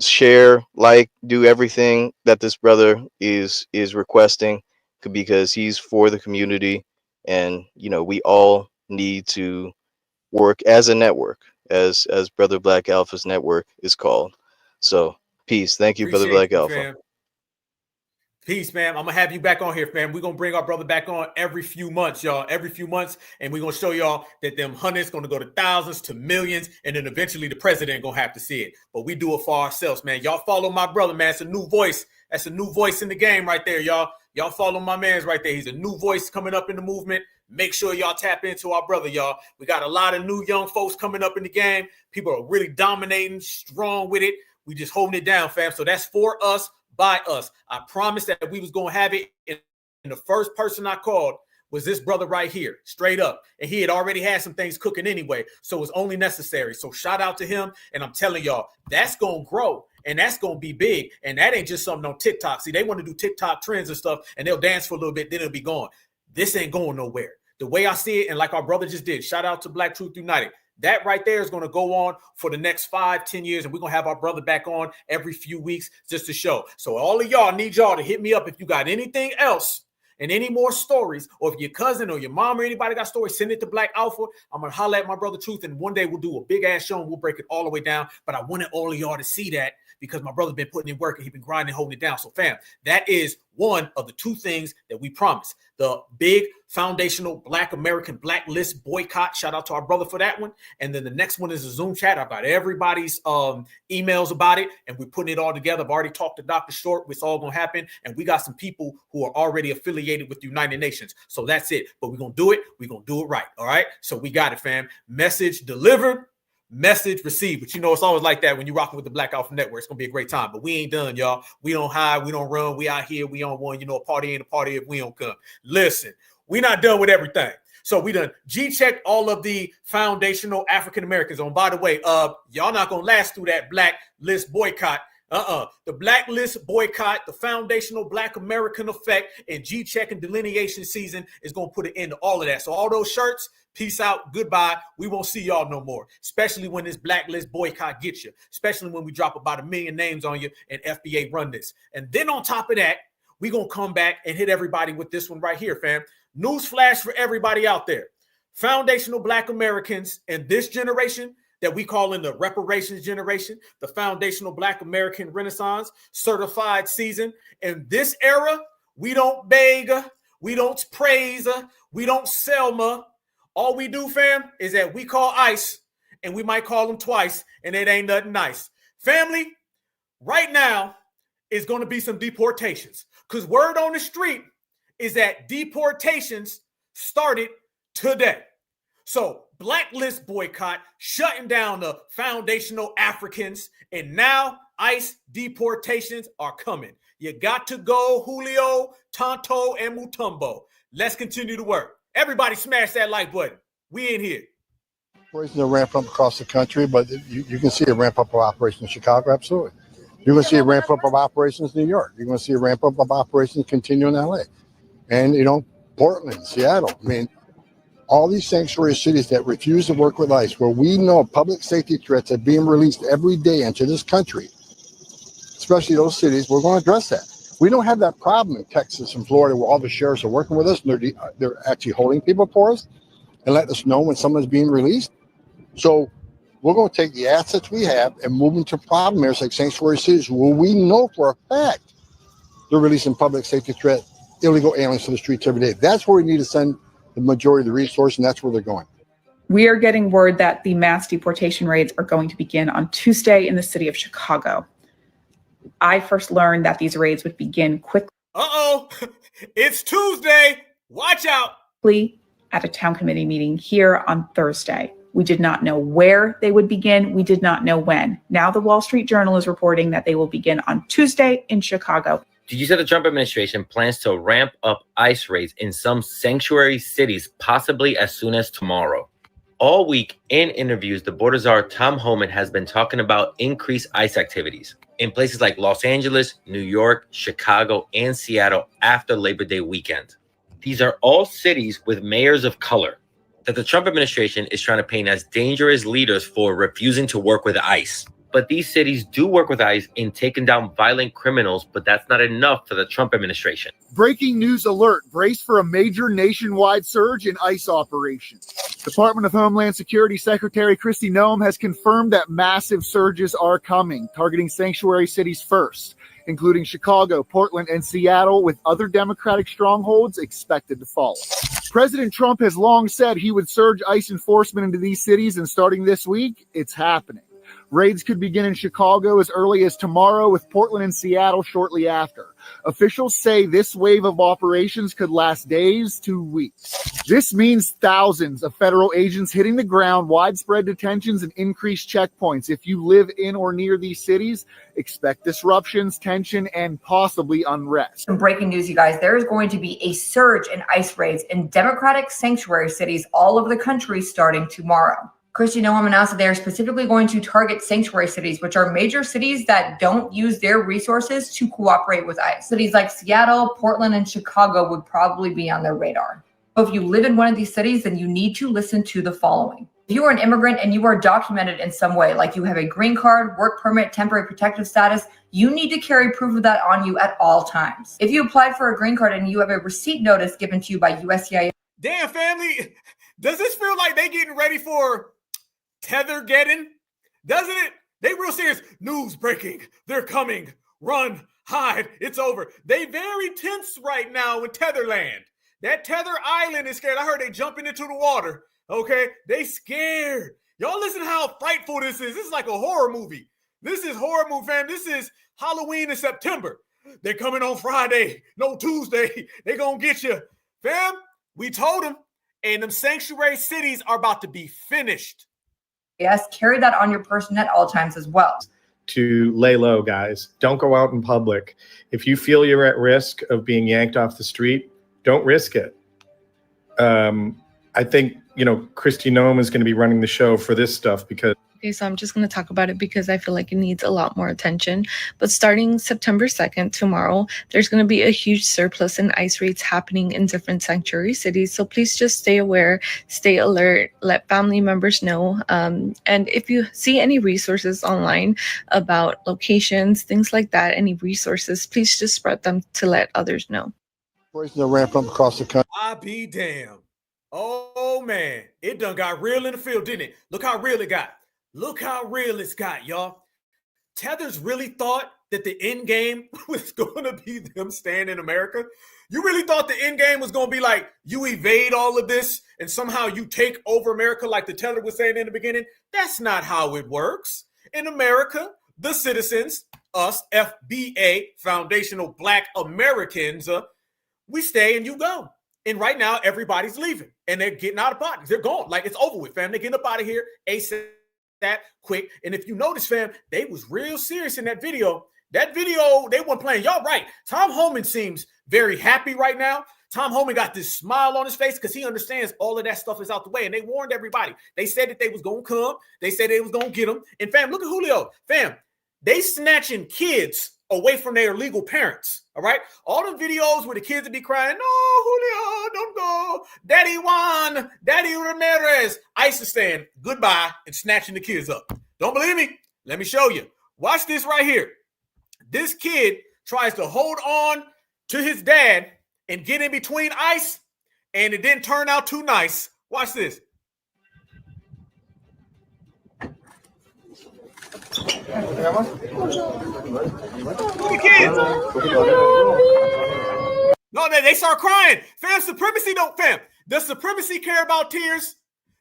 share, like, do everything that this brother is requesting, because he's for the community, and we all need to work as a network, as Brother Black Alpha's network is called. So peace. Thank you, Brother Black Alpha. Fam. Peace, man. I'm going to have you back on here, fam. We're going to bring our brother back on every few months, y'all. Every few months. And we're going to show y'all that them hundreds going to go to thousands to millions. And then eventually the president going to have to see it. But we do it for ourselves, man. Y'all follow my brother, man. It's a new voice. That's a new voice in the game right there, y'all. Y'all follow my man's right there. He's a new voice coming up in the movement. Make sure y'all tap into our brother, y'all. We got a lot of new young folks coming up in the game. People are really dominating, strong with it. We just holding it down, fam. So that's for us. By us. I promised that we was going to have it, and the first person I called was this brother right here, straight up. And he had already had some things cooking anyway, so it's only necessary. So shout out to him, and I'm telling y'all, that's going to grow, and that's going to be big, and that ain't just something on TikTok. See, they want to do TikTok trends and stuff, and they'll dance for a little bit, then it'll be gone. This ain't going nowhere. The way I see it, and like our brother just did, shout out to Black Truth United, That right there is going to go on for the next 5-10 years, and we're going to have our brother back on every few weeks just to show. So all of y'all need y'all to hit me up if you got anything else and any more stories, or if your cousin or your mom or anybody got stories, send it to Black Alpha. I'm going to holler at my brother Truth, and one day we'll do a big-ass show, and we'll break it all the way down. But I wanted all of y'all to see that because my brother been putting in work, and he's been grinding, holding it down. So, fam, that is one of the two things that we promised. The big foundational Black American blacklist boycott. Shout out to our brother for that one. And then the next one is a Zoom chat. I've got everybody's emails about it, and we're putting it all together. I've already talked to Dr. Short. It's all going to happen. And we got some people who are already affiliated with the United Nations. So that's it. But we're going to do it. We're going to do it right. All right? So we got it, fam. Message delivered. Message received. But you know, it's always like that when you're rocking with the Black Alpha Network. It's gonna be a great time. But we ain't done, y'all. We don't hide, we don't run, we out here, we on one. You know, a party ain't a party if we don't come. Listen, we not done with everything. So we done G-checked all of the foundational African Americans. On, by the way, y'all not gonna last through that blacklist boycott. The blacklist boycott, the foundational Black American effect, and G-check and delineation season is gonna put an end to all of that. So all those shirts, peace out, goodbye. We won't see y'all no more, especially when this blacklist boycott gets you, especially when we drop about 1 million names on you and FBA run this. And then on top of that, we're going to come back and hit everybody with this one right here, fam. Newsflash for everybody out there. Foundational Black Americans in this generation that we call in the reparations generation, the foundational Black American Renaissance certified season. In this era, we don't beg, we don't praise, we don't Selma. All we do, fam, is that we call ICE, and we might call them twice, and it ain't nothing nice. Family, right now is going to be some deportations, because word on the street is that deportations started today. So blacklist boycott, shutting down the foundational Africans, and now ICE deportations are coming. You got to go, Julio, Tonto, and Mutombo. Let's continue to work. Everybody smash that like button. We in here. Operations are ramp up across the country, but you can see a ramp up of operations in Chicago, absolutely. You're going to see a ramp up of operations in New York. You're going to see a ramp up of operations continue in LA. And, you know, Portland, Seattle. I mean, all these sanctuary cities that refuse to work with ICE, where we know public safety threats are being released every day into this country, especially those cities, we're going to address that. We don't have that problem in Texas and Florida where all the sheriffs are working with us and they're actually holding people for us and letting us know when someone's being released. So we're going to take the assets we have and move them to problem areas like sanctuary cities where we know for a fact they're releasing public safety threat, illegal aliens to the streets every day. That's where we need to send the majority of the resource, and that's where they're going. We are getting word that the mass deportation raids are going to begin on Tuesday in the city of Chicago. I first learned that these raids would begin quickly. It's Tuesday. Watch out. At a town committee meeting here on Thursday. We did not know where they would begin. We did not know when. Now the Wall Street Journal is reporting that they will begin on Tuesday in Chicago. Did you say the Trump administration plans to ramp up ICE raids in some sanctuary cities, possibly as soon as tomorrow? All week in interviews, the border czar Tom Homan has been talking about increased ICE activities in places like Los Angeles, New York, Chicago, and Seattle after Labor Day weekend. These are all cities with mayors of color that the Trump administration is trying to paint as dangerous leaders for refusing to work with ICE. But these cities do work with ICE in taking down violent criminals, but that's not enough for the Trump administration. Breaking news alert. Brace for a major nationwide surge in ICE operations. Department of Homeland Security Secretary Kristi Noem has confirmed that massive surges are coming, targeting sanctuary cities first, including Chicago, Portland, and Seattle, with other Democratic strongholds expected to follow. President Trump has long said he would surge ICE enforcement into these cities, and starting this week, it's happening. Raids could begin in Chicago as early as tomorrow, with Portland and Seattle shortly after. Officials say this wave of operations could last days to weeks. This means thousands of federal agents hitting the ground, widespread detentions, and increased checkpoints. If you live in or near these cities, expect disruptions, tension, and possibly unrest. Some breaking news, you guys. There is going to be a surge in ICE raids in Democratic sanctuary cities all over the country starting tomorrow. Kristi Noem announced that they are specifically going to target sanctuary cities, which are major cities that don't use their resources to cooperate with ICE. Cities like Seattle, Portland, and Chicago would probably be on their radar. But if you live in one of these cities, then you need to listen to the following. If you are an immigrant and you are documented in some way, like you have a green card, work permit, temporary protective status, you need to carry proof of that on you at all times. If you applied for a green card and you have a receipt notice given to you by USCIS. Damn, family, does this feel like they getting ready for Tether getting? Doesn't it? They real serious. News breaking. They're coming. Run, hide. It's over. They very tense right now in Tetherland. That Tether Island is scared. I heard they jumping into the water. Okay, they scared. Y'all listen how frightful this is. This is like a horror movie. This is horror movie, fam. This is Halloween in September. They're coming on Friday, no Tuesday. They gonna get you. Fam, we told them, and them sanctuary cities are about to be finished. Yes, carry that on your person at all times as well. To lay low, guys. Don't go out in public. If you feel you're at risk of being yanked off the street, don't risk it. I think, Kristi Noem is going to be running the show for this stuff because. Okay, so I'm just going to talk about it because I feel like it needs a lot more attention. But starting September 2nd, tomorrow, there's going to be a huge surplus in ICE raids happening in different sanctuary cities. So please just stay aware, stay alert, let family members know. And if you see any resources online about locations, things like that, any resources, please just spread them to let others know. Operations are ramped up across the country. I be damned. Oh, man. It done got real in the field, didn't it? Look how real it got. Look how real it's got, y'all. Tethers really thought that the end game was going to be them staying in America. You really thought the end game was going to be like you evade all of this and somehow you take over America like the Tether was saying in the beginning? That's not how it works. In America, the citizens, us, FBA, Foundational Black Americans, we stay and you go. And right now, everybody's leaving and they're getting out of bodies. They're gone. Like, it's over with, fam. They're getting up out of here ASAP. That quick. And if you notice, fam, they was real serious in that video. That video, they weren't playing. Y'all right. Tom Homan seems very happy right now. Tom Homan got this smile on his face because he understands all of that stuff is out the way. And they warned everybody. They said that they was going to come. They said they was going to get them. And fam, look at Julio. Fam, they snatching kids away from their legal parents. All right. All the videos where the kids would be crying, no, Julio, don't go. Daddy Juan, Daddy Ramirez. ICE is saying goodbye and snatching the kids up. Don't believe me? Let me show you. Watch this right here. This kid tries to hold on to his dad and get in between ICE, and it didn't turn out too nice. Watch this. Look at kids. No, they start crying. Fam, supremacy don't, fam. Does supremacy care about tears?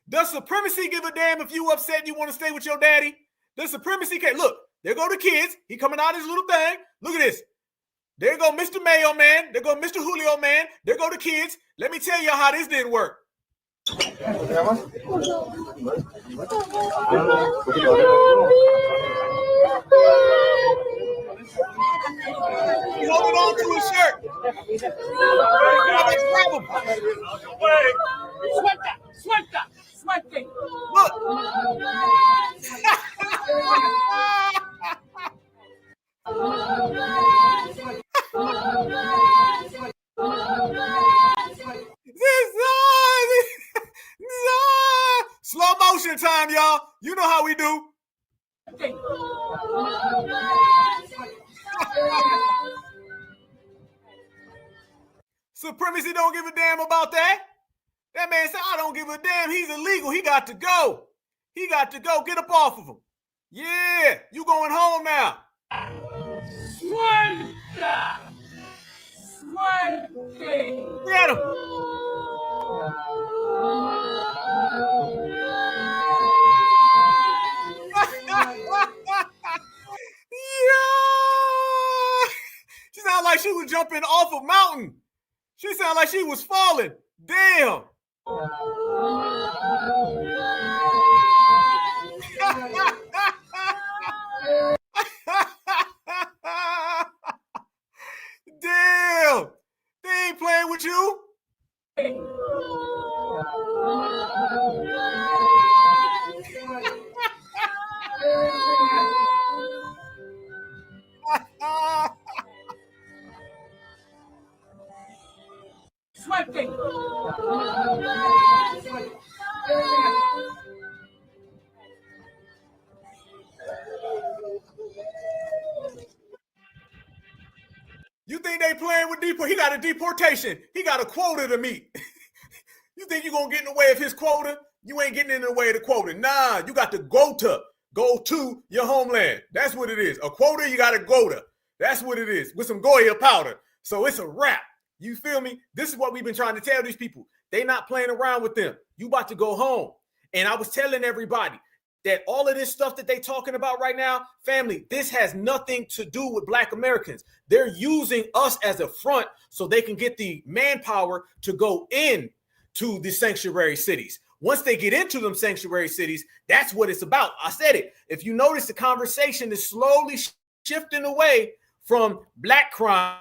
Does supremacy give a damn if you upset and you want to stay with your daddy? Does supremacy care? Look, there go the kids. He coming out his little thing. Look at this. There go Mr. Mayo man. There go Mr. Julio man. There go the kids. Let me tell y'all how this didn't work. He's holding on to his shirt. Suelta. Look. Slow motion time, y'all. You know how we do. Supremacy don't give a damn about that. That man said, I don't give a damn. He's illegal. He got to go. He got to go. Get up off of him. Yeah, you going home now. Suelta. Get him. Yeah. She sounded like she was jumping off a mountain. She sounded like she was falling. Damn. Damn. They ain't playing with you. he got a deportation. He got a quota to meet. You think you're going to get in the way of his quota? You ain't getting in the way of the quota. Nah, you got to go to your homeland. That's what it is. A quota, you got to go to. That's what it is, with some Goya powder. So it's a wrap. You feel me? This is what we've been trying to tell these people. They not playing around with them. You about to go home. And I was telling everybody that all of this stuff that they talking about right now, family, this has nothing to do with Black Americans. They're using us as a front so they can get the manpower to go in to the sanctuary cities. Once they get into them sanctuary cities, that's what it's about. I said it. If you notice, the conversation is slowly shifting away from Black crime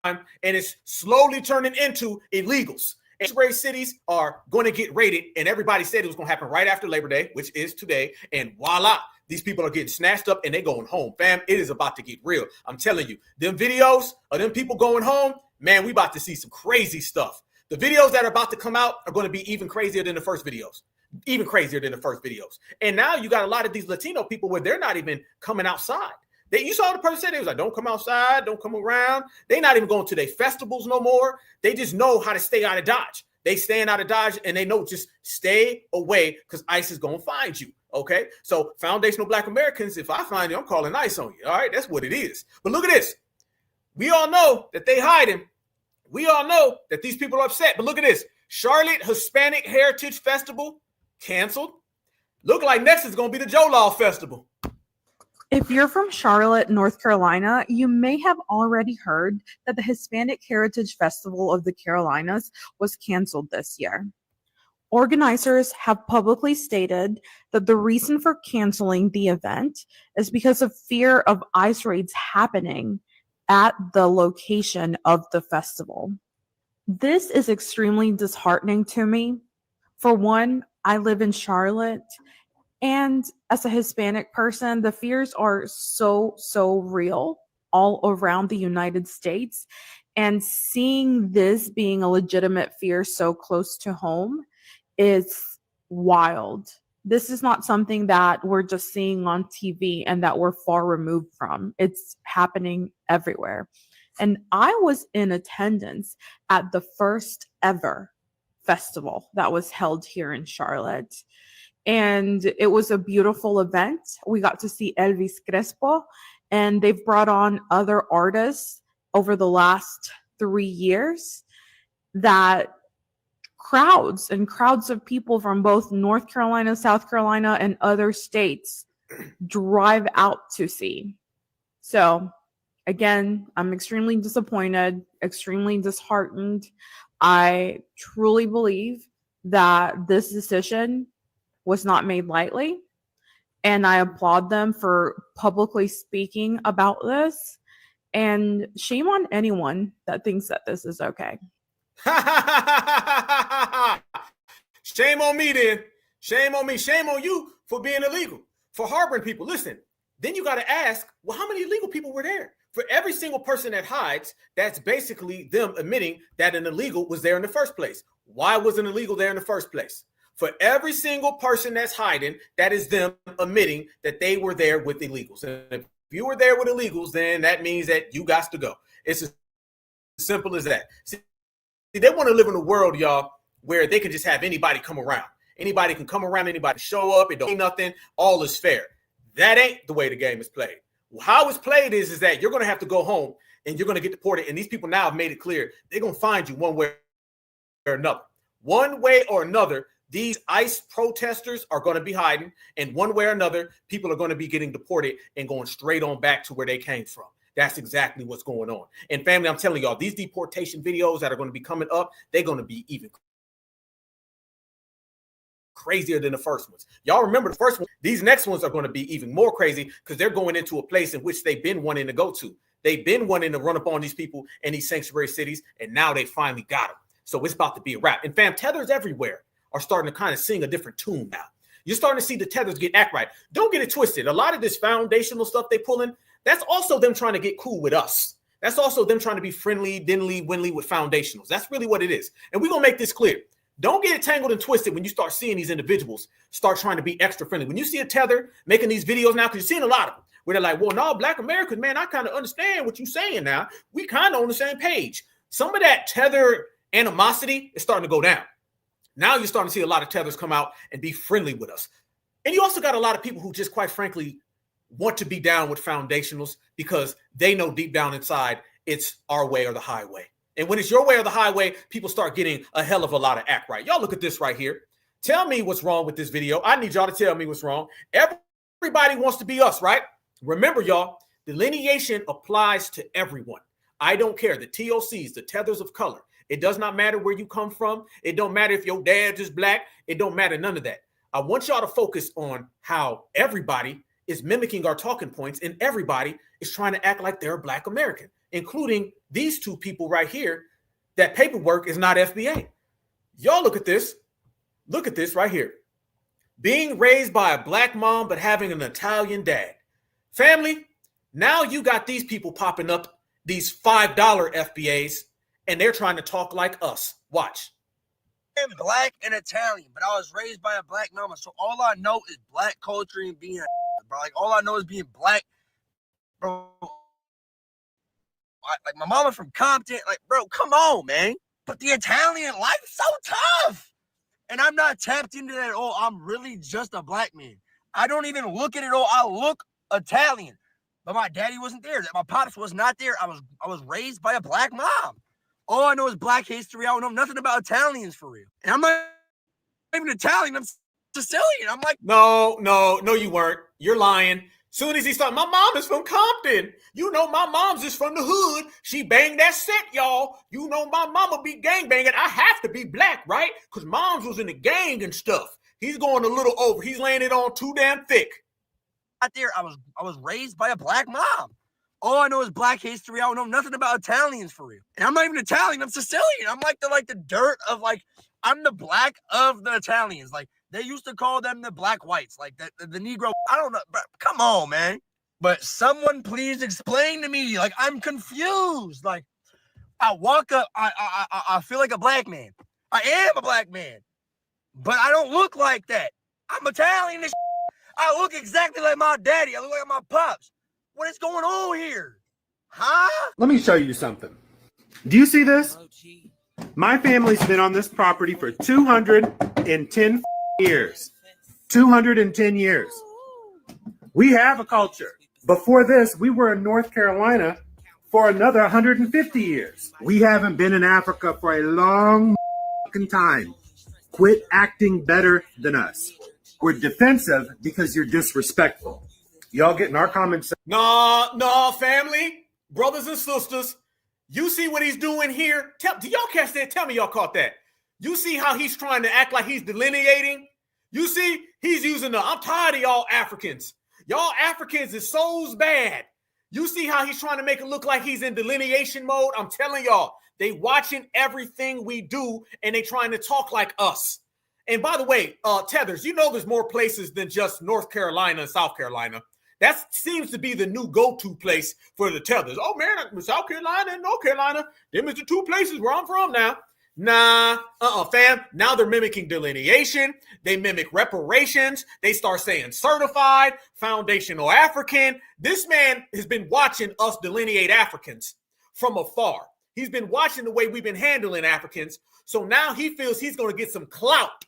and it's slowly turning into illegals. Sanctuary cities are going to get raided, and everybody said it was going to happen right after Labor Day, which is today, and voila, these people are getting snatched up and they're going home. Fam, it is about to get real. I'm telling you, them videos of them people going home, man, we about to see some crazy stuff. The videos that are about to come out are going to be even crazier than the first videos. Even crazier than the first videos. And now you got a lot of these Latino people where they're not even coming outside. You saw the person say, they was like, don't come outside, don't come around. They're not even going to their festivals no more. They just know how to stay out of Dodge. They staying out of Dodge and they know just stay away because ICE is going to find you. Okay, so foundational Black Americans, if I find you, I'm calling ICE on you. All right, that's what it is. But look at this. We all know that they hiding. We all know that these people are upset. But look at this. Charlotte Hispanic Heritage Festival canceled. Look like next is going to be the Joe Law Festival. If you're from Charlotte, North Carolina, you may have already heard that the Hispanic Heritage Festival of the Carolinas was canceled this year. Organizers have publicly stated that the reason for canceling the event is because of fear of ICE raids happening at the location of the festival. This is extremely disheartening to me. For one, I live in Charlotte, and as a Hispanic person, the fears are so real all around the United States. And seeing this being a legitimate fear so close to home is wild. This is not something that we're just seeing on TV and that we're far removed from. It's happening everywhere. And I was in attendance at the first ever festival that was held here in Charlotte. And it was a beautiful event. We got to see Elvis Crespo, and they've brought on other artists over the last 3 years that crowds and crowds of people from both North Carolina, South Carolina, and other states drive out to see. So again, I'm extremely disappointed, extremely disheartened. I truly believe that this decision was not made lightly, and I applaud them for publicly speaking about this. And shame on anyone that thinks that this is okay. Shame on me then. Shame on me. Shame on you for being illegal, for harboring people. Listen, then you got to ask, well, how many illegal people were there? For every single person that hides, that's basically them admitting that an illegal was there in the first place. Why was an illegal there in the first place? For every single person that's hiding, that is them admitting that they were there with illegals. And if you were there with illegals, then that means that you got to go. It's as simple as that. See, they want to live in a world, y'all, where they can just have anybody come around. Anybody can come around, anybody show up, it don't mean nothing, all is fair. That ain't the way the game is played. How it's played is that you're going to have to go home and you're going to get deported. And these people now have made it clear they're going to find you one way or another. One way or another, these ICE protesters are going to be hiding, and one way or another, people are going to be getting deported and going straight on back to where they came from. That's exactly what's going on. And family, I'm telling y'all, these deportation videos that are going to be coming up, they're going to be even crazier than the first ones. Y'all remember the first one? These next ones are going to be even more crazy because they're going into a place in which they've been wanting to go to. They've been wanting to run up on these people in these sanctuary cities, and now they finally got them. So it's about to be a wrap. And fam, tethers everywhere are starting to kind of sing a different tune now. You're starting to see the tethers get act right. Don't get it twisted. A lot of this foundational stuff they pulling, that's also them trying to get cool with us. That's also them trying to be friendly, dinly, winly with foundationals. That's really what it is. And we're going to make this clear. Don't get it tangled and twisted when you start seeing these individuals start trying to be extra friendly. When you see a tether making these videos now, because you're seeing a lot of them, where they're like, well, no, Black Americans, man, I kind of understand what you're saying now. We kind of on the same page. Some of that tether animosity is starting to go down. Now you're starting to see a lot of tethers come out and be friendly with us. And you also got a lot of people who just quite frankly want to be down with foundationals because they know deep down inside it's our way or the highway. And when it's your way or the highway, people start getting a hell of a lot of act right. Y'all look at this right here. Tell me what's wrong with this video. I need y'all to tell me what's wrong. Everybody wants to be us, right? Remember, y'all, delineation applies to everyone. I don't care. The TOCs, the tethers of color. It does not matter where you come from. It don't matter if your dad is Black. It don't matter, none of that. I want y'all to focus on how everybody is mimicking our talking points and everybody is trying to act like they're a Black American, including these two people right here. That paperwork is not FBA. Y'all look at this. Look at this right here. Being raised by a Black mom but having an Italian dad. Family, now you got these people popping up, these $5 FBAs, and they're trying to talk like us. Watch. I'm Black and Italian, but I was raised by a Black mama, so all I know is Black culture and being bro. Like, all I know is being Black, bro. Like, my mama from Compton, like, bro, come on, man. But the Italian life is so tough. And I'm not tapped into that at all. I'm really just a Black man. I don't even look at it all. I look Italian. But my daddy wasn't there. My pops was not there. I was raised by a Black mom. All I know is Black history. I don't know nothing about Italians for real. And I'm not even Italian. I'm Sicilian. I'm like, no, you weren't. You're lying. Soon as he started, my mom is from Compton. You know, my mom's is from the hood. She banged that set, y'all. You know, my mama be gang banging. I have to be Black, right? Because mom's was in the gang and stuff. He's going a little over. He's laying it on too damn thick. Out there, I was raised by a Black mom. All I know is Black history. I don't know nothing about Italians for real. And I'm not even Italian. I'm Sicilian. I'm like the dirt of like, I'm the Black of the Italians. Like, they used to call them the Black whites, like the Negro. I don't know. But come on, man. But someone please explain to me. Like, I'm confused. Like, I walk up, I feel like a Black man. I am a Black man. But I don't look like that. I'm Italian. I look exactly like my daddy. I look like my pops. What is going on here? Huh? Let me show you something. Do you see this? My family's been on this property for 210 years. 210 years. We have a culture. Before this, we were in North Carolina for another 150 years. We haven't been in Africa for a long time. Quit acting better than us. We're defensive because you're disrespectful. Y'all getting our comments? No, family, brothers and sisters. You see what he's doing here? Do y'all catch that? Tell me y'all caught that. You see how he's trying to act like he's delineating? You see, he's using I'm tired of y'all Africans. Y'all Africans is so bad. You see how he's trying to make it look like he's in delineation mode? I'm telling y'all, they watching everything we do and they trying to talk like us. And by the way, Tethers, you know there's more places than just North Carolina and South Carolina. That seems to be the new go-to place for the Tethers. Oh, man, South Carolina and North Carolina, them is the two places where I'm from now. Nah, fam. Now they're mimicking delineation. They mimic reparations. They start saying certified, foundational African. This man has been watching us delineate Africans from afar. He's been watching the way we've been handling Africans. So now he feels he's going to get some clout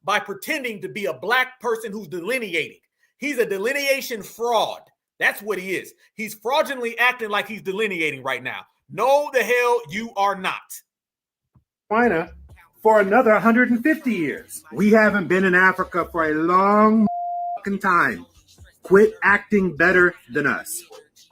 by pretending to be a Black person who's delineating. He's a delineation fraud. That's what he is. He's fraudulently acting like he's delineating right now. No, the hell you are not. China for another 150 years. We haven't been in Africa for a long time. Quit acting better than us.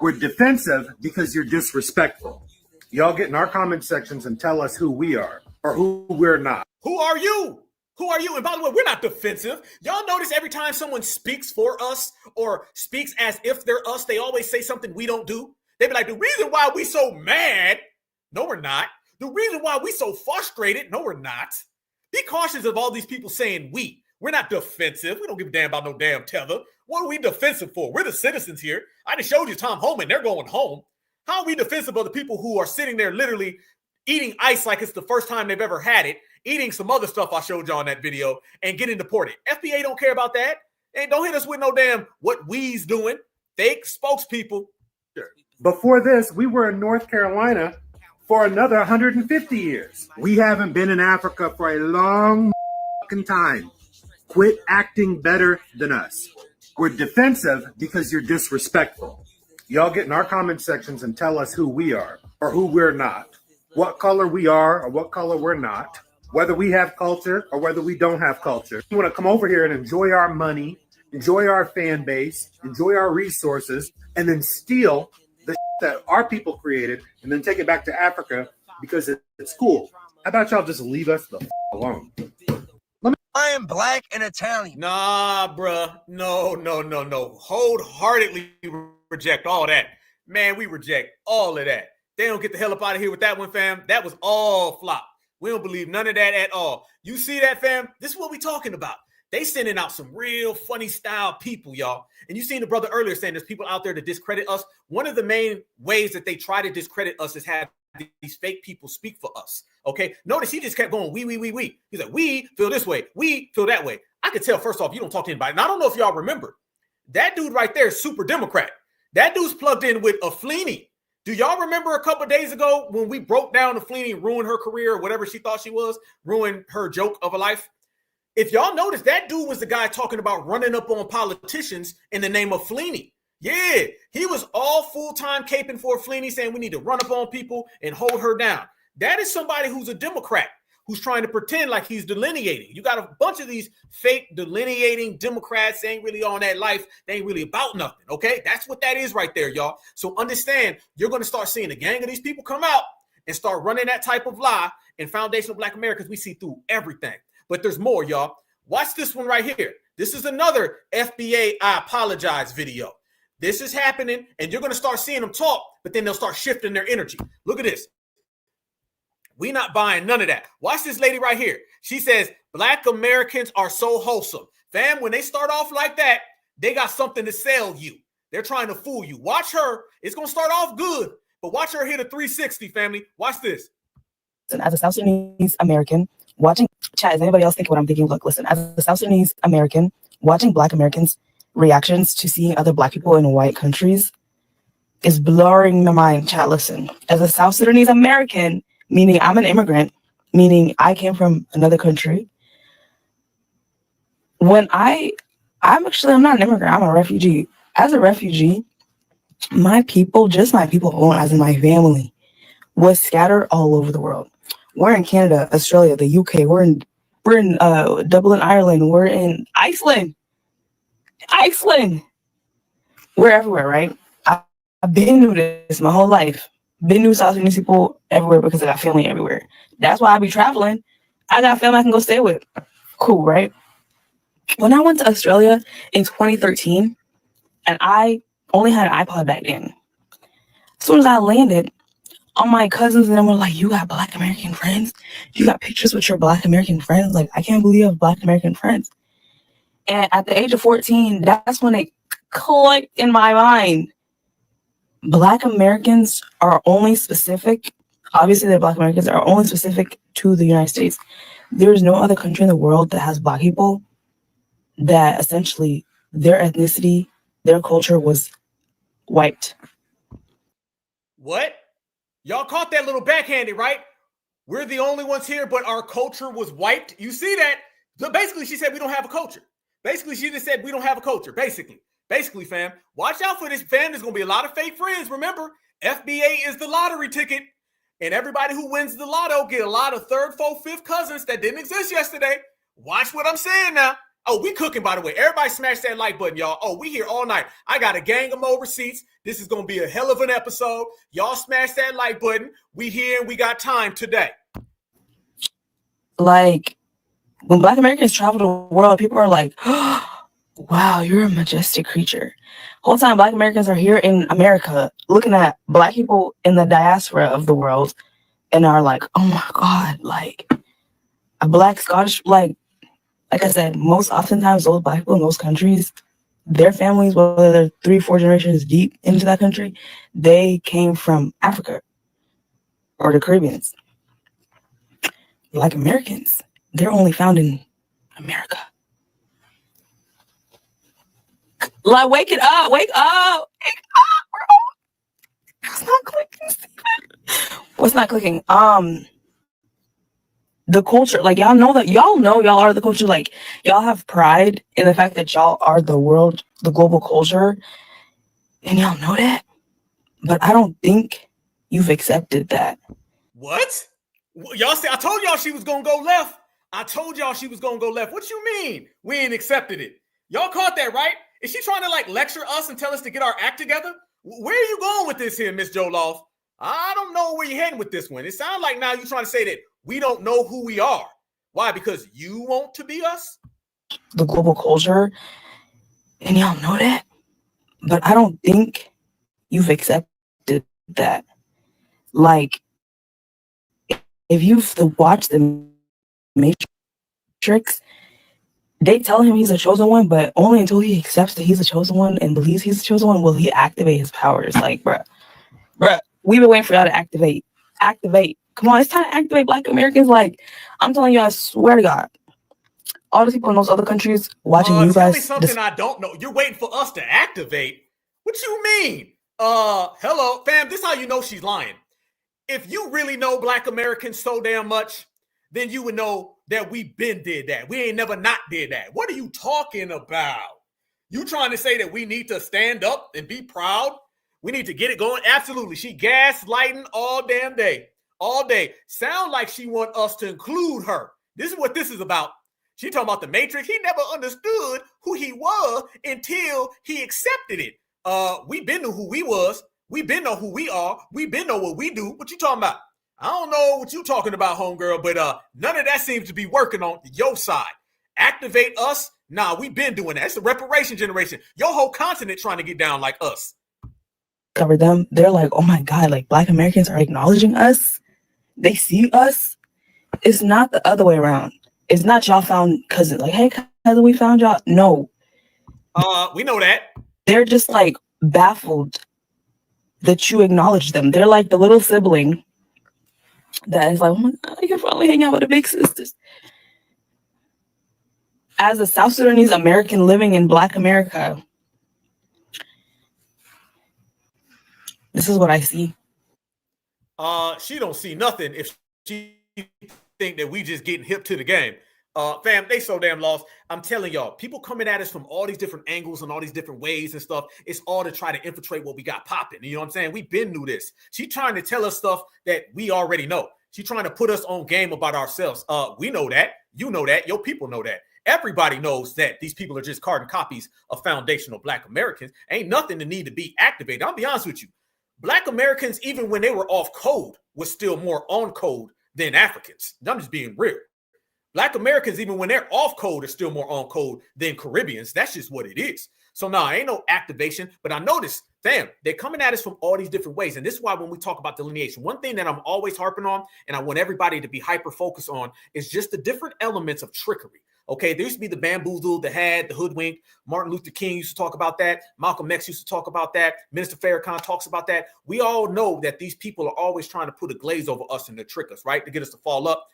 We're defensive because you're disrespectful. Y'all get in our comment sections and tell us who we are or who we're not. Who are you? Who are you? And by the way, we're not defensive. Y'all notice every time someone speaks for us or speaks as if they're us, they always say something we don't do. They be like, the reason why we so mad, no, we're not. The reason why we so frustrated, no, we're not. Be cautious of all these people saying we. We're not defensive. We don't give a damn about no damn tether. What are we defensive for? We're the citizens here. I just showed you Tom Homan. They're going home. How are we defensive of the people who are sitting there literally eating ice like it's the first time they've ever had it, eating some other stuff I showed you on that video, and getting deported? FBA don't care about that. And don't hit us with no damn what we's doing. fake spokespeople. Before this, we were in North Carolina for another 150 years. We haven't been in Africa for a long time. Quit acting better than us. We're defensive because you're disrespectful. Y'all get in our comment sections and tell us who we are or who we're not, what color we are or what color we're not, whether we have culture or whether we don't have culture. You want to come over here and enjoy our money, enjoy our fan base, enjoy our resources, and then steal the that our people created and then take it back to Africa because it's cool. How about y'all just leave us the alone? I am black and Italian. Nah, bruh. No. Wholeheartedly reject all that. Man, we reject all of that. They don't get the hell up out of here with that one, fam. That was all flop. We don't believe none of that at all. You see that, fam? This is what we talking about. They sending out some real funny style people, y'all. And you seen the brother earlier saying there's people out there to discredit us. One of the main ways that they try to discredit us is have these fake people speak for us. Okay. Notice he just kept going, we. He's like, we feel this way. We feel that way. I could tell, first off, you don't talk to anybody. And I don't know if y'all remember. That dude right there is super Democrat. That dude's plugged in with a Aflini. Do y'all remember a couple of days ago when we broke down Aflini, ruined her career or whatever she thought she was, ruined her joke of a life? If y'all notice, that dude was the guy talking about running up on politicians in the name of Aflini. Yeah, he was all full-time caping for Aflini, saying we need to run up on people and hold her down. That is somebody who's a Democrat, who's trying to pretend like he's delineating. You got a bunch of these fake delineating Democrats. They ain't really on that life. They ain't really about nothing, okay? That's what that is right there, y'all. So understand, you're going to start seeing a gang of these people come out and start running that type of lie. In foundational Black Americans, we see through everything. But there's more, y'all. Watch this one right here. This is another FBA I apologize video. This is happening, and you're going to start seeing them talk, but then they'll start shifting their energy. Look at this. We not buying none of that. Watch this lady right here. She says, Black Americans are so wholesome. Fam, when they start off like that, they got something to sell you. They're trying to fool you. Watch her. It's going to start off good, but watch her hit a 360, family. Watch this. As a South Sudanese American, watching, chat, is anybody else thinking what I'm thinking? Look, listen, as a South Sudanese American, watching Black Americans' reactions to seeing other Black people in white countries is blurring my mind. Chat, listen, as a South Sudanese American, meaning I'm an immigrant, meaning I came from another country. When I'm not an immigrant, I'm a refugee. As a refugee, my people, just my people, as in my family, was scattered all over the world. We're in Canada, Australia, the UK. We're in Dublin, Ireland. We're in Iceland. We're everywhere, right? I've been new to this my whole life. Been new South Sudanese people everywhere because I got family everywhere. That's why I be traveling. I got family I can go stay with. Cool, right? When I went to Australia in 2013, and I only had an iPod back then. As soon as I landed, all my cousins and them were like, you got Black American friends? You got pictures with your Black American friends? Like, I can't believe you have Black American friends. And at the age of 14, that's when it clicked in my mind. Black Americans are only specific, obviously the Black Americans are only specific to the United States. There is no other country in the world that has Black people that essentially their ethnicity, their culture was wiped. What? Y'all caught that little backhanded, right? We're the only ones here, but our culture was wiped. You see that? So basically, she said we don't have a culture. Basically, she just said we don't have a culture, basically. Basically, fam, watch out for this, fam. There's going to be a lot of fake friends. Remember, FBA is the lottery ticket. And everybody who wins the lotto get a lot of third, fourth, fifth cousins that didn't exist yesterday. Watch what I'm saying now. Oh, we cooking, by the way. Everybody smash that like button, y'all. Oh, we here all night. I got a gang of more receipts. This is going to be a hell of an episode. Y'all smash that like button. We here and we got time today. Like, when Black Americans travel the world, people are like, oh, wow, you're a majestic creature. Whole time Black Americans are here in America looking at Black people in the diaspora of the world and are like, oh my God, like a Black Scottish, like I said, most oftentimes those Black people in those countries, their families, whether they're 3-4 generations deep into that country, they came from Africa or the Caribbeans. Black Americans, they're only found in America. Like, wake it up, wake up, bro. It's not clicking, Steven. What's not clicking? The culture, like y'all know y'all are the culture. Like y'all have pride in the fact that y'all are the world, the global culture, and y'all know that. But I don't think you've accepted that. What? Y'all say I told y'all she was gonna go left. I told y'all she was gonna go left. What you mean we ain't accepted it? Y'all caught that, right? Is she trying to like lecture us and tell us to get our act together? Where are you going with this here, Miss Joloff? I don't know where you're heading with this one. It sounds like now you're trying to say that we don't know who we are. Why? Because you want to be us? The global culture, and y'all know that. But I don't think you've accepted that. Like, if you've watched the Matrix, they tell him he's a chosen one, but only until he accepts that he's a chosen one and believes he's a chosen one will he activate his powers. Like, bruh, we've been waiting for y'all to activate. Come on, it's time to activate Black Americans. Like, I'm telling you, I swear to God, all the people in those other countries watching you tell guys. me something I don't know. You're waiting for us to activate? What you mean? Hello, fam, this is how you know she's lying. If you really know Black Americans so damn much, then you would know that we been did that. We ain't never not did that. What are you talking about? You trying to say that we need to stand up and be proud? We need to get it going? Absolutely. She gaslighting all damn day. All day. Sound like she want us to include her. This is what this is about. She talking about the Matrix. He never understood who he was until he accepted it. We been knew who we was. We been know who we are. We been know what we do. What you talking about? I don't know what you talking about, homegirl, but none of that seems to be working on your side. Activate us? Nah, we been doing that. It's the reparation generation. Your whole continent trying to get down like us. Cover them. They're like, oh my God, like Black Americans are acknowledging us. They see us. It's not the other way around. It's not y'all found cousin. Like, hey, cousin, we found y'all. No. We know that. They're just like baffled that you acknowledge them. They're like the little sibling that is like, oh my God, I can finally hang out with the big sisters. As a South Sudanese American living in Black America, this is what I see. She don't see nothing if she think that we just getting hip to the game. Fam, they so damn lost. I'm telling y'all, people coming at us from all these different angles and all these different ways and stuff. It's all to try to infiltrate what we got popping. You know what I'm saying? We've been knew this. She trying to tell us stuff that we already know. She trying to put us on game about ourselves. We know that. You know that. Your people know that. Everybody knows that these people are just carbon copies of foundational Black Americans. Ain't nothing to need to be activated. I'll be honest with you. Black Americans, even when they were off code, was still more on code than Africans. I'm just being real. Black Americans, even when they're off code, are still more on code than Caribbeans. That's just what it is. So now ain't no activation, but I noticed, fam, they're coming at us from all these different ways. And this is why when we talk about delineation, one thing that I'm always harping on, and I want everybody to be hyper-focused on, is just the different elements of trickery. Okay, there used to be the bamboozle, the had, the hoodwink. Martin Luther King used to talk about that. Malcolm X used to talk about that. Minister Farrakhan talks about that. We all know that these people are always trying to put a glaze over us and to trick us, right? To get us to fall up.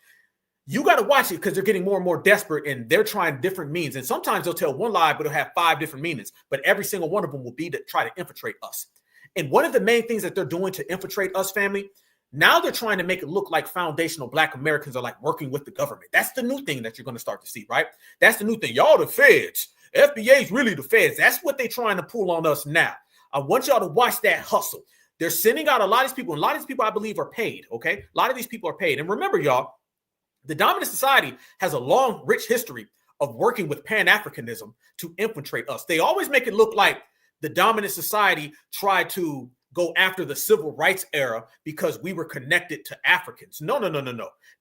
You got to watch it because they're getting more and more desperate and they're trying different means. And sometimes they'll tell one lie, but it'll have 5 different meanings. But every single one of them will be to try to infiltrate us. And one of the main things that they're doing to infiltrate us, family, now they're trying to make it look like foundational Black Americans are like working with the government. That's the new thing that you're going to start to see, right? That's the new thing. Y'all the feds. FBA is really the feds. That's what they're trying to pull on us now. I want y'all to watch that hustle. They're sending out a lot of these people. And a lot of these people, I believe, are paid, okay? A lot of these people are paid. And remember, y'all, the dominant society has a long, rich history of working with Pan-Africanism to infiltrate us. They always make it look like the dominant society tried to go after the civil rights era because we were connected to Africans. No.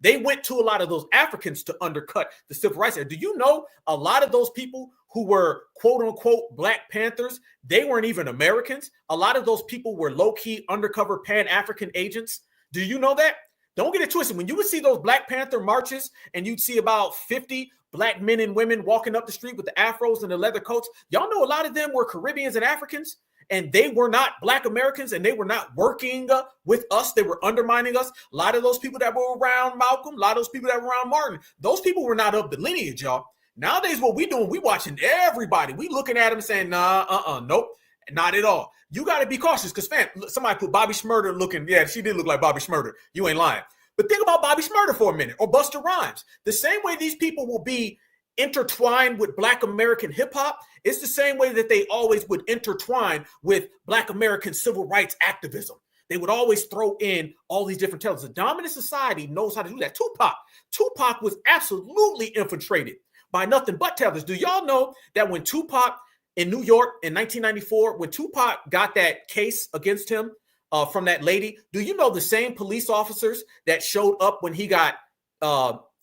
They went to a lot of those Africans to undercut the civil rights era. Do you know a lot of those people who were quote unquote Black Panthers, they weren't even Americans. A lot of those people were low-key undercover Pan-African agents. Do you know that? Don't get it twisted. When you would see those Black Panther marches and you'd see about 50 Black men and women walking up the street with the afros and the leather coats, y'all know a lot of them were Caribbeans and Africans, and they were not Black Americans, and they were not working with us. They were undermining us. A lot of those people that were around Malcolm, a lot of those people that were around Martin, those people were not of the lineage, y'all. Nowadays, what we doing, we watching everybody. We looking at them saying, nah, nope, not at all. You got to be cautious because, fam, somebody put Bobby Shmurda looking. Yeah, she did look like Bobby Shmurda. You ain't lying. But think about Bobby Shmurda for a minute, or Busta Rhymes. The same way these people will be intertwined with Black American hip hop, it's the same way that they always would intertwine with Black American civil rights activism. They would always throw in all these different tellers. The dominant society knows how to do that. Tupac was absolutely infiltrated by nothing but tethers. Do y'all know that when Tupac in New York in 1994, when Tupac got that case against him from that lady, do you know the same police officers that showed up when he got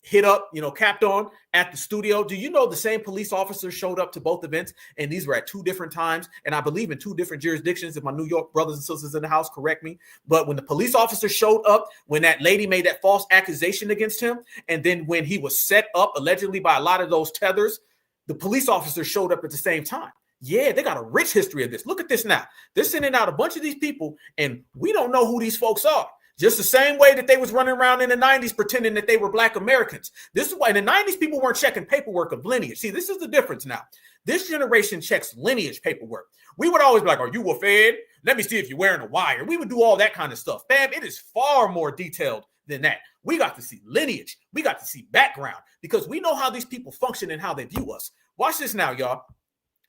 hit up, capped on at the studio? Do you know the same police officers showed up to both events? And these were at two different times. And I believe in two different jurisdictions. If my New York brothers and sisters in the house correct me. But when the police officer showed up, when that lady made that false accusation against him, and then when he was set up allegedly by a lot of those tethers, the police officers showed up at the same time. Yeah, they got a rich history of this. Look at this now. They're sending out a bunch of these people, and we don't know who these folks are. Just the same way that they was running around in the 90s pretending that they were Black Americans. This is why in the 90s people weren't checking paperwork of lineage. See, this is the difference now. This generation checks lineage paperwork. We would always be like, are you a Fed? Let me see if you're wearing a wire. We would do all that kind of stuff. Bam, it is far more detailed than that. We got to see lineage. We got to see background because we know how these people function and how they view us. Watch this now, y'all.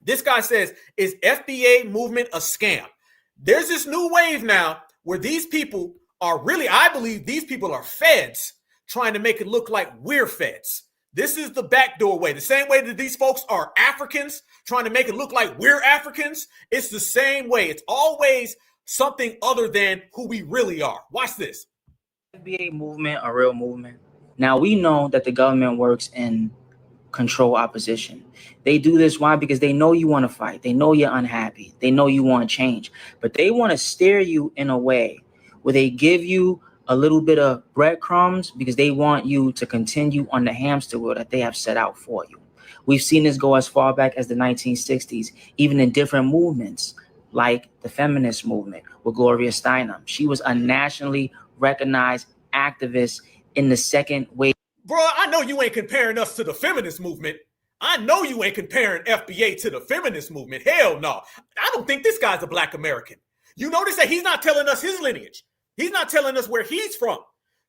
This guy says, is FBA movement a scam? There's this new wave now where these people are really, I believe these people are feds trying to make it look like we're feds. This is the backdoor way. The same way that these folks are Africans trying to make it look like we're Africans. It's the same way. It's always something other than who we really are. Watch this. FBA movement, a real movement. Now we know that the government works in control opposition. They do this, why? Because they know you want to fight. They know you're unhappy. They know you want to change. But they want to steer you in a way where they give you a little bit of breadcrumbs because they want you to continue on the hamster wheel that they have set out for you. We've seen this go as far back as the 1960s, even in different movements like the feminist movement with Gloria Steinem. She was a nationally recognized activist in the second wave. Bro, I know you ain't comparing us to the feminist movement. I know you ain't comparing FBA to the feminist movement. Hell no. I don't think this guy's a Black American. You notice that he's not telling us his lineage. He's not telling us where he's from.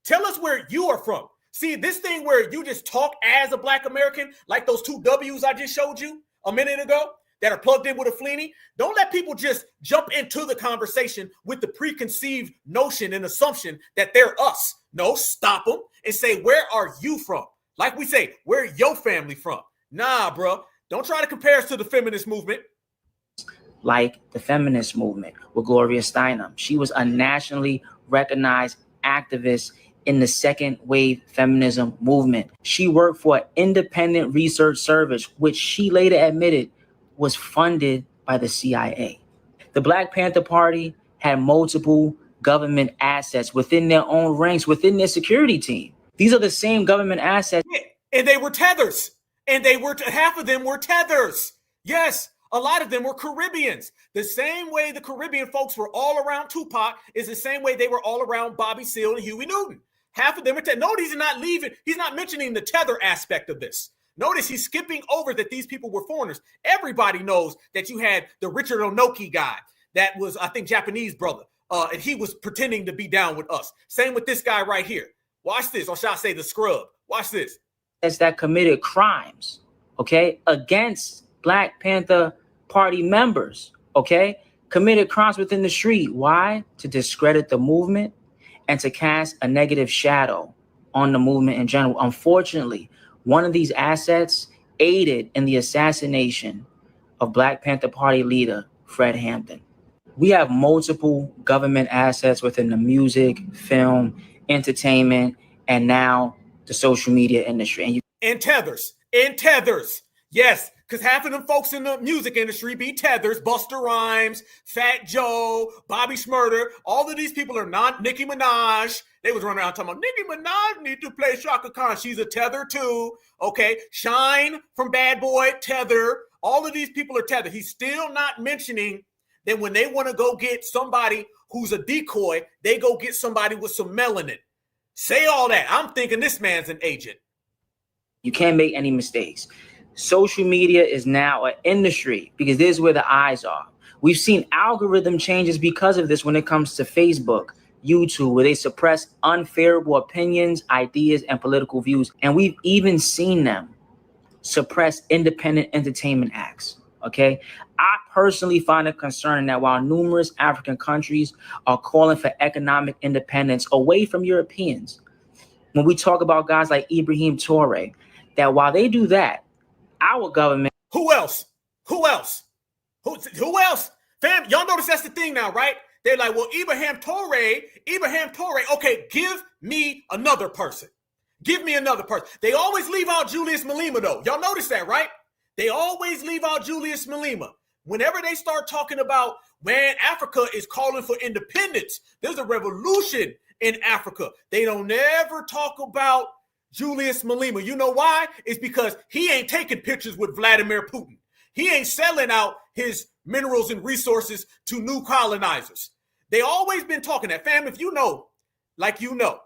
Tell us where you are from. See, this thing where you just talk as a Black American, like those two W's I just showed you a minute ago that are plugged in with a fleeny. Don't let people just jump into the conversation with the preconceived notion and assumption that they're us. No, stop them and say, where are you from? Like we say, where your family from? Nah, bro. Don't try to compare us to the feminist movement. Like the feminist movement with Gloria Steinem. She was a nationally recognized activist in the second wave feminism movement. She worked for an independent research service, which she later admitted was funded by the CIA. The Black Panther Party had multiple government assets within their own ranks, within their security team. These are the same government assets. Yeah, and they were tethers. And they were, half of them were tethers. Yes. A lot of them were Caribbeans. The same way the Caribbean folks were all around Tupac is the same way they were all around Bobby Seale and Huey Newton. Half of them are notice he's not leaving. He's not mentioning the tether aspect of this. Notice he's skipping over that these people were foreigners. Everybody knows that you had the Richard Onoki guy that was, I think, Japanese brother. And he was pretending to be down with us. Same with this guy right here. Watch this, or shall I say the scrub. Watch this. That committed crimes, okay, against Black Panther Party members, okay, committed crimes within the street. Why? To discredit the movement and to cast a negative shadow on the movement in general. Unfortunately, one of these assets aided in the assassination of Black Panther Party leader Fred Hampton. We have multiple government assets within the music, film, entertainment, and now the social media industry. And tethers. Yes, because half of them folks in the music industry be tethers. Busta Rhymes, Fat Joe, Bobby Shmurda. All of these people are not Nicki Minaj. They was running around talking about Nicki Minaj need to play Shaka Khan. She's a tether too. Okay, Shine from Bad Boy, tether. All of these people are tethered. He's still not mentioning that when they want to go get somebody who's a decoy, they go get somebody with some melanin. Say all that. I'm thinking this man's an agent. You can't make any mistakes. Social media is now an industry because this is where the eyes are. We've seen algorithm changes because of this when it comes to Facebook, YouTube, where they suppress unfavorable opinions, ideas, and political views. And we've even seen them suppress independent entertainment acts. Okay, I personally find it concerning that while numerous African countries are calling for economic independence away from Europeans, when we talk about guys like Ibrahim Traoré, that while they do that, our government. Who else? Who else? Who else? Fam, y'all notice that's the thing now, right? They're like, well, Ibrahim Traoré, okay, give me another person. Give me another person. They always leave out Julius Malema, though. Y'all notice that, right? They always leave out Julius Malema. Whenever they start talking about, man, Africa is calling for independence, there's a revolution in Africa, they don't ever talk about Julius Malema. You know why? It's because he ain't taking pictures with Vladimir Putin. He ain't selling out his minerals and resources to new colonizers. They always been talking that. Fam, if you know, like you know,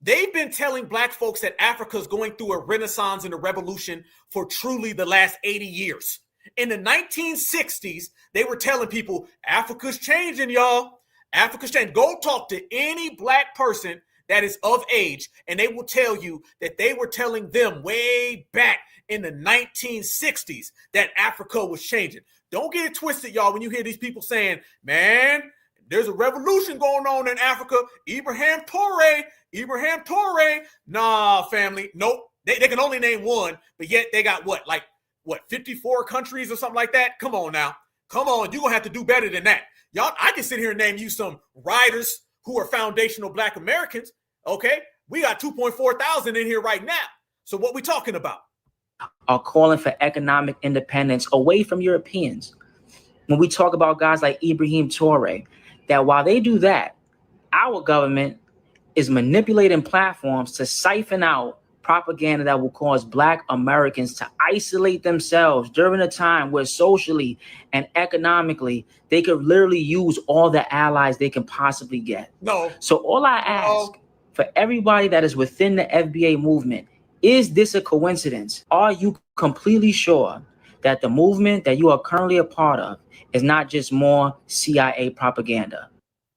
they've been telling black folks that Africa's going through a renaissance and a revolution for truly the last 80 years. In the 1960s, they were telling people, Africa's changing, y'all. Africa's changing. Go talk to any black person that is of age, and they will tell you that they were telling them way back in the 1960s that Africa was changing. Don't get it twisted, y'all, when you hear these people saying, man, there's a revolution going on in Africa. Ibrahim Traoré. Nah, family. Nope. They can only name one, but yet they got what, 54 countries or something like that? Come on now. Come on. You're going to have to do better than that. Y'all, I can sit here and name you some writers who are foundational Black Americans. Okay. We got 2.4 thousand in here right now. So what we talking about? Are calling for economic independence away from Europeans. When we talk about guys like Ibrahim Traoré, that while they do that, our government is manipulating platforms to siphon out propaganda that will cause Black Americans to isolate themselves during a time where socially and economically they could literally use all the allies they can possibly get. No. So all I ask for everybody that is within the FBA movement, is this a coincidence? Are you completely sure that the movement that you are currently a part of is not just more CIA propaganda?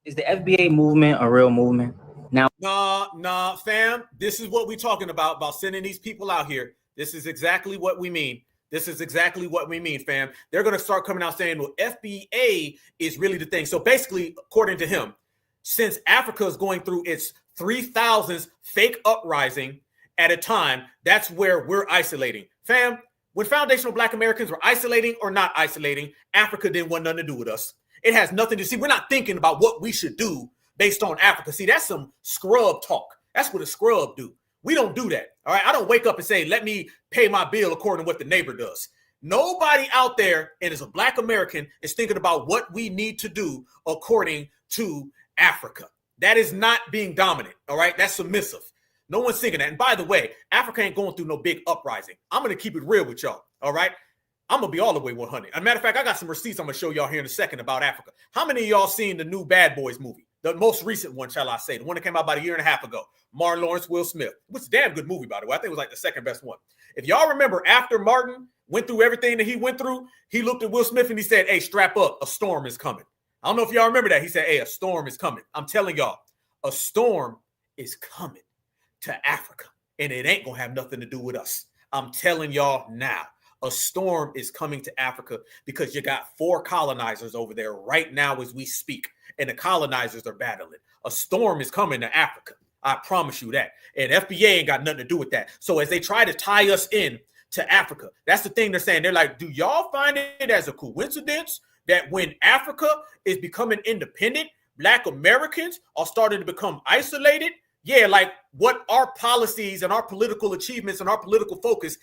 Is the FBA movement a real movement? Now, Nah, fam. This is what we're talking about sending these people out here. This is exactly what we mean. Fam. They're going to start coming out saying, well, FBA is really the thing. So basically, according to him, since Africa is going through its 3,000th fake uprising at a time, that's where we're isolating. Fam, when foundational Black Americans were isolating or not isolating, Africa didn't want nothing to do with us. It has nothing to see. We're not thinking about what we should do based on Africa. See, that's some scrub talk. That's what a scrub do. We don't do that. All right. I don't wake up and say, let me pay my bill according to what the neighbor does. Nobody out there, and as a Black American, is thinking about what we need to do according to Africa. That is not being dominant. All right. That's submissive. No one's thinking that. And by the way, Africa ain't going through no big uprising. I'm going to keep it real with y'all. All right. I'm going to be all the way 100. As a matter of fact, I got some receipts I'm going to show y'all here in a second about Africa. How many of y'all seen the new Bad Boys movie? The most recent one, shall I say, the one that came out about a year and a half ago. Martin Lawrence, Will Smith. It's a damn good movie, by the way. I think it was like the second best one. If y'all remember, after Martin went through everything that he went through, he looked at Will Smith and he said, hey, strap up. A storm is coming. I don't know if y'all remember that. He said, hey, a storm is coming. I'm telling y'all, a storm is coming to Africa, and it ain't going to have nothing to do with us. I'm telling y'all now. A storm is coming to Africa because you got 4 colonizers over there right now as we speak, and the colonizers are battling. A storm is coming to Africa. I promise you that. And FBA ain't got nothing to do with that. So as they try to tie us in to Africa, that's the thing they're saying. They're like, do y'all find it as a coincidence that when Africa is becoming independent, Black Americans are starting to become isolated? Yeah, like what our policies and our political achievements and our political focus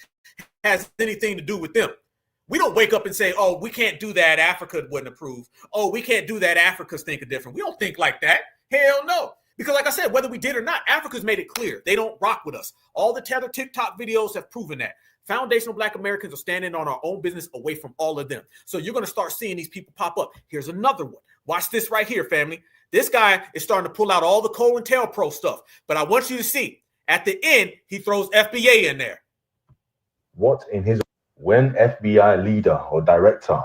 has anything to do with them. We don't wake up and say, oh, we can't do that. Africa wouldn't approve. Oh, we can't do that. Africa's thinking different. We don't think like that. Hell no. Because like I said, whether we did or not, Africa's made it clear. They don't rock with us. All the Tether TikTok videos have proven that. Foundational Black Americans are standing on our own business away from all of them. So you're going to start seeing these people pop up. Here's another one. Watch this right here, family. This guy is starting to pull out all the COINTELPRO stuff. But I want you to see, at the end, he throws FBA in there. What, in his when FBI leader or director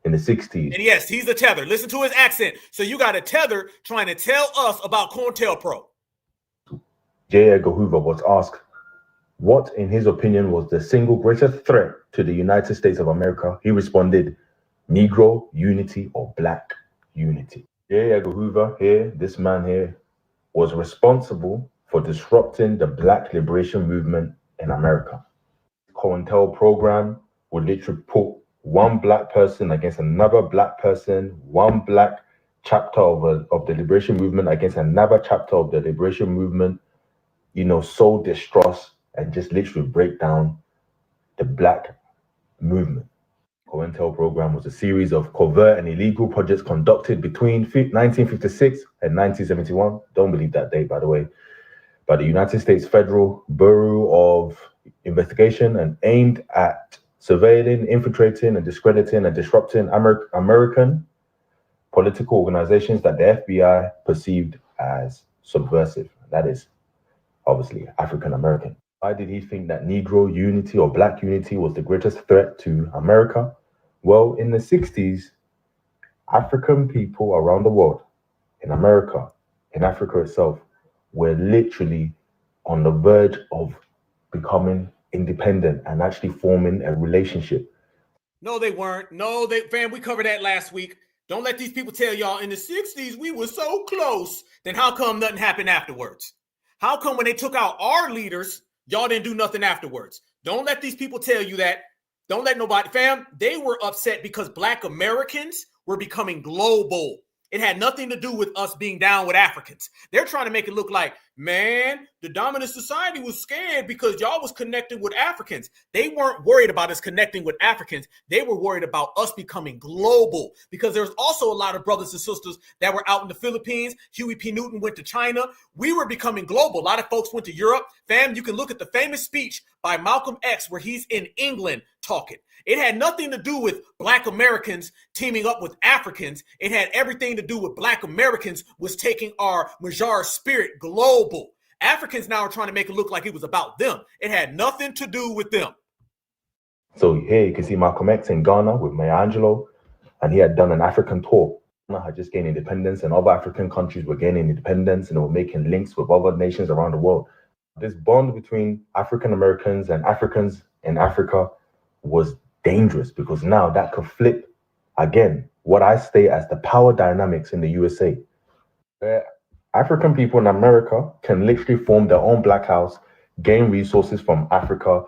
in the 60s. And yes, he's a tether. Listen to his accent. So you got a tether trying to tell us about COINTELPRO. J. Edgar Hoover was asked what, in his opinion, was the single greatest threat to the United States of America. He responded, Negro unity or Black unity. J. Edgar Hoover here, this man here, was responsible for disrupting the Black liberation movement in America. COINTEL program would literally put one Black person against another Black person, one Black chapter of the liberation movement against another chapter of the liberation movement, you know, sow distrust and just literally break down the Black movement. COINTEL program was a series of covert and illegal projects conducted between 1956 and 1971. Don't believe that date, by the way, by the United States Federal Bureau of Investigation and aimed at surveilling, infiltrating, and discrediting and disrupting American political organizations that the FBI perceived as subversive. That is obviously African American. Why did he think that Negro unity or Black unity was the greatest threat to America? Well, in the 60s, African people around the world, in America, in Africa itself, were literally on the verge of becoming independent and actually forming a relationship. No, they weren't. No, fam, we covered that last week. Don't let these people tell y'all in the 60s we were so close. Then how come nothing happened afterwards? How come when they took out our leaders, y'all didn't do nothing afterwards? Don't let these people tell you that. Don't let nobody, fam, they were upset because Black Americans were becoming global. It had nothing to do with us being down with Africans. They're trying to make it look like, man, the dominant society was scared because y'all was connecting with Africans. They weren't worried about us connecting with Africans. They were worried about us becoming global because there's also a lot of brothers and sisters that were out in the Philippines. Huey P. Newton went to China. We were becoming global. A lot of folks went to Europe. Fam, you can look at the famous speech by Malcolm X where he's in England talking. It had nothing to do with Black Americans teaming up with Africans. It had everything to do with Black Americans was taking our Majar spirit global. Africans now are trying to make it look like it was about them. It had nothing to do with them. So here you can see Malcolm X in Ghana with Maya Angelou, and he had done an African tour. Ghana had just gained independence, and other African countries were gaining independence, and they were making links with other nations around the world. This bond between African Americans and Africans in Africa was dangerous because now that could flip again what I state as the power dynamics in the USA. Where African people in America can literally form their own Black house, gain resources from Africa,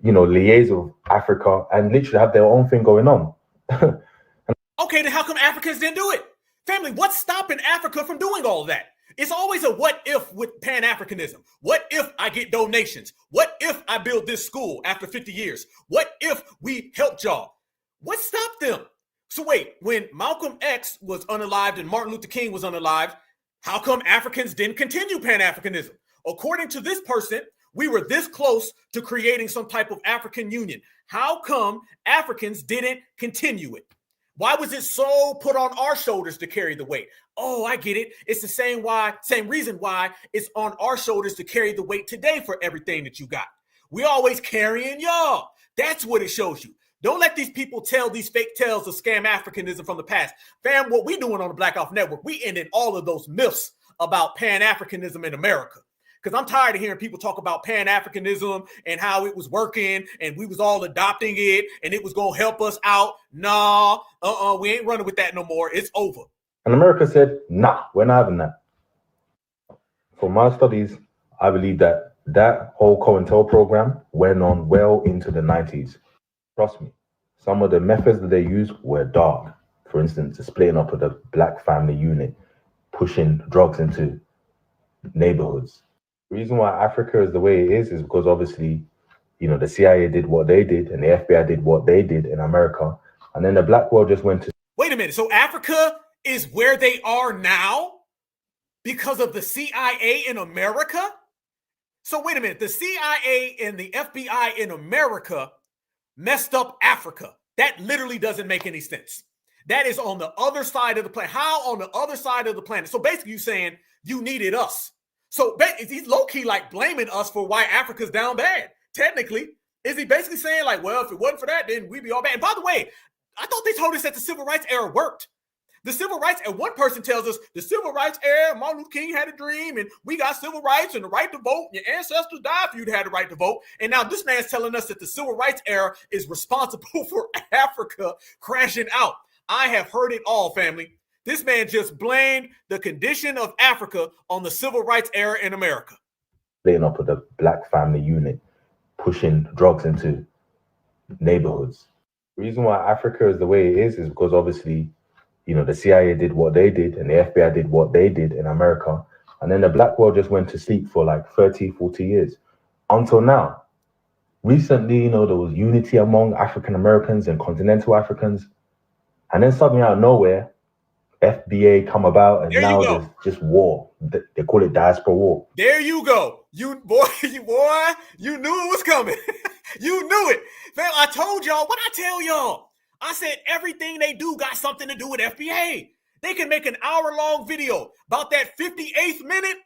you know, liaise with Africa, and literally have their own thing going on. Okay, then how come Africans didn't do it? Family, what's stopping Africa from doing all of that? It's always a what if with Pan-Africanism. What if I get donations? What if I build this school after 50 years? What if we helped y'all? What stopped them? So wait, when Malcolm X was unalived and Martin Luther King was unalived, how come Africans didn't continue Pan-Africanism? According to this person, we were this close to creating some type of African union. How come Africans didn't continue it? Why was it so put on our shoulders to carry the weight? Oh, I get it. It's the same reason why it's on our shoulders to carry the weight today for everything that you got. We always carrying y'all. That's what it shows you. Don't let these people tell these fake tales of scam Africanism from the past. Fam, what we doing on the Black Off Network, we ending all of those myths about Pan-Africanism in America. Because I'm tired of hearing people talk about Pan-Africanism and how it was working and we was all adopting it and it was going to help us out. Nah, we ain't running with that no more. It's over. And America said, nah, we're not having that. For my studies, I believe that that whole COINTEL program went on well into the 90s. Trust me, some of the methods that they used were dark. For instance, the splitting up of the Black family unit, pushing drugs into neighborhoods. The reason why Africa is the way it is because obviously, you know, the CIA did what they did and the FBI did what they did in America. And then the Black world just went to... Wait a minute. So Africa is where they are now because of the CIA in America? So wait a minute. The CIA and the FBI in America messed up Africa. That literally doesn't make any sense. That is on the other side of the planet. How on the other side of the planet? So basically you're saying you needed us. So he's low-key like blaming us for why Africa's down bad. Technically, Is he basically saying like, well, if it wasn't for that, then we'd be all bad? And by the way, I thought they told us that the civil rights era worked. The civil rights, and one person tells us the civil rights era, Martin Luther King had a dream, and we got civil rights and the right to vote. Your ancestors died for you to have the right to vote. And now this man's telling us that the civil rights era is responsible for Africa crashing out. I have heard it all, family. This man just blamed the condition of Africa on the civil rights era in America. Laying up with the Black family unit, pushing drugs into neighborhoods. The reason why Africa is the way it is because obviously, you know, the CIA did what they did and the FBI did what they did in America. And then the black world just went to sleep for like 30, 40 years until now. Recently, you know, there was unity among African Americans and continental Africans. And then suddenly out of nowhere, FBA come about and now there's just war. They call it Diaspora war. There you go. You knew it was coming. You knew it. Man, I told y'all, what I tell y'all? I said everything they do got something to do with FBA. They can make an hour-long video about that 58th minute.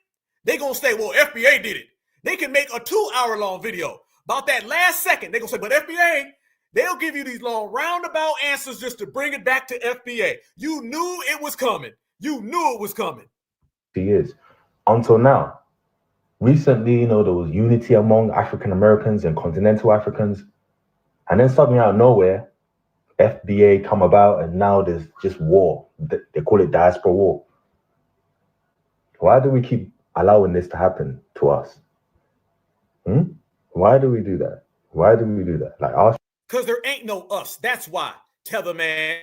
They gonna say, well, FBA did it. They can make a 2-hour-long video about that last second. They gonna say, but FBA, they'll give you these long roundabout answers just to bring it back to FBA. You knew it was coming. You knew it was coming. Years until now. Recently, you know, there was unity among African Americans and continental Africans. And then suddenly out of nowhere, FBA come about and now there's just war. They call it Diaspora war. Why do we keep allowing this to happen to us? Why do we do that? Why do we do that? Like us? Because there ain't no us. That's why. Tether man.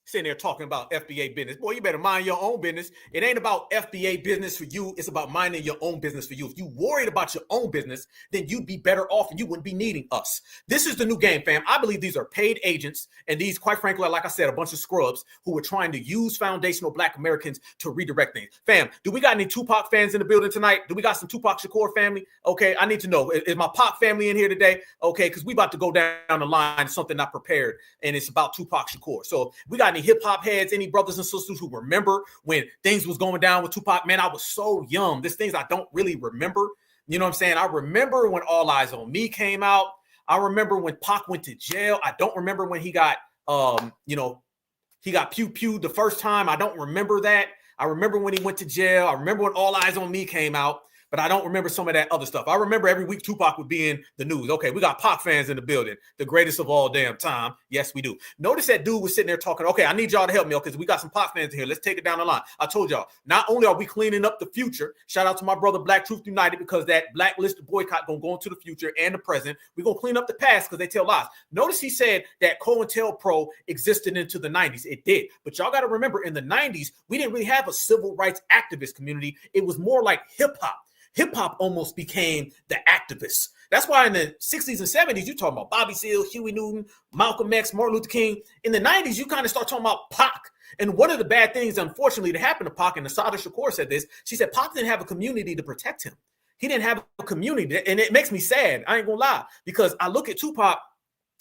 Sitting there talking about FBA business. Boy, you better mind your own business. It ain't about FBA business for you. It's about minding your own business for you. If you worried about your own business, then you'd be better off and you wouldn't be needing us. This is the new game, fam. I believe these are paid agents. And these, quite frankly, like I said, a bunch of scrubs who are trying to use foundational Black Americans to redirect things. Fam, do we got any Tupac fans in the building tonight? Do we got some Tupac Shakur family? Okay, I need to know. Is my Pac family in here today? Okay, because we about to go down the line, something not prepared, and it's about Tupac Shakur. So we got any hip-hop heads, any brothers and sisters who remember when things was going down with Tupac? Man, I was so young. There's things I don't really remember. You know what I'm saying? I remember when All Eyes on Me came out. I remember when Pac went to jail. I don't remember when he got, he got pew-pewed the first time. I don't remember that. I remember when he went to jail. I remember when All Eyes on Me came out. But I don't remember some of that other stuff. I remember every week Tupac would be in the news. Okay, we got Pac fans in the building. The greatest of all damn time. Yes, we do. Notice that dude was sitting there talking, okay, I need y'all to help me because we got some Pac fans in here. Let's take it down the line. I told y'all, not only are we cleaning up the future, shout out to my brother Black Truth United because that blacklisted boycott going to go into the future and the present. We're going to clean up the past because they tell lies. Notice he said that COINTELPRO existed into the 90s. It did. But y'all got to remember in the 90s, we didn't really have a civil rights activist community. It was more like hip-hop. Hip-hop almost became the activists. That's why in the 60s and 70s, you're talking about Bobby Seale, Huey Newton, Malcolm X, Martin Luther King. In the 90s, you kind of start talking about Pac. And one of the bad things, unfortunately, that happened to Pac, and Asada Shakur said this, she said Pac didn't have a community to protect him. He didn't have a community. And it makes me sad. I ain't gonna lie. Because I look at Tupac,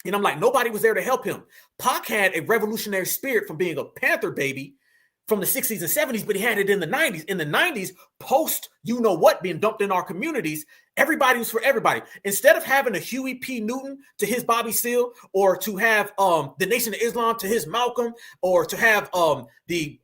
and I'm like, nobody was there to help him. Pac had a revolutionary spirit from being a Panther baby from the 60s and 70s, but he had it in the 90s. In the 90s, post you-know-what being dumped in our communities, everybody was for everybody. Instead of having a Huey P. Newton to his Bobby Seale, or to have the Nation of Islam to his Malcolm, or to have the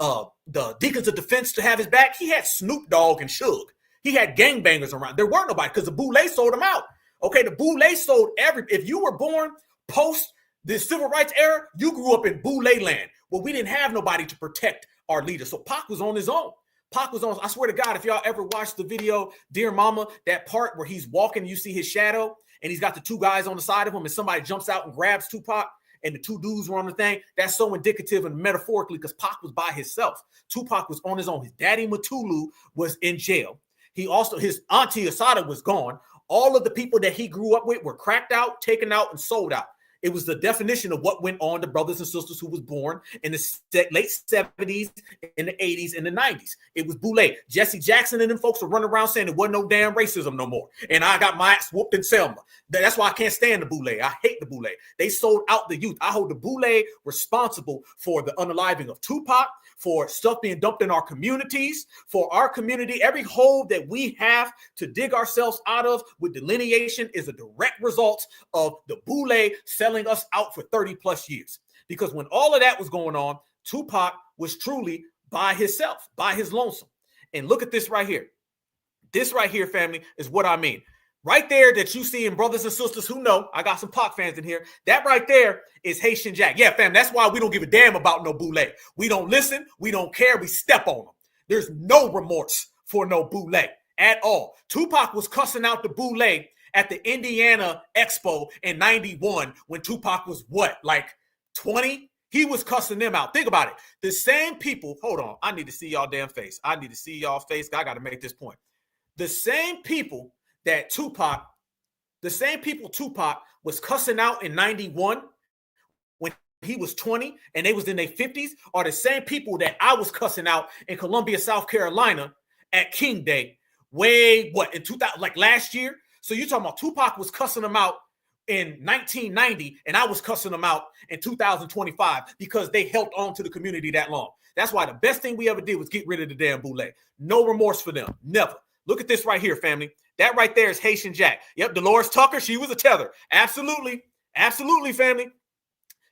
Deacons of Defense to have his back, he had Snoop Dogg and Suge. He had gangbangers around. There weren't nobody because the boule sold them out. Okay, the boule sold if you were born post the civil rights era, you grew up in boule land. Well, we didn't have nobody to protect our leader. So Pac was on his own. Pac was on, I swear to God, if y'all ever watched the video, Dear Mama, that part where he's walking, you see his shadow, and he's got the two guys on the side of him, and somebody jumps out and grabs Tupac, and the two dudes were on the thing. That's so indicative and metaphorically because Pac was by himself. Tupac was on his own. His daddy Matulu was in jail. He also, his auntie Asada was gone. All of the people that he grew up with were cracked out, taken out, and sold out. It was the definition of what went on to brothers and sisters who was born in the late 70s, in the 80s, and the 90s. It was boule. Jesse Jackson and them folks were running around saying there wasn't no damn racism no more. And I got my ass whooped in Selma. That's why I can't stand the boule. I hate the boule. They sold out the youth. I hold the boule responsible for the unaliving of Tupac, for stuff being dumped in our communities, for our community. Every hole that we have to dig ourselves out of with delineation is a direct result of the boule selling us out for 30 plus years. Because when all of that was going on, Tupac was truly by himself, by his lonesome. And look at this right here. This right here, family, is what I mean. Right there that you see in brothers and sisters who know, I got some Pac fans in here. That right there is Haitian Jack. Yeah, fam, that's why we don't give a damn about no boule. We don't listen. We don't care. We step on them. There's no remorse for no boule at all. Tupac was cussing out the boule at the Indiana Expo in 91 when Tupac was what, like 20? He was cussing them out. Think about it. The same people, hold on, I need to see y'all damn face. I need to see y'all face. I got to make this point. The same people that Tupac was cussing out in 91 when he was 20 and they was in their 50s are the same people that I was cussing out in Columbia, South Carolina at King Day in 2000, like last year. So you're talking about Tupac was cussing them out in 1990 and I was cussing them out in 2025 because they held on to the community that long. That's why the best thing we ever did was get rid of the damn boule. No remorse for them. Never. Look at this right here, family. That right there is Haitian Jack. Yep, Dolores Tucker, she was a tether. Absolutely. Absolutely, family.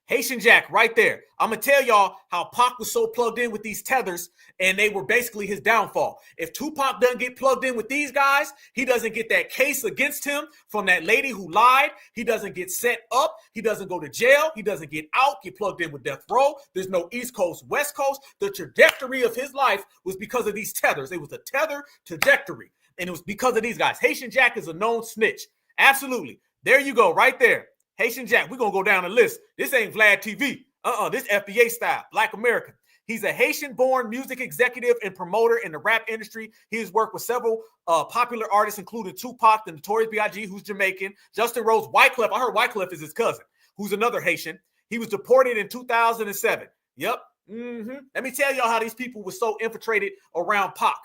Haitian Jack right there. I'm going to tell y'all how Pac was so plugged in with these tethers and they were basically his downfall. If Tupac doesn't get plugged in with these guys, he doesn't get that case against him from that lady who lied. He doesn't get set up. He doesn't go to jail. He doesn't get out, get plugged in with death row. There's no East Coast, West Coast. The trajectory of his life was because of these tethers. It was a tether trajectory. And it was because of these guys. Haitian Jack is a known snitch. Absolutely. There you go, right there. Haitian Jack, we're going to go down the list. This ain't Vlad TV. This FBA style, Black American. He's a Haitian-born music executive and promoter in the rap industry. He has worked with several popular artists, including Tupac, the Notorious B.I.G., who's Jamaican, Justin Rose, Wyclef. I heard Wyclef is his cousin, who's another Haitian. He was deported in 2007. Yep. Let me tell y'all how these people were so infiltrated around Pac.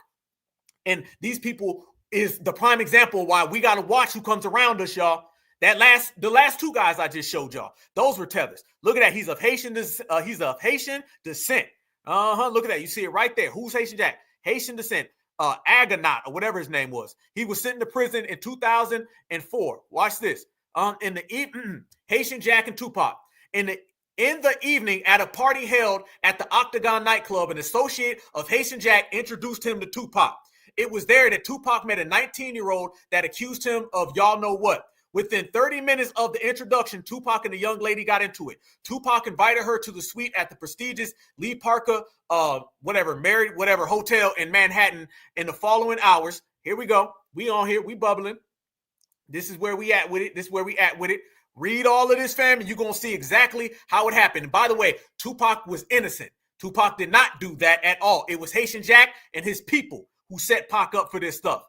And these people is the prime example of why we got to watch who comes around us, y'all. The last two guys I just showed y'all, those were tethers. Look at that. He's of Haitian descent. Look at that. You see it right there. Who's Haitian Jack? Haitian descent. Agonaut or whatever his name was. He was sent to prison in 2004. Watch this. In the Haitian Jack and Tupac. In the evening at a party held at the Octagon nightclub, an associate of Haitian Jack introduced him to Tupac. It was there that Tupac met a 19-year-old that accused him of y'all know what. Within 30 minutes of the introduction, Tupac and the young lady got into it. Tupac invited her to the suite at the prestigious Lee Parker, hotel in Manhattan in the following hours. Here we go. We on here. We bubbling. This is where we at with it. Read all of this, fam, and you're going to see exactly how it happened. And by the way, Tupac was innocent. Tupac did not do that at all. It was Haitian Jack and his people who set Pac up for this stuff.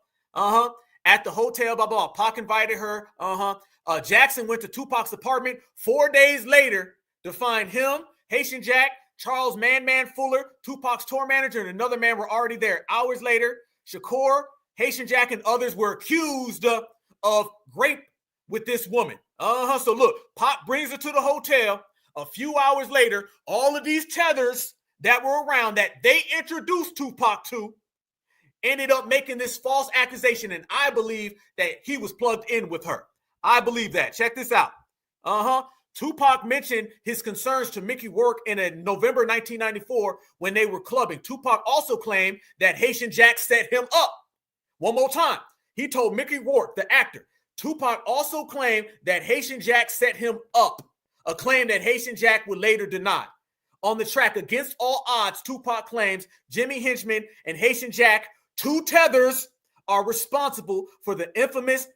At the hotel, blah, blah, Pac invited her. Jackson went to Tupac's apartment 4 days later to find him, Haitian Jack, Charles Man Fuller, Tupac's tour manager, and another man were already there. Hours later, Shakur, Haitian Jack, and others were accused of rape with this woman. So look, Pac brings her to the hotel. A few hours later, all of these tethers that were around that they introduced Tupac to ended up making this false accusation, and I believe that he was plugged in with her. I believe that. Check this out. Tupac mentioned his concerns to Mickey Rourke in November 1994 when they were clubbing. Tupac also claimed that Haitian Jack set him up. One more time. He told Mickey Rourke, the actor, Tupac also claimed that Haitian Jack set him up, a claim that Haitian Jack would later deny. On the track Against All Odds, Tupac claims Jimmy Hinchman and Haitian Jack, two tethers, are responsible for the infamous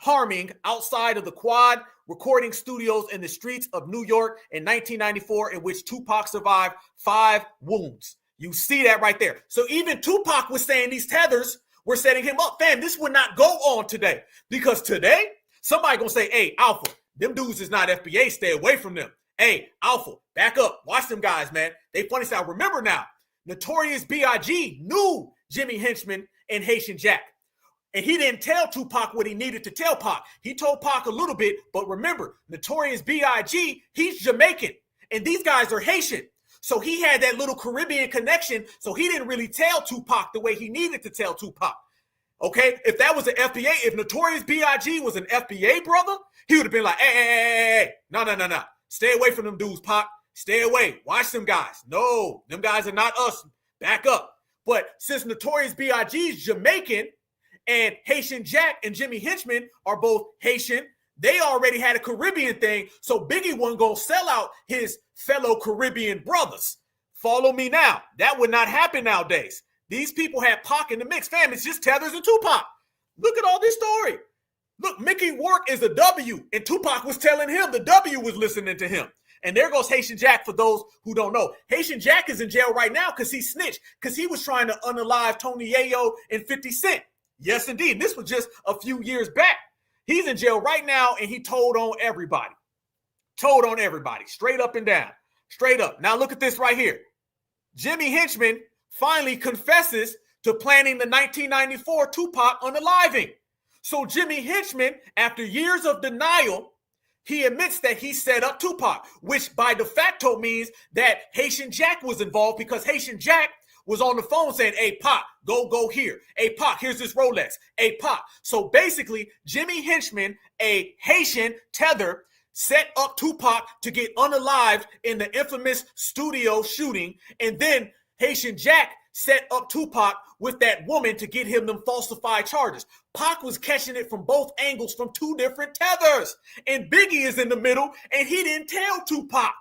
harming outside of the Quad recording studios in the streets of New York in 1994, in which Tupac survived 5 wounds. You see that right there. So even Tupac was saying these tethers were setting him up. Fam, this would not go on today, because today somebody gonna say, hey, Alpha, them dudes is not FBA, stay away from them. Hey, Alpha, back up. Watch them guys, man. They funny style. Remember now, Notorious B.I.G. knew Jimmy Hinchman and Haitian Jack. And he didn't tell Tupac what he needed to tell Pac. He told Pac a little bit, but remember, Notorious B.I.G., he's Jamaican, and these guys are Haitian. So he had that little Caribbean connection, so he didn't really tell Tupac the way he needed to tell Tupac. Okay, if that was an FBA, if Notorious B.I.G. was an FBA brother, he would have been like, hey, no. Stay away from them dudes, Pac. Stay away. Watch them guys. No, them guys are not us. Back up. But since Notorious B.I.G. is Jamaican and Haitian Jack and Jimmy Henchman are both Haitian, they already had a Caribbean thing, so Biggie wasn't going to sell out his fellow Caribbean brothers. Follow me now. That would not happen nowadays. These people had Pac in the mix. Fam, it's just Tethers and Tupac. Look at all this story. Look, Mickey Work is a W, and Tupac was telling him the W was listening to him. And there goes Haitian Jack for those who don't know. Haitian Jack is in jail right now because he snitched, because he was trying to unalive Tony Yayo and 50 Cent. Yes, indeed. This was just a few years back. He's in jail right now, and he told on everybody. Told on everybody, straight up and down. Straight up. Now look at this right here. Jimmy Henchman finally confesses to planning the 1994 Tupac unaliving. So Jimmy Henchman, after years of denial, he admits that he set up Tupac, which by de facto means that Haitian Jack was involved, because Haitian Jack was on the phone saying, hey, Pac, go here. Hey, Pac, here's this Rolex. Hey, Pac. So basically, Jimmy Henchman, a Haitian tether, set up Tupac to get unalived in the infamous studio shooting, and then Haitian Jack set up Tupac with that woman to get him them falsified charges. Pac was catching it from both angles from two different tethers. And Biggie is in the middle, and he didn't tell Tupac.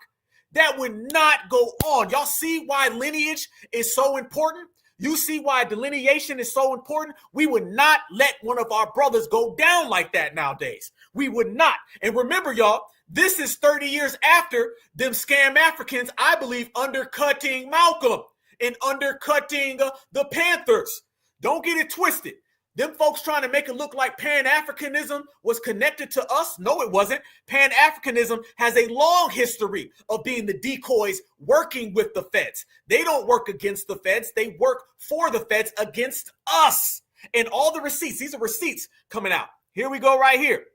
That would not go on. Y'all see why lineage is so important? You see why delineation is so important? We would not let one of our brothers go down like that nowadays. We would not. And remember, y'all, this is 30 years after them scam Africans, I believe, undercutting Malcolm and undercutting the Panthers. Don't get it twisted. Them folks trying to make it look like Pan-Africanism was connected to us. No, it wasn't. Pan-Africanism has a long history of being the decoys working with the feds. They don't work against the feds. They work for the feds against us. And all the receipts, these are receipts coming out. Here we go right here.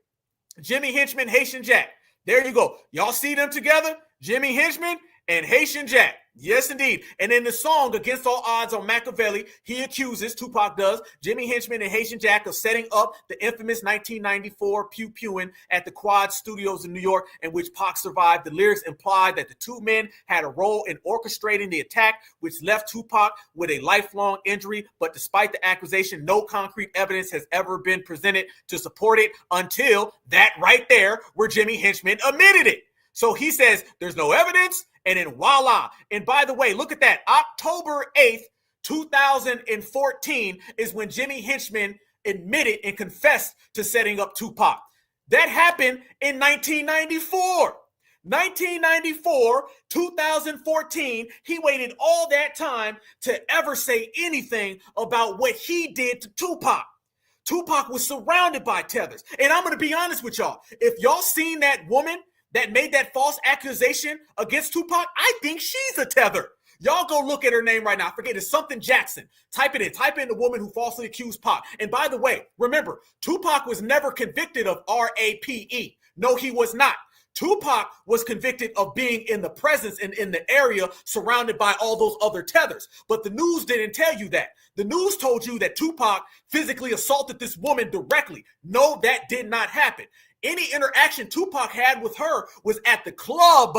Jimmy Henchman, Haitian Jack. There you go. Y'all see them together? Jimmy Henchman and Haitian Jack. Yes, indeed. And in the song, Against All Odds on Machiavelli, he accuses, Tupac does, Jimmy Henchman and Haitian Jack of setting up the infamous 1994 pew-pewing at the Quad Studios in New York, in which Pac survived. The lyrics imply that the two men had a role in orchestrating the attack, which left Tupac with a lifelong injury. But despite the accusation, no concrete evidence has ever been presented to support it until that right there where Jimmy Henchman admitted it. So he says there's no evidence, and then voila. And by the way, look at that. October 8th, 2014 is when Jimmy Henchman admitted and confessed to setting up Tupac. That happened in 1994. 1994, 2014, he waited all that time to ever say anything about what he did to Tupac. Tupac was surrounded by tethers. And I'm going to be honest with y'all. If y'all seen that woman that made that false accusation against Tupac, I think she's a tether. Y'all go look at her name right now. I forget, it's something Jackson. Type it in. Type in the woman who falsely accused Pac. And by the way, remember, Tupac was never convicted of RAPE. No, he was not. Tupac was convicted of being in the presence and in the area surrounded by all those other tethers. But the news didn't tell you that. The news told you that Tupac physically assaulted this woman directly. No, that did not happen. Any interaction Tupac had with her was at the club.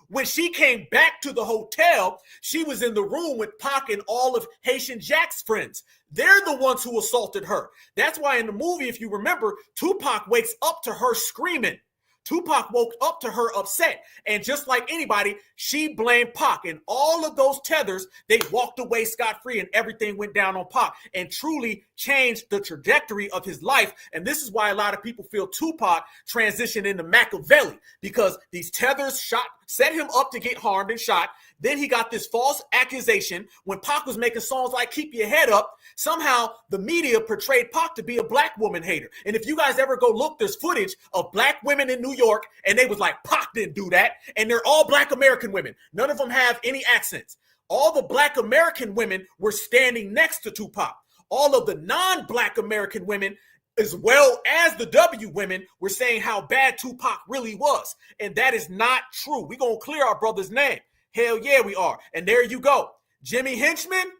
When she came back to the hotel, she was in the room with Pac and all of Haitian Jack's friends. They're the ones who assaulted her. That's why in the movie, if you remember, Tupac wakes up to her screaming. Tupac woke up to her upset. And just like anybody, she blamed Pac. And all of those tethers, they walked away scot-free and everything went down on Pac and truly changed the trajectory of his life. And this is why a lot of people feel Tupac transitioned into Machiavelli, because these tethers set him up to get harmed and shot. Then he got this false accusation when Pac was making songs like Keep Your Head Up. Somehow the media portrayed Pac to be a black woman hater. And if you guys ever go look, there's footage of black women in New York, and they was like, Pac didn't do that. And they're all black American women. None of them have any accents. All the black American women were standing next to Tupac. All of the non-black American women, as well as the W women, were saying how bad Tupac really was. And that is not true. We're going to clear our brother's name. Hell yeah, we are. And there you go. Jimmy Henchman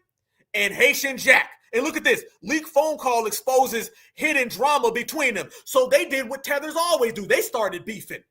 and Haitian Jack. And look at this. Leak phone call exposes hidden drama between them. So they did what Tethers always do. They started beefing.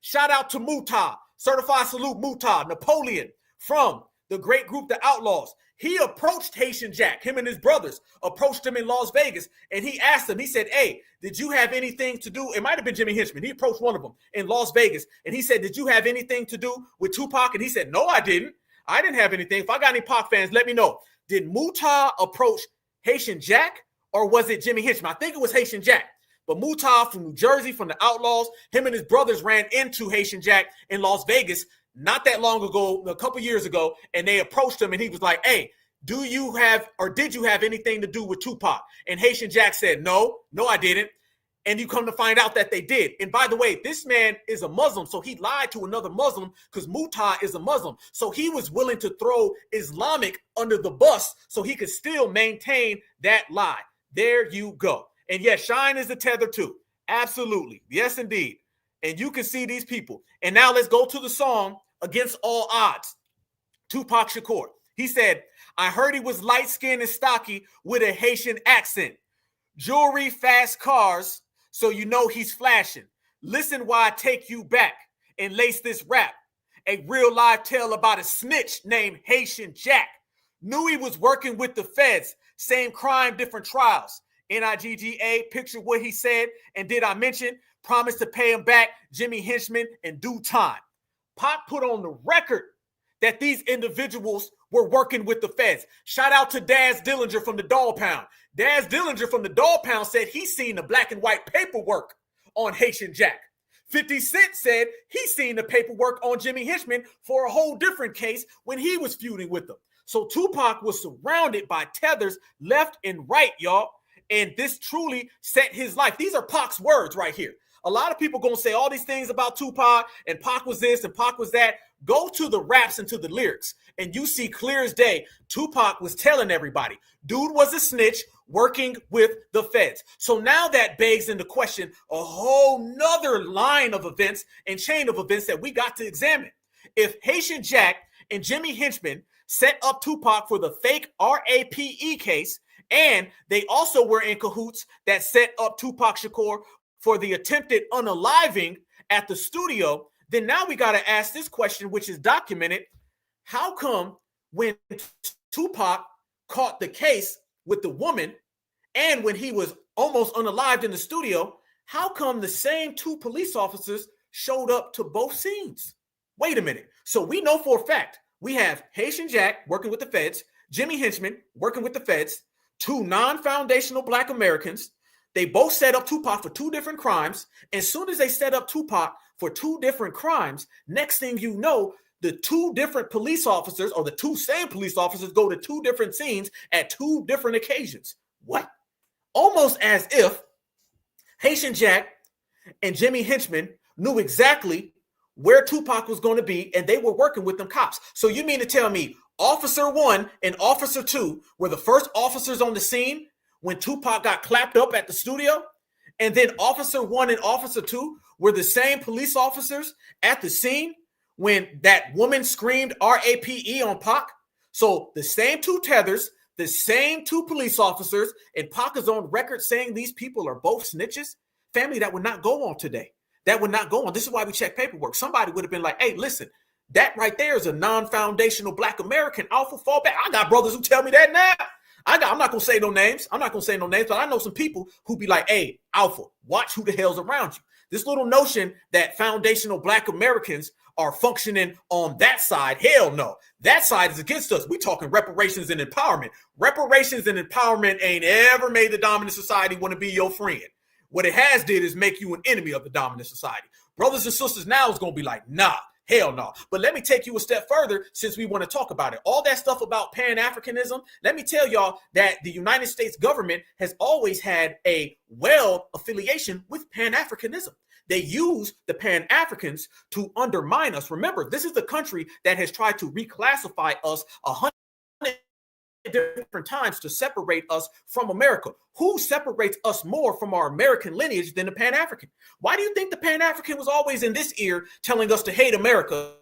Shout out to Muta, certified salute Muta, Napoleon from the great group, The Outlaws. He approached Haitian Jack, him and his brothers, approached him in Las Vegas, and he asked him, he said, hey, did you have anything to do? It might have been Jimmy Henchman. He approached one of them in Las Vegas, and he said, did you have anything to do with Tupac? And he said, no, I didn't. I didn't have anything. If I got any Pac fans, let me know. Did Muta approach Haitian Jack, or was it Jimmy Henchman? I think it was Haitian Jack. But Muta from New Jersey, from the Outlaws, him and his brothers ran into Haitian Jack in Las Vegas not that long ago, a couple years ago, and they approached him, and he was like, hey, do you have, or did you have anything to do with Tupac? And Haitian Jack said, no, I didn't. And you come to find out that they did. And by the way, this man is a Muslim, so he lied to another Muslim because Muta is a Muslim. So he was willing to throw Islamic under the bus so he could still maintain that lie. There you go. And yes, Shine is the tether too. Absolutely. Yes, indeed. And you can see these people. And now let's go to the song Against All Odds. Tupac Shakur. He said, I heard he was light-skinned and stocky with a Haitian accent. Jewelry, fast cars, so you know he's flashing. Listen while I take you back and lace this rap. A real live tale about a snitch named Haitian Jack. Knew he was working with the feds. Same crime, different trials. NIGGA, picture what he said. And did I mention, promise to pay him back, Jimmy Henchman, in due time. Pac put on the record that these individuals were working with the feds. Shout out to Daz Dillinger from the Dog Pound. Daz Dillinger from the Dog Pound said he's seen the black and white paperwork on Haitian Jack. 50 Cent said he's seen the paperwork on Jimmy Henchman for a whole different case when he was feuding with them. So Tupac was surrounded by tethers left and right, y'all. And this truly set his life. These are Pac's words right here. A lot of people going to say all these things about Tupac and Pac was this and Pac was that. Go to the raps and to the lyrics and you see clear as day, Tupac was telling everybody, dude was a snitch working with the feds. So now that begs into question a whole nother line of events and chain of events that we got to examine. If Haitian Jack and Jimmy Henchman set up Tupac for the fake RAPE case, and they also were in cahoots that set up Tupac Shakur for the attempted unaliving at the studio, then now we got to ask this question, which is documented. How come when Tupac caught the case with the woman and when he was almost unalived in the studio, how come the same two police officers showed up to both scenes? Wait a minute. So we know for a fact we have Haitian Jack working with the feds, Jimmy Henchman working with the feds, two non-foundational Black Americans. They both set up Tupac for two different crimes. As soon as they set up Tupac for two different crimes, next thing you know, the two different police officers or the two same police officers go to two different scenes at two different occasions. What? Almost as if Haitian Jack and Jimmy Henchman knew exactly where Tupac was going to be and they were working with them cops. So you mean to tell me Officer 1 and Officer 2 were the first officers on the scene when Tupac got clapped up at the studio? And then Officer 1 and Officer 2 were the same police officers at the scene when that woman screamed RAPE on Pac? So the same two tethers, the same two police officers, and Pac is on record saying these people are both snitches? Family, that would not go on today. That would not go on. This is why we check paperwork. Somebody would have been like, hey, listen, that right there is a non-foundational Black American alpha fallback. I got brothers who tell me that now. I'm not going to say no names. I'm not going to say no names, but I know some people who be like, hey, alpha, watch who the hell's around you. This little notion that foundational Black Americans are functioning on that side, hell no. That side is against us. We talking reparations and empowerment. Reparations and empowerment ain't ever made the dominant society want to be your friend. What it has did is make you an enemy of the dominant society. Brothers and sisters now is going to be like, nah, hell no. But let me take you a step further since we want to talk about it. All that stuff about Pan-Africanism, let me tell y'all that the United States government has always had a well affiliation with Pan-Africanism. They use the Pan-Africans to undermine us. Remember, this is the country that has tried to reclassify us 100 different times to separate us from America. Who separates us more from our American lineage than the Pan-African? Why do you think the Pan-African was always in this ear telling us to hate America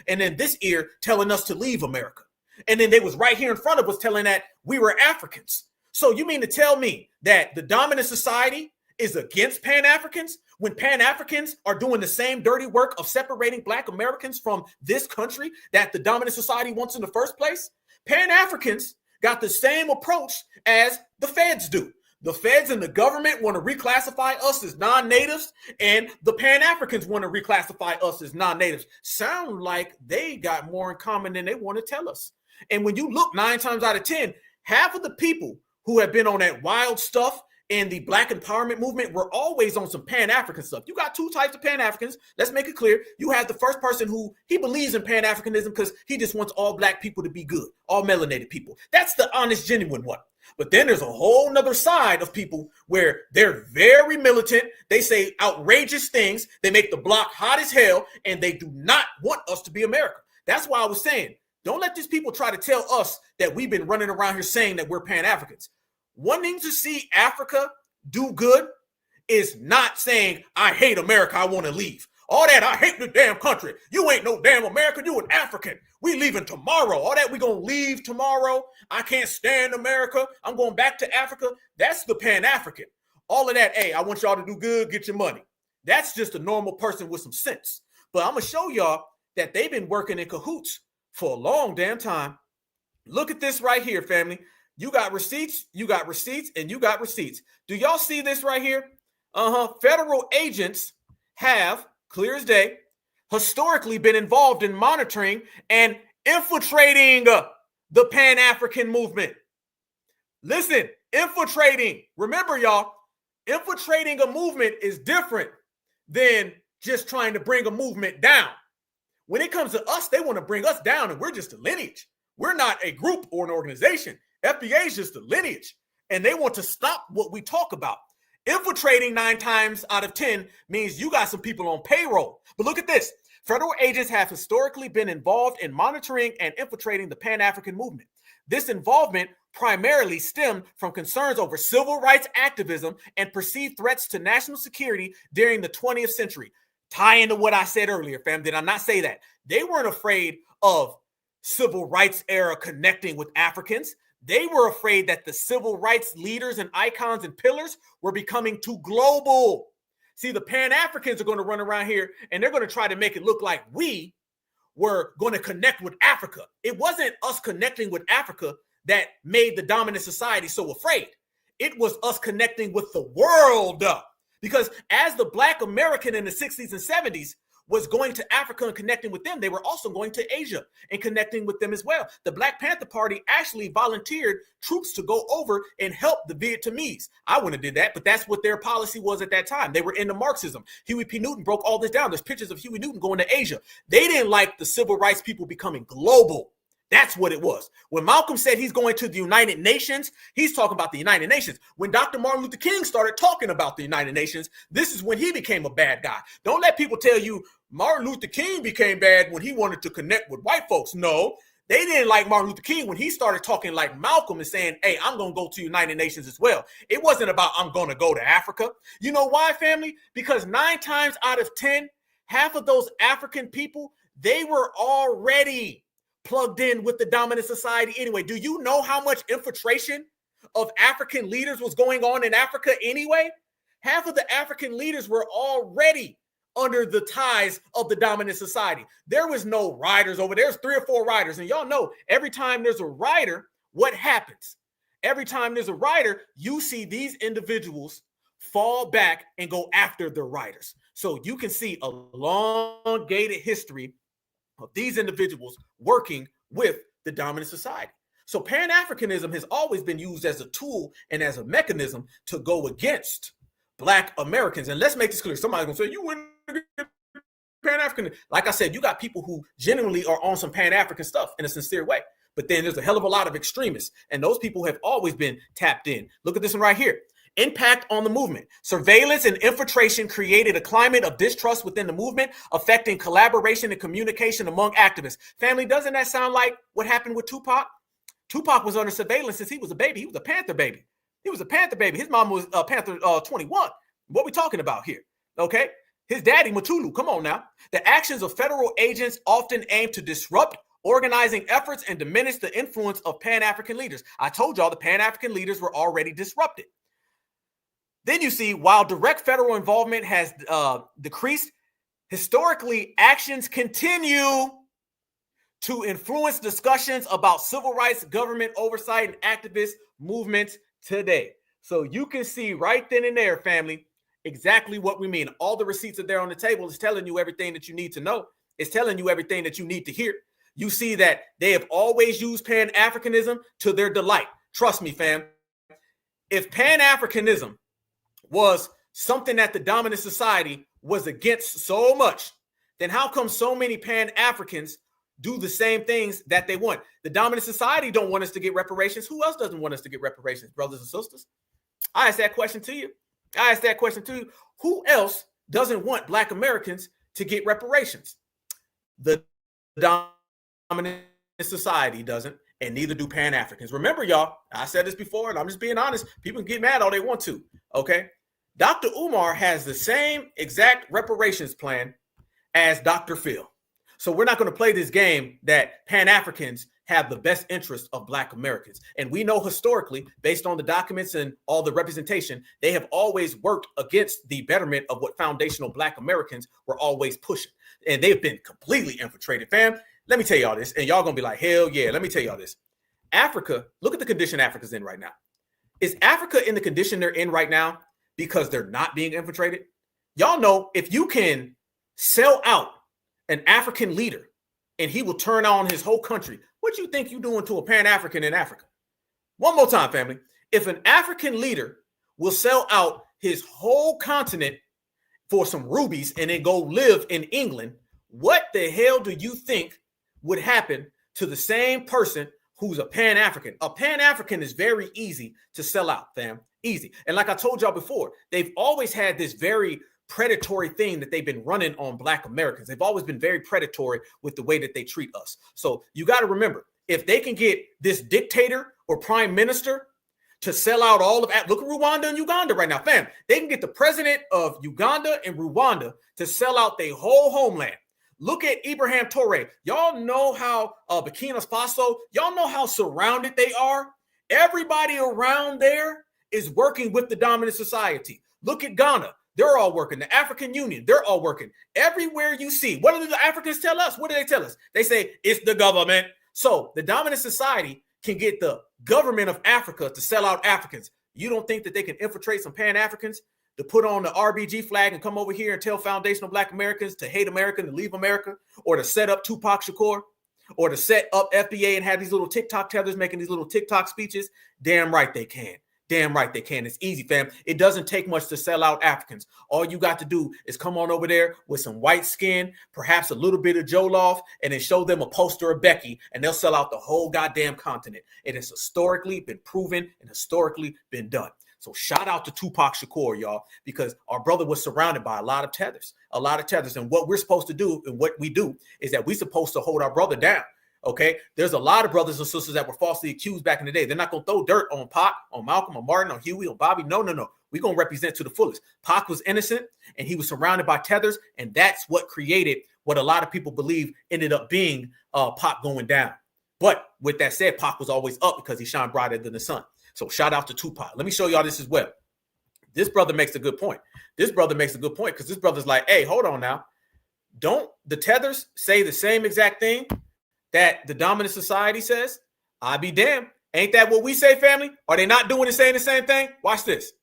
and then this ear telling us to leave America. And then they was right here in front of us telling that we were Africans. So you mean to tell me that the dominant society is against Pan-Africans when Pan-Africans are doing the same dirty work of separating Black Americans from this country that the dominant society wants in the first place? Pan-Africans got the same approach as the feds do. The feds and the government want to reclassify us as non-natives, and the Pan-Africans want to reclassify us as non-natives. Sound like they got more in common than they want to tell us. And when you look 9 times out of 10, half of the people who have been on that wild stuff in the Black empowerment movement were always on some Pan-African stuff. You got 2 types of Pan-Africans. Let's make it clear. You have the first person who he believes in Pan-Africanism because he just wants all Black people to be good, all melanated people. That's the honest, genuine one. But then there's a whole nother side of people where they're very militant. They say outrageous things. They make the block hot as hell, and they do not want us to be America. That's why I was saying, don't let these people try to tell us that we've been running around here saying that we're Pan-Africans. Wanting to see Africa do good is not saying, I hate America, I want to leave. All that, I hate the damn country. You ain't no damn American, you an African. We leaving tomorrow. All that, we gonna leave tomorrow. I can't stand America. I'm going back to Africa. That's the Pan-African. All of that, hey, I want y'all to do good, get your money. That's just a normal person with some sense. But I'm gonna show y'all that they've been working in cahoots for a long damn time. Look at this right here, family. You got receipts, and you got receipts. Do y'all see this right here? Federal agents have, clear as day, historically been involved in monitoring and infiltrating the Pan-African movement. Listen, infiltrating. Remember, y'all, infiltrating a movement is different than just trying to bring a movement down. When it comes to us, they want to bring us down, and we're just a lineage. We're not a group or an organization. FBA is just a lineage, and they want to stop what we talk about. Infiltrating 9 times out of 10 means you got some people on payroll. But look at this. Federal agents have historically been involved in monitoring and infiltrating the Pan-African movement. This involvement primarily stemmed from concerns over civil rights activism and perceived threats to national security during the 20th century. Tie into what I said earlier, fam. Did I not say that? They weren't afraid of civil rights era connecting with Africans. They were afraid that the civil rights leaders and icons and pillars were becoming too global. See, the Pan-Africans are going to run around here and they're going to try to make it look like we were going to connect with Africa. It wasn't us connecting with Africa that made the dominant society so afraid. It was us connecting with the world. Because as the Black American in the 60s and 70s was going to Africa and connecting with them, they were also going to Asia and connecting with them as well. The Black Panther Party actually volunteered troops to go over and help the Vietnamese. I wouldn't have did that, but that's what their policy was at that time. They were into Marxism. Huey P. Newton broke all this down. There's pictures of Huey Newton going to Asia. They didn't like the civil rights people becoming global. That's what it was. When Malcolm said he's going to the United Nations, he's talking about the United Nations. When Dr. Martin Luther King started talking about the United Nations, this is when he became a bad guy. Don't let people tell you Martin Luther King became bad when he wanted to connect with white folks. No, they didn't like Martin Luther King when he started talking like Malcolm and saying, hey, I'm going to go to United Nations as well. It wasn't about I'm going to go to Africa. You know why, family? Because 9 times out of 10, half of those African people, they were already plugged in with the dominant society anyway. Do you know how much infiltration of African leaders was going on in Africa anyway? Half of the African leaders were already under the ties of the dominant society. There was no riders over there. There's 3 or 4 riders. And y'all know every time there's a rider, what happens? Every time there's a rider, you see these individuals fall back and go after the riders. So you can see a elongated history of these individuals working with the dominant society. So Pan-Africanism has always been used as a tool and as a mechanism to go against Black Americans. And let's make this clear. Somebody's going to say, you wouldn't get Pan-African. Like I said, you got people who genuinely are on some Pan-African stuff in a sincere way. But then there's a hell of a lot of extremists. And those people have always been tapped in. Look at this one right here. Impact on the movement. Surveillance and infiltration created a climate of distrust within the movement, affecting collaboration and communication among activists. Family, doesn't that sound like what happened with Tupac? Tupac was under surveillance since he was a baby. He was a Panther baby. He was a Panther baby. His mom was Panther 21. What we talking about here? Okay. His daddy, Matulu, come on now. The actions of federal agents often aim to disrupt organizing efforts and diminish the influence of Pan-African leaders. I told y'all the Pan-African leaders were already disrupted. Then you see, while direct federal involvement has decreased, historically, actions continue to influence discussions about civil rights, government oversight, and activist movements today. So you can see right then and there, family, exactly what we mean. All the receipts are there on the table. It's telling you everything that you need to know. It's telling you everything that you need to hear. You see that they have always used Pan-Africanism to their delight. Trust me, fam. If Pan-Africanism was something that the dominant society was against so much, then how come so many Pan-Africans do the same things that they want? The dominant society don't want us to get reparations. Who else doesn't want us to get reparations, brothers and sisters? I ask that question to you. Who else doesn't want Black Americans to get reparations? The dominant society doesn't, and neither do Pan-Africans. Remember, y'all, I said this before, and I'm just being honest. People can get mad all they want to, okay? Dr. Umar has the same exact reparations plan as Dr. Phil. So we're not going to play this game that Pan-Africans have the best interest of Black Americans. And we know historically, based on the documents and all the representation, they have always worked against the betterment of what foundational Black Americans were always pushing. And they've been completely infiltrated, fam. Let me tell y'all this, and y'all going to be like, hell yeah, let me tell y'all this. Africa, look at the condition Africa's in right now. Is Africa in the condition they're in right now because they're not being infiltrated? Y'all know if you can sell out an African leader and he will turn on his whole country, what do you think you're doing to a Pan-African in Africa? One more time, family. If an African leader will sell out his whole continent for some rubies and then go live in England, what the hell do you think would happen to the same person who's a Pan-African? A Pan-African is very easy to sell out, fam. Easy. And like I told y'all before, they've always had this very predatory thing that they've been running on Black Americans. They've always been very predatory with the way that they treat us. So you got to remember, if they can get this dictator or prime minister to sell out all of, look at Rwanda and Uganda right now, fam. They can get the president of Uganda and Rwanda to sell out their whole homeland. Look at Ibrahim Traoré. Y'all know how Burkina Faso, y'all know how surrounded they are. Everybody around there is working with the dominant society. Look at Ghana. They're all working. The African Union, they're all working. Everywhere you see, what do the Africans tell us? What do they tell us? They say it's the government. So the dominant society can get the government of Africa to sell out Africans. You don't think that they can infiltrate some Pan-Africans to put on the RBG flag and come over here and tell foundational Black Americans to hate America and leave America, or to set up Tupac Shakur, or to set up FBA and have these little TikTok tethers making these little TikTok speeches? Damn right they can. Damn right they can. It's easy, fam. It doesn't take much to sell out Africans. All you got to do is come on over there with some white skin, perhaps a little bit of Jollof, and then show them a poster of Becky, and they'll sell out the whole goddamn continent. It has historically been proven and historically been done. So shout out to Tupac Shakur, y'all, because our brother was surrounded by a lot of tethers. And what we're supposed to do and what we do is that we're supposed to hold our brother down. Okay, there's a lot of brothers and sisters that were falsely accused back in the day. They're not going to throw dirt on Pac, on Malcolm, on Martin, on Huey, on Bobby. No. We're going to represent to the fullest. Pac was innocent and he was surrounded by tethers. And that's what created what a lot of people believe ended up being Pac going down. But with that said, Pac was always up because he shined brighter than the sun. So shout out to Tupac. Let me show y'all this as well. This brother makes a good point. Because this brother's like, hey, hold on now. Don't the tethers say the same exact thing that the dominant society says? I be damned. Ain't that what we say, family? Are they not doing and saying the same thing? Watch this.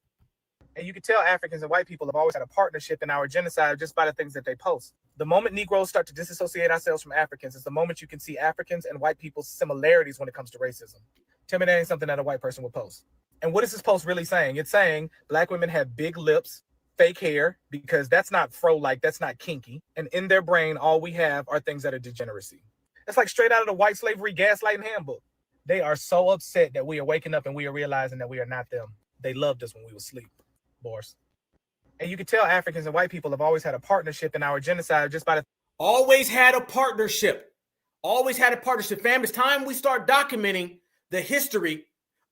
And you can tell Africans and white people have always had a partnership in our genocide just by the things that they post. The moment Negroes start to disassociate ourselves from Africans is the moment you can see Africans and white people's similarities when it comes to racism. Tell me that ain't something that a white person would post. And what is this post really saying? It's saying Black women have big lips, fake hair, because that's not fro-like, that's not kinky. And in their brain, all we have are things that are degeneracy. It's like straight out of the white slavery gaslighting handbook. They are so upset that we are waking up and we are realizing that we are not them. They loved us when we were asleep, boys. And you can tell Africans and white people have always had a partnership in our genocide just by the... Always had a partnership. Always had a partnership, fam. It's time we start documenting the history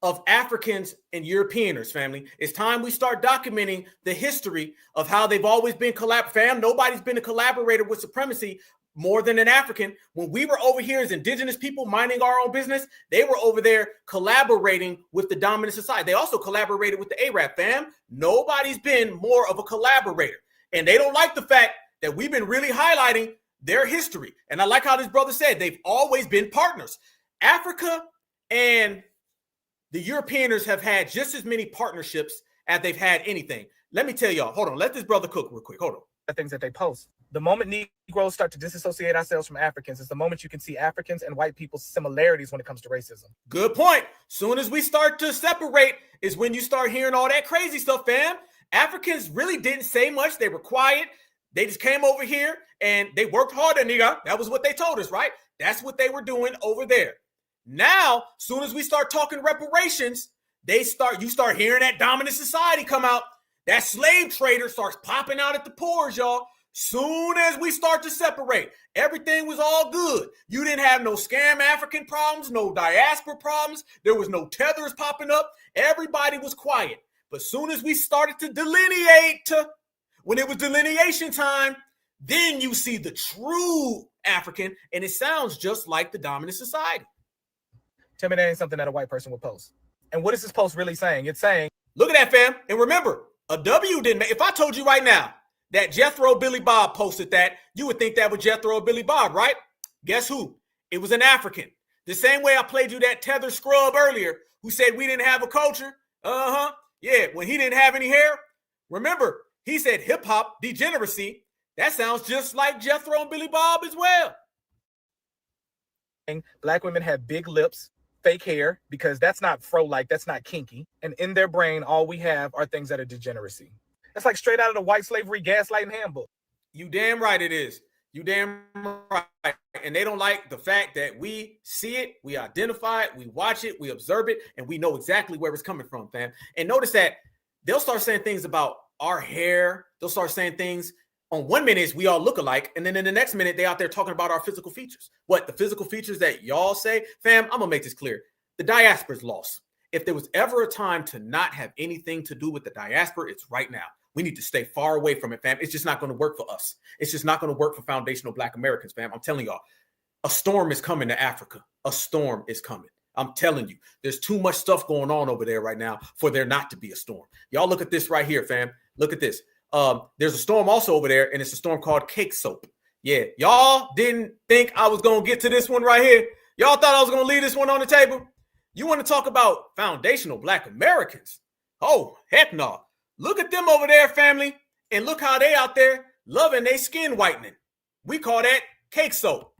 of Africans and Europeaners, family. It's time we start documenting the history of how they've always been fam. Nobody's been a collaborator with supremacy more than an African. When we were over here as indigenous people minding our own business, they were over there collaborating with the dominant society. They also collaborated with the Arab, fam. Nobody's been more of a collaborator. And they don't like the fact that we've been really highlighting their history. And I like how this brother said, they've always been partners. Africa and the Europeaners have had just as many partnerships as they've had anything. Let me tell y'all, hold on, let this brother cook real quick, hold on. The things that they post. The moment Negroes start to disassociate ourselves from Africans is the moment you can see Africans and white people's similarities when it comes to racism. Good point. Soon as we start to separate is when you start hearing all that crazy stuff, fam. Africans really didn't say much. They were quiet. They just came over here and they worked harder, nigga. That was what they told us, right? That's what they were doing over there. Now, soon as we start talking reparations, you start hearing that dominant society come out. That slave trader starts popping out at the pores, y'all. Soon as we start to separate, everything was all good. You didn't have no scam African problems, no diaspora problems. There was no tethers popping up. Everybody was quiet. But soon as we started to delineate, when it was delineation time, then you see the true African, and it sounds just like the dominant society. Tell me that ain't something that a white person would post. And what is this post really saying? It's saying, look at that, fam. And remember, a W didn't make. If I told you right now that Jethro Billy Bob posted that, you would think that was Jethro Billy Bob, right? Guess who? It was an African. The same way I played you that tether scrub earlier who said we didn't have a culture. Yeah, when he didn't have any hair. Remember, he said hip hop degeneracy. That sounds just like Jethro and Billy Bob as well. Black women have big lips, fake hair, because that's not fro-like, that's not kinky. And in their brain, all we have are things that are degeneracy. That's like straight out of the white slavery gaslighting handbook. You damn right it is. You damn right. And they don't like the fact that we see it, we identify it, we watch it, we observe it, and we know exactly where it's coming from, fam. And notice that they'll start saying things about our hair. They'll start saying things. On 1 minute, we all look alike. And then in the next minute, they out there talking about our physical features. What? The physical features that y'all say? Fam, I'm going to make this clear. The diaspora's lost. If there was ever a time to not have anything to do with the diaspora, it's right now. We need to stay far away from it, fam. It's just not going to work for us. It's just not going to work for foundational Black Americans, fam. I'm telling y'all, a storm is coming to Africa. A storm is coming. I'm telling you, there's too much stuff going on over there right now for there not to be a storm. Y'all look at this right here, fam. Look at this. There's a storm also over there, and it's a storm called cake soap. Yeah, y'all didn't think I was going to get to this one right here. Y'all thought I was going to leave this one on the table. You want to talk about foundational Black Americans? Oh, heck no. Look at them over there, family, and look how they out there loving their skin whitening. We call that cake soap.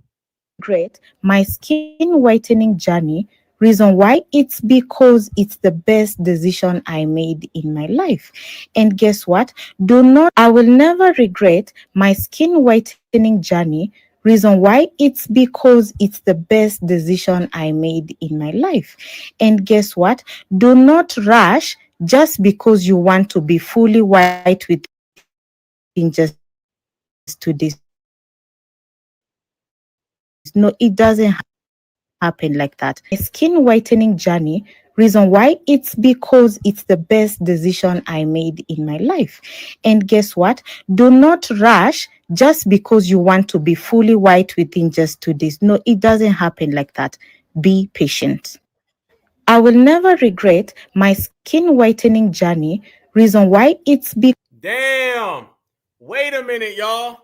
Great. My skin whitening journey. Reason why? It's because it's the best decision I made in my life. And guess what? I will never regret my skin whitening journey. Reason why? It's because it's the best decision I made in my life. And guess what? Do not rush just because you want to be fully white within just 2 days. No, it doesn't happen like that. A skin whitening journey. Reason why? It's because it's the best decision I made in my life. And guess what? Do not rush just because you want to be fully white within just 2 days. No, it doesn't happen like that. Be patient. I will never regret my skin whitening journey. Reason why? It's because Damn. Wait a minute, y'all.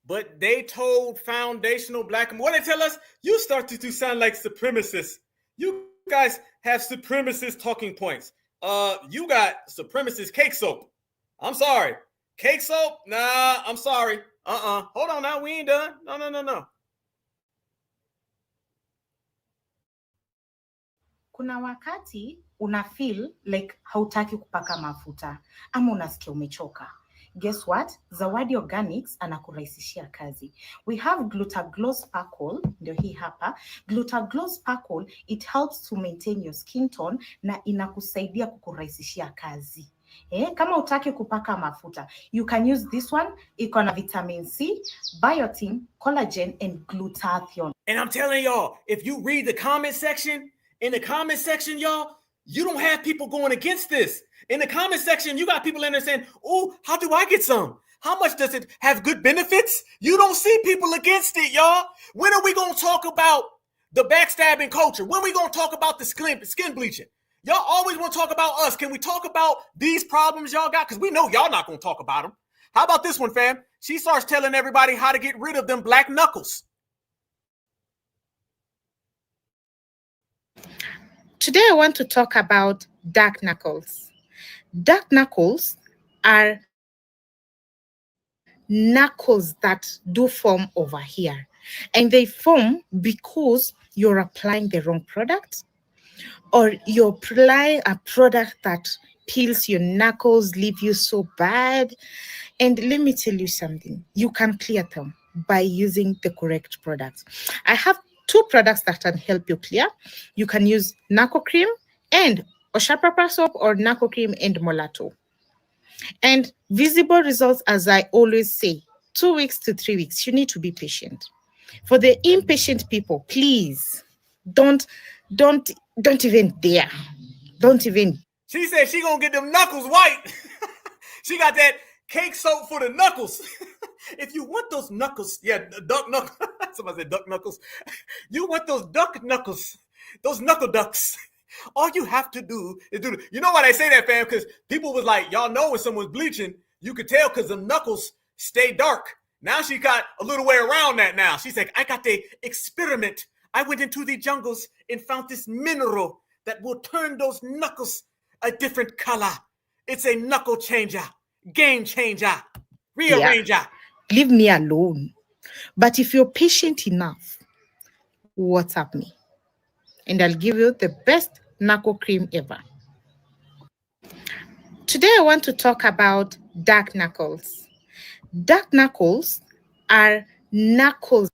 But they told foundational Black, what they tell us, you start to sound like supremacists. You guys have supremacist talking points. You got supremacist cake soap. I'm sorry. Cake soap? Nah, I'm sorry. Hold on now. We ain't done. No. Kuna wakati una feel like hautaki kupaka mafuta ama unasikia umechoka. Guess what? Zawadi Organics anakurahisishia kazi. We have Glutaglow Sparkle, ndio hii hapa. Glutaglow Sparkle, it helps to maintain your skin tone na inakusaidia kukurahisishia kazi. Kama utaki kupaka mafuta, you can use this one. Iko na vitamin C, biotin, collagen, and glutathione. And I'm telling y'all, if you read the comment section, in the comment section, y'all, You don't have people going against this. In the comment section, you got people in there saying, oh, how do I get some? How much does it have good benefits? You don't see people against it, y'all. When are we going to talk about the backstabbing culture? When are we going to talk about the skin bleaching? Y'all always want to talk about us. Can we talk about these problems y'all got? Because we know y'all not going to talk about them. How about this one, fam? She starts telling everybody how to get rid of them black knuckles. Today, I want to talk about dark knuckles. Dark knuckles are knuckles that do form over here. And they form because you're applying the wrong product, or you're applying a product that peels your knuckles, leave you so bad. And let me tell you something, you can clear them by using the correct products. I have 2 products that can help you clear. You can use knuckle cream and Oshapapa soap, or knuckle cream and Molato. And visible results, as I always say, 2 weeks to 3 weeks. You need to be patient. For the impatient people, please don't even dare. Don't even. She said she gonna get them knuckles white. She got that cake soap for the knuckles. If you want those knuckles, yeah, duck knuckles. Somebody said duck knuckles. You want those duck knuckles, those knuckle ducks. All you have to do is do. You know why they say that, fam? Because people was like, y'all know when someone's bleaching, you could tell because the knuckles stay dark. Now she got a little way around that now. She's like, I got the experiment. I went into the jungles and found this mineral that will turn those knuckles a different color. It's a knuckle changer, game changer, rearranger. Yeah. Leave me alone. But if you're patient enough, WhatsApp me and I'll give you the best knuckle cream ever. Today, I want to talk about dark knuckles. Dark knuckles are knuckles.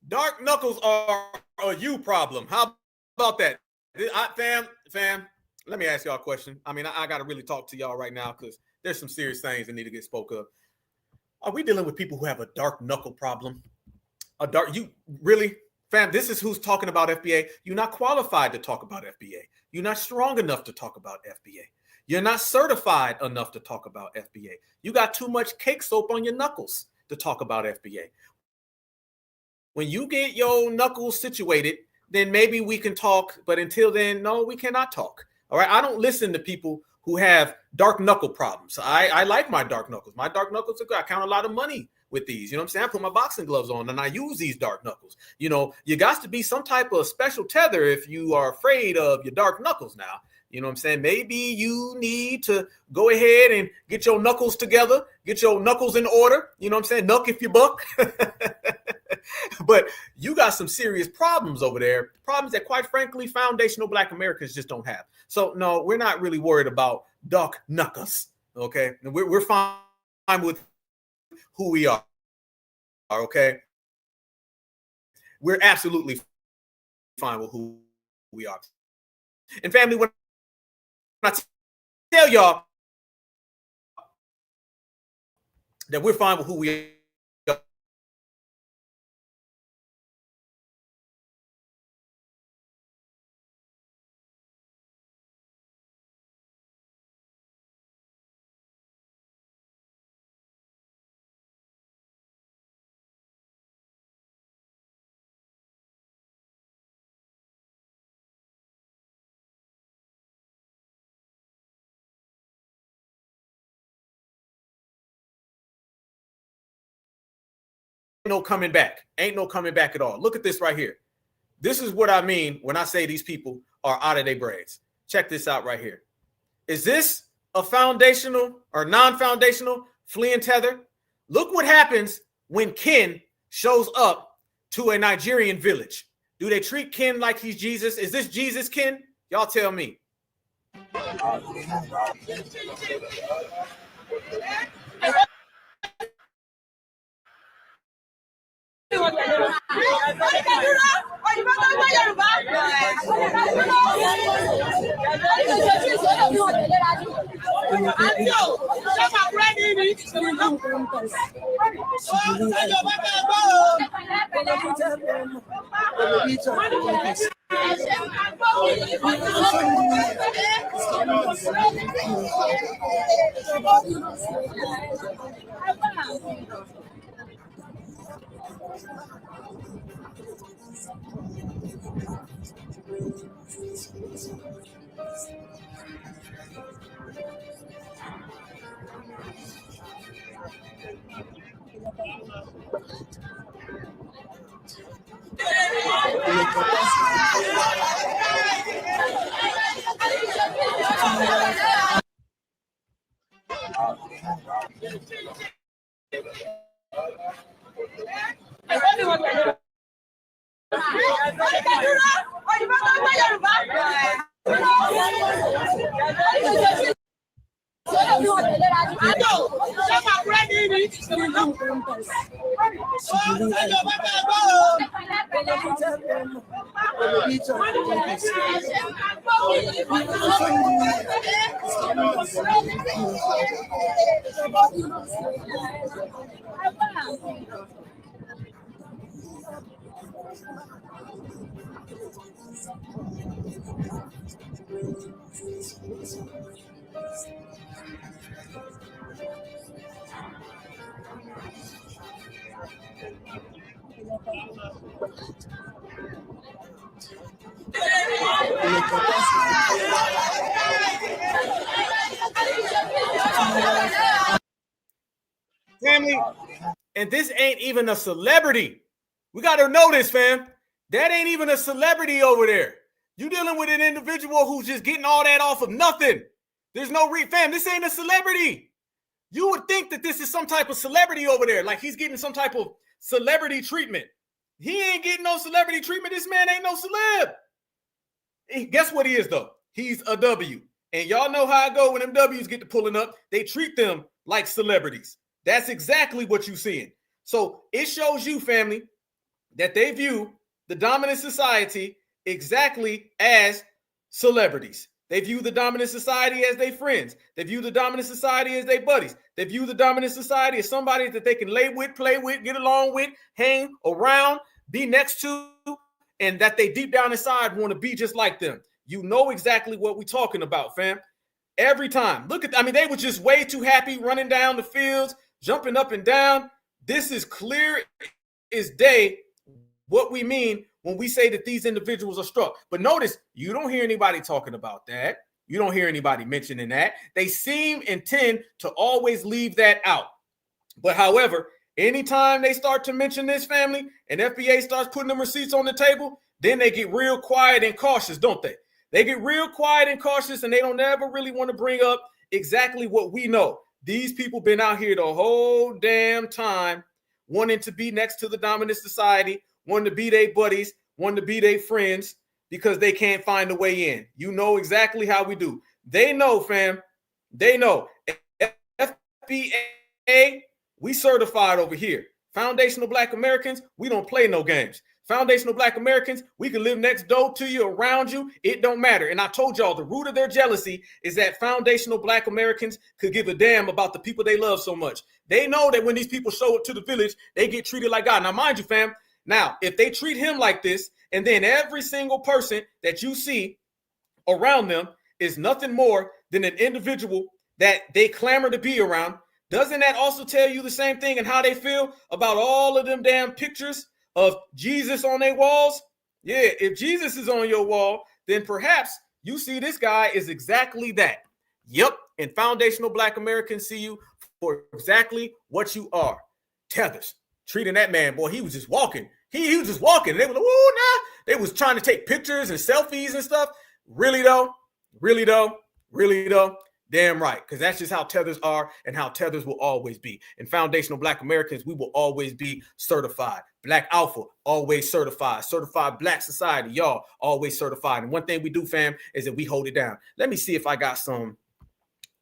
Dark knuckles are a you problem. How about that? Fam, let me ask y'all a question. I mean, I got to really talk to y'all right now because there's some serious things that need to get spoke of. Are we dealing with people who have a dark knuckle problem? You really? Fam, this is who's talking about FBA. You're not qualified to talk about FBA. You're not strong enough to talk about FBA. You're not certified enough to talk about FBA. You got too much cake soap on your knuckles to talk about FBA. When you get your knuckles situated, then maybe we can talk. But until then, no, we cannot talk. All right. I don't listen to people who have dark knuckle problems. I like my dark knuckles. My dark knuckles are good. I count a lot of money with these. You know what I'm saying? I put my boxing gloves on and I use these dark knuckles. You know, you got to be some type of special tether if you are afraid of your dark knuckles now. You know what I'm saying? Maybe you need to go ahead and get your knuckles together, get your knuckles in order. You know what I'm saying? Knuck if you buck. But you got some serious problems over there, problems that, quite frankly, foundational Black Americans just don't have. So, no, we're not really worried about dark knuckles, okay? We're fine with who we are, okay? We're absolutely fine with who we are. And family, when I tell y'all that we're fine with who we are, no coming back. Ain't no coming back at all. Look at this right here. This is what I mean when I say these people are out of their braids. Check this out right here. Is this a foundational or non-foundational flea and tether? Look what happens when Ken shows up to a Nigerian village. Do they treat Ken like he's Jesus? Is this Jesus Ken? Y'all tell me. Family, and this ain't even a celebrity. We got to know this, fam. That ain't even a celebrity over there. You dealing with an individual who's just getting all that off of nothing. There's no fam. This ain't a celebrity. You would think that this is some type of celebrity over there, like he's getting some type of celebrity treatment. He ain't getting no celebrity treatment. This man ain't no celeb. Guess what he is, though? He's a W. And y'all know how I go when them W's get to pulling up. They treat them like celebrities. That's exactly what you're seeing. So it shows you, family, that they view the dominant society exactly as celebrities. They view the dominant society as their friends. They view the dominant society as their buddies. They view the dominant society as somebody that they can lay with, play with, get along with, hang around, be next to, and that they deep down inside want to be just like them. You know exactly what we're talking about, fam. Every time. Look at, they were just way too happy running down the fields, jumping up and down. This is clear as day what we mean when we say that these individuals are struck. But notice, you don't hear anybody talking about that. You don't hear anybody mentioning that. They seem and tend to always leave that out. But however, anytime they start to mention this, family, and FBA starts putting them receipts on the table, then they get real quiet and cautious, don't they? They get real quiet and cautious, and they don't ever really want to bring up exactly what we know. These people been out here the whole damn time wanting to be next to the dominant society, wanting to be their buddies, wanting to be their friends, because they can't find a way in. You know exactly how we do. They know, fam. They know. FBA, we certified over here. Foundational Black Americans, we don't play no games. Foundational Black Americans, we can live next door to you, around you. It don't matter. And I told y'all the root of their jealousy is that foundational Black Americans could give a damn about the people they love so much. They know that when these people show up to the village, they get treated like God. Now, mind you, fam, now, if they treat him like this, and then every single person that you see around them is nothing more than an individual that they clamor to be around, doesn't that also tell you the same thing and how they feel about all of them damn pictures of Jesus on their walls? Yeah, if Jesus is on your wall, then perhaps you see this guy is exactly that. Yep, and foundational Black Americans see you for exactly what you are. Tethers, treating that man, boy, he was just walking. He was just walking. They were like, "Ooh, nah." They was trying to take pictures and selfies and stuff. Really though? Damn right, because that's just how Tethers are and how Tethers will always be. And foundational Black Americans, we will always be certified. Black Alpha, always certified. Certified Black Society, y'all, always certified. And one thing we do, fam, is that we hold it down. Let me see if I got some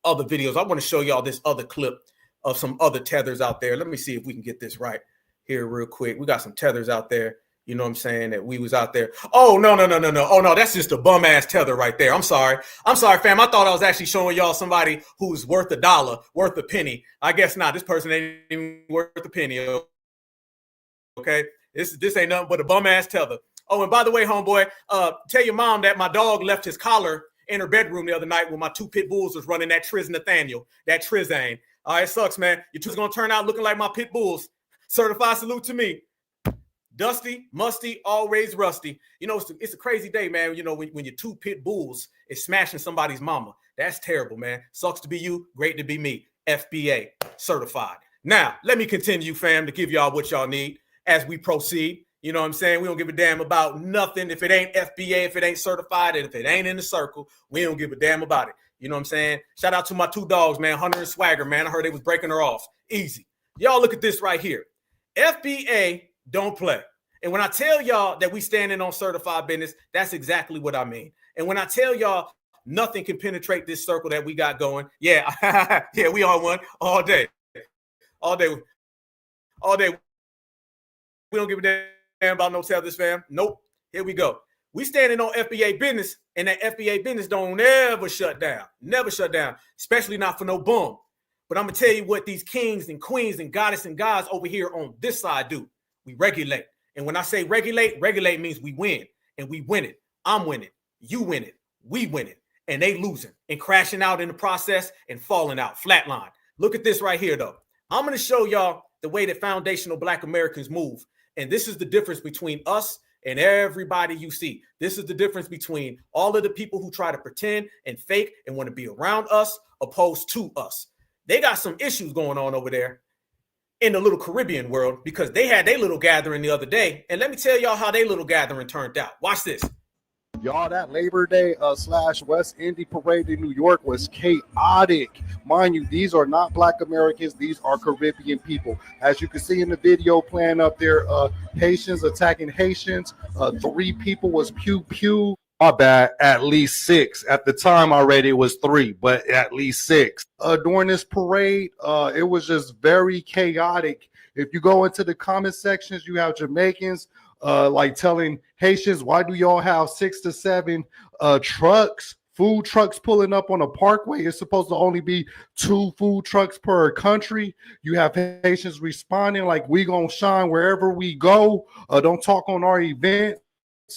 other videos. I want to show y'all this other clip of some other Tethers out there. Let me see if we can get this right here real quick. We got some Tethers out there. You know what I'm saying? That we was out there. Oh, no. Oh, no, that's just a bum ass Tether right there. I'm sorry, fam. I thought I was actually showing y'all somebody who's worth $1, worth a penny. I guess not. This person ain't even worth a penny. Okay. This ain't nothing but a bum ass Tether. Oh, and by the way, homeboy, tell your mom that my dog left his collar in her bedroom the other night when my 2 pit bulls was running that Triz Nathaniel, that Trizane. All right, it sucks, man. Your 2's gonna turn out looking like my pit bulls. Certified salute to me. Dusty, musty, always rusty. You know, it's a crazy day, man. You know, when your 2 pit bulls is smashing somebody's mama. That's terrible, man. Sucks to be you, great to be me. FBA, certified. Now, let me continue, fam, to give y'all what y'all need as we proceed. You know what I'm saying? We don't give a damn about nothing. If it ain't FBA, if it ain't certified, and if it ain't in the circle, we don't give a damn about it. You know what I'm saying? Shout out to my 2 dogs, man, Hunter and Swagger, man. I heard they was breaking her off. Easy. Y'all look at this right here. FBA don't play. And when I tell y'all that we standing on certified business, that's exactly what I mean. And when I tell y'all nothing can penetrate this circle that we got going, yeah, yeah, we on one all day. All day. All day. We don't give a damn about no Tethers, fam. Nope. Here we go. We standing on FBA business, and that FBA business don't never shut down. Never shut down, especially not for no bum. But I'm going to tell you what these kings and queens and goddess and gods over here on this side do. We regulate. And when I say regulate, regulate means we win. And we win it. I'm winning. You win it. We win it. And they losing and crashing out in the process and falling out, flatline. Look at this right here, though. I'm going to show y'all the way that foundational Black Americans move. And this is the difference between us and everybody you see. This is the difference between all of the people who try to pretend and fake and want to be around us opposed to us. They got some issues going on over there in the little Caribbean world because they had their little gathering the other day. And let me tell y'all how their little gathering turned out. Watch this. Y'all, that Labor Day / West Indy parade in New York was chaotic. Mind you, these are not Black Americans. These are Caribbean people. As you can see in the video playing up there, Haitians attacking Haitians. 3 people was pew. My bad, at least 6. At the time already it was 3, but at least 6. During this parade, it was just very chaotic. If you go into the comment sections, you have Jamaicans like telling Haitians, why do y'all have 6 to 7 trucks, food trucks pulling up on a parkway? It's supposed to only be 2 food trucks per country. You have Haitians responding like, we gonna shine wherever we go. Don't talk on our events.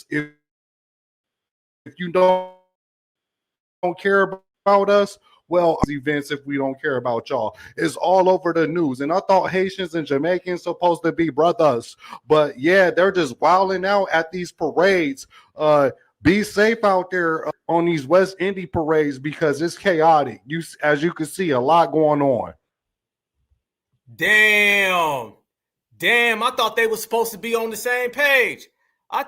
If you don't care about us, well, events if we don't care about y'all. It's all over the news. And I thought Haitians and Jamaicans supposed to be brothers. But yeah, they're just wilding out at these parades. Be safe out there on these West Indy parades because it's chaotic. As you can see, a lot going on. Damn, I thought they were supposed to be on the same page. Damn.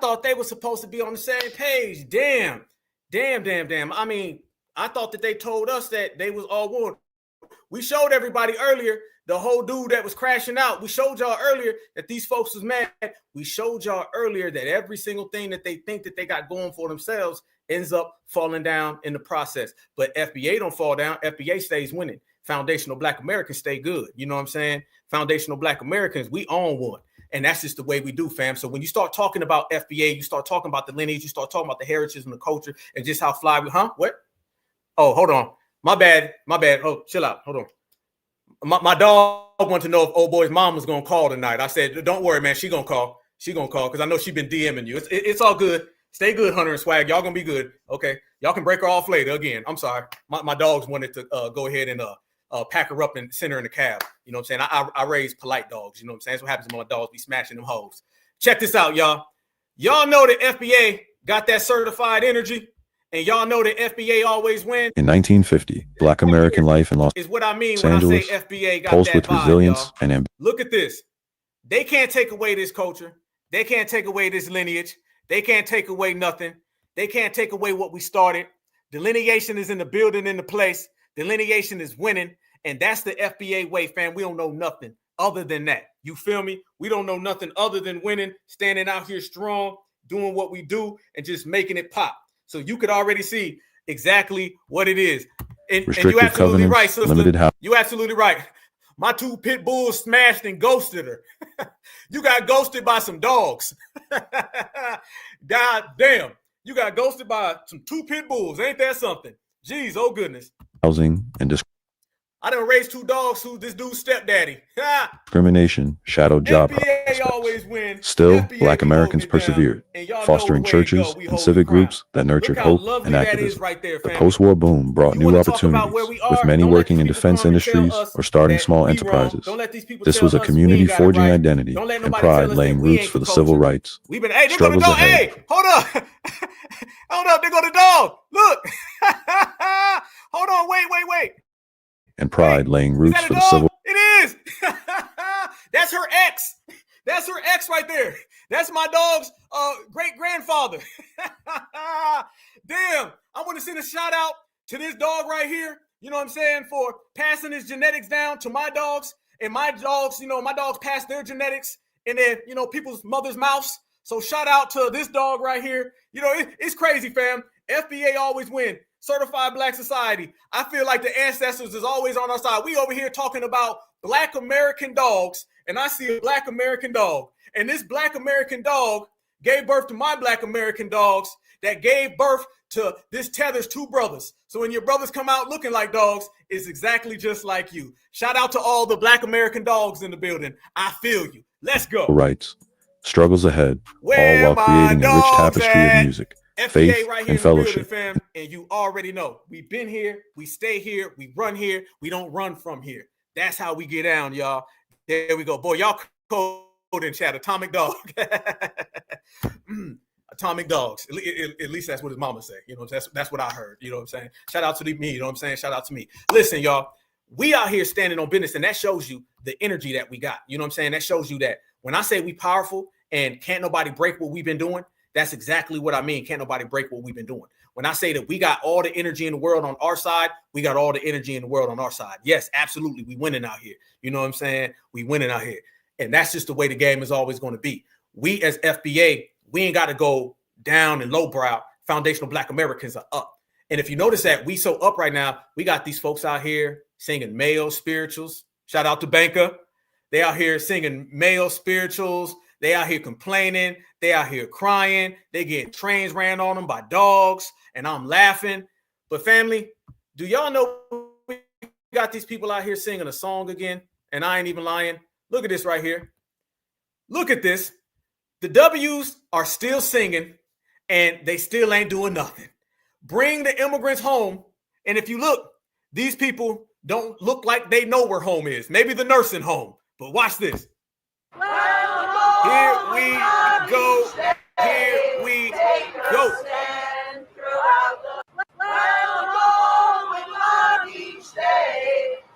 I mean, I thought that they told us that they was all one. We showed everybody earlier, the whole dude that was crashing out. We showed y'all earlier that these folks was mad. We showed y'all earlier that every single thing that they think that they got going for themselves ends up falling down in the process. But FBA don't fall down. FBA stays winning. Foundational Black Americans stay good. You know what I'm saying? Foundational Black Americans, we own one. And that's just the way we do, fam. So when you start talking about FBA, you start talking about the lineage, you start talking about the heritage and the culture and just how fly we, What? Oh, hold on. My bad. Oh, chill out. Hold on. My dog wanted to know if old boy's mom was going to call tonight. I said, don't worry, man. She going to call. Because I know she been DMing you. It's all good. Stay good, Hunter and Swag. Y'all going to be good. Okay. Y'all can break her off later. Again, I'm sorry. My dogs wanted to go ahead and pack her up and send her in the cab. You know what I'm saying? I raise polite dogs. You know what I'm saying? That's what happens when my dogs be smashing them hoes. Check this out, y'all. Y'all know that FBA got that certified energy, and y'all know that FBA always wins. In 1950, Black American life in Los Is what I mean Angeles when I say FBA got pulsed that with vibe, resilience y'all. and ambition. Look at this. They can't take away this culture. They can't take away this lineage. They can't take away nothing. They can't take away what we started. Delineation is in the building, in the place. Delineation is winning. And that's the FBA way, fam. We don't know nothing other than that. You feel me? We don't know nothing other than winning, standing out here strong, doing what we do, and just making it pop. So you could already see exactly what it is. And you're absolutely right, sister. You're absolutely right. My 2 pit bulls smashed and ghosted her. You got ghosted by some dogs. God damn. You got ghosted by some 2 pit bulls. Ain't that something? Jeez, oh goodness. Housing and I done raised 2 dogs who this dude's stepdaddy. Discrimination, shadow job FBA prospects. always win. Still, FBA, Black we Americans holding it down. persevered, And y'all know fostering the way it churches go. We and hold the civic crown. groups that nurtured Look how hope lovely and that activism. is right there, The family. post-war boom brought You new want to talk about where opportunities, we with are? many Don't let working these in people defense come and tell industries us or starting that small we wrong. enterprises. Don't let these people This tell was a us we community ain't got it forging right. identity Don't let and nobody tell pride us that laying we roots ain't for the the civil culture. rights. We've been, hey, there go the Struggles dog. ahead. Hey, hold up. Hold up, there go the dog. Look. Hold on, wait. And pride laying Is roots that a for the dog? civil. It is. That's her ex. That's her ex right there. That's my dog's great grandfather. Damn. I want to send a shout out to this dog right here. You know what I'm saying? For passing his genetics down to my dogs. And my dogs, my dogs pass their genetics in their, people's mother's mouths. So shout out to this dog right here. It's crazy, fam. FBA always win. Certified Black Society. I feel like the ancestors is always on our side. We over here talking about Black American dogs, and I see a Black American dog. And this Black American dog gave birth to my Black American dogs that gave birth to this Tethers 2 brothers. So when your brothers come out looking like dogs, it's exactly just like you. Shout out to all the Black American dogs in the building. I feel you. Let's go. Rights. Struggles ahead, Where all while creating a rich tapestry of music, FBA faith, right here and in the building, fellowship. fam. And you already know, we've been here, we stay here, we run here, we don't run from here. That's how we get down, y'all. There we go. Boy, y'all code in chat. Atomic dog. Atomic dogs. At least that's what his mama say. That's what I heard. You know what I'm saying? Shout out to me. You know what I'm saying? Shout out to me. Listen, y'all. We out here standing on business, and that shows you the energy that we got. You know what I'm saying? That shows you that when I say we powerful and can't nobody break what we've been doing, that's exactly what I mean. Can't nobody break what we've been doing. When I say that we got all the energy in the world on our side, we got all the energy in the world on our side. Yes, absolutely. We winning out here. You know what I'm saying? We winning out here. And that's just the way the game is always going to be. We as FBA, we ain't got to go down and lowbrow. Foundational Black Americans are up. And if you notice that we so up right now, we got these folks out here singing male spirituals. Shout out to Banker. They out here singing male spirituals. They out here complaining. They out here crying. They get trains ran on them by dogs. And I'm laughing. But family, do y'all know we got these people out here singing a song again? And I ain't even lying. Look at this right here. Look at this. The W's are still singing and they still ain't doing nothing. Bring the immigrants home. And if you look, these people don't look like they know where home is. Maybe the nursing home. But watch this. Here we go. Here we go.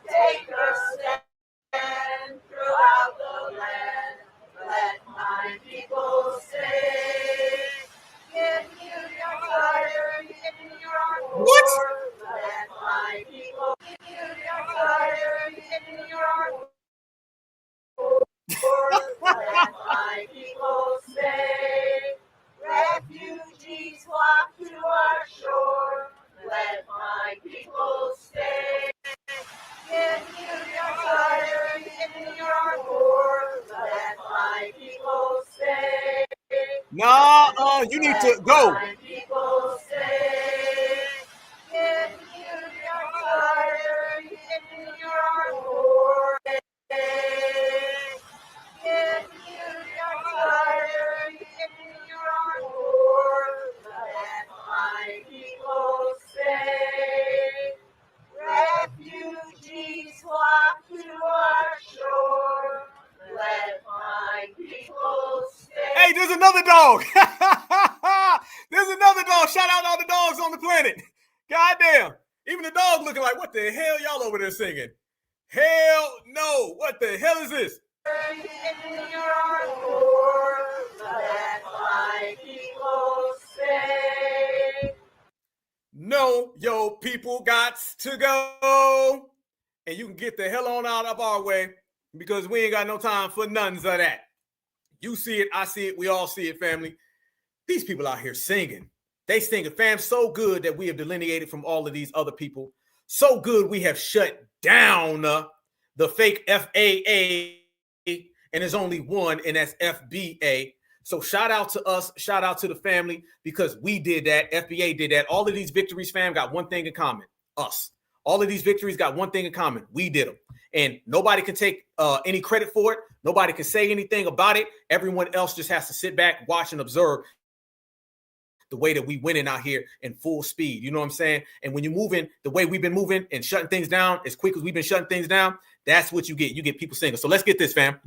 Take a stand throughout the land. Let my people stay. Give you your fire, give you your war. Let my people give you your fire, give you your war. Let my people stay. Refugees flock to our shore. Let my people stay. Give you your fire, give you your war. Let my people stay. Nah, you need to go. Let my people stay. Give you your fire, give you your war. Give you your fire, give you your war. Let my people stay. Refugees flock to our shore. Let my people stay. Hey, there's another dog. There's another dog. Shout out all the dogs on the planet. Goddamn. Even the dog looking like, what the hell y'all over there singing? Hell no. What the hell is this? In your war, let my people stay. No, yo, people gots to go. And you can get the hell on out of our way because we ain't got no time for none of that. You see it, I see it, we all see it, family. These people out here singing. They singing, fam, so good that we have delineated from all of these other people. So good we have shut down the fake FAA, and there's only one, and that's FBA. So shout out to us, shout out to the family, because we did that. FBA did that. All of these victories, fam, got one thing in common. Us. All of these victories got one thing in common. We did them. And nobody can take any credit for it. Nobody can say anything about it. Everyone else just has to sit back, watch, and observe the way that we winning out here in full speed. You know what I'm saying? And when you're moving the way we've been moving and shutting things down as quick as we've been shutting things down, that's what you get. You get people singing. So let's get this, fam.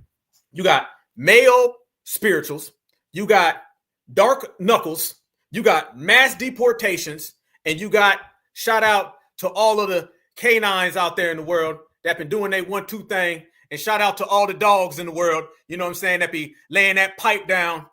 You got male spirituals. You got dark knuckles. You got mass deportations. And you got shout out to all of the canines out there in the world that been doing their 1-2 thing. And shout out to all the dogs in the world, you know what I'm saying, that be laying that pipe down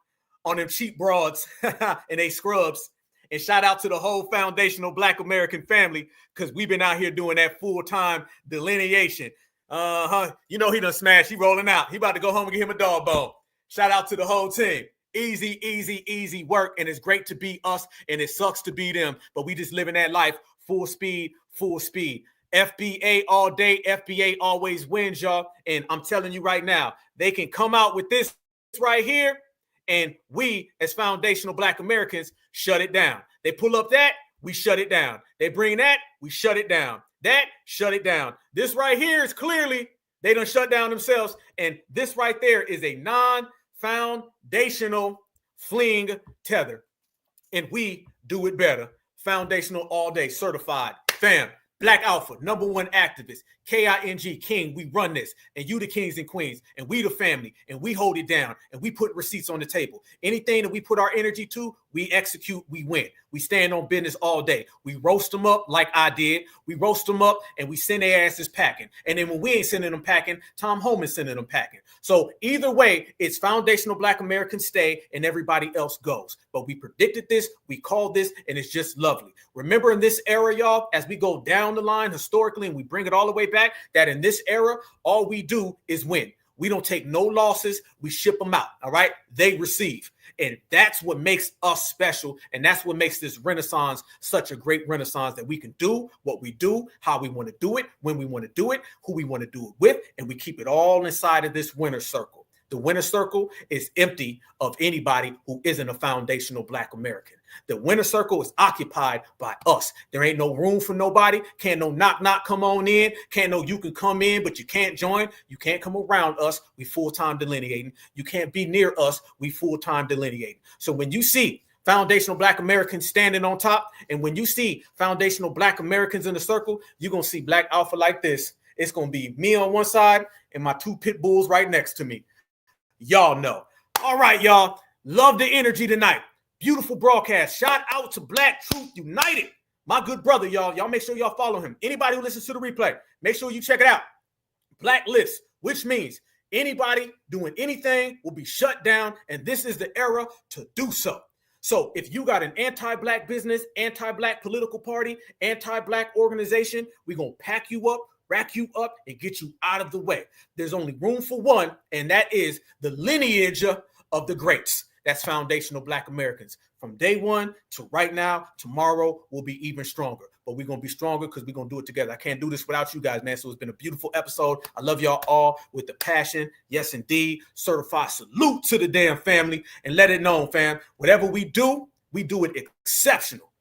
on them cheap broads and they scrubs. And shout out to the whole foundational Black American family, because we've been out here doing that full-time delineation. You know he done smashed. He rolling out. He about to go home and get him a dog bone. Shout out to the whole team. Easy, easy, easy work. And it's great to be us, and it sucks to be them. But we just living that life full speed, full speed. FBA all day. FBA always wins, y'all. And I'm telling you right now, they can come out with this right here, and we, as foundational Black Americans, shut it down. They pull up that, we shut it down. They bring that, we shut it down. That, shut it down. This right here is clearly, they done shut down themselves. And this right there is a non-foundational fling tether. And we do it better. Foundational all day, certified. Fam. Black Alpha, #1 activist, KING, King, we run this, and you the kings and queens, and we the family, and we hold it down, and we put receipts on the table. Anything that we put our energy to, we execute, we win. We stand on business all day. We roast them up like I did. We roast them up, and we send their asses packing. And then when we ain't sending them packing, Tom Homan's sending them packing. So either way, it's foundational Black Americans stay, and everybody else goes. But we predicted this, we called this, and it's just lovely. Remember in this era, y'all, as we go down the line historically and we bring it all the way back, that in this era, all we do is win. We don't take no losses. We ship them out. All right. They receive. And that's what makes us special. And that's what makes this Renaissance such a great Renaissance, that we can do what we do, how we want to do it, when we want to do it, who we want to do it with. And we keep it all inside of this winner circle. The winner circle is empty of anybody who isn't a foundational Black American. The winner circle is occupied by us. There ain't no room for nobody. Can't no knock come on in. Can't no you can come in, but you can't join. You can't come around us. We full-time delineating. You can't be near us. We full-time delineating. So when you see foundational Black Americans standing on top, and when you see foundational Black Americans in the circle, you're going to see Black Alpha like this. It's going to be me on one side and my 2 pit bulls right next to me. Y'all know. All right, y'all. Love the energy tonight. Beautiful broadcast. Shout out to Black Truth United. My good brother, y'all. Y'all make sure y'all follow him. Anybody who listens to the replay, make sure you check it out. Black list, which means anybody doing anything will be shut down, and this is the era to do so. So if you got an anti-Black business, anti-Black political party, anti-Black organization, we're going to pack you up, rack you up, and get you out of the way. There's only room for one, and that is the lineage of the greats. That's foundational Black Americans. From day one to right now, tomorrow will be even stronger. But we're going to be stronger because we're going to do it together. I can't do this without you guys, man. So it's been a beautiful episode. I love y'all all with the passion. Yes, indeed. Certified salute to the damn family. And let it known, fam. Whatever we do it exceptional.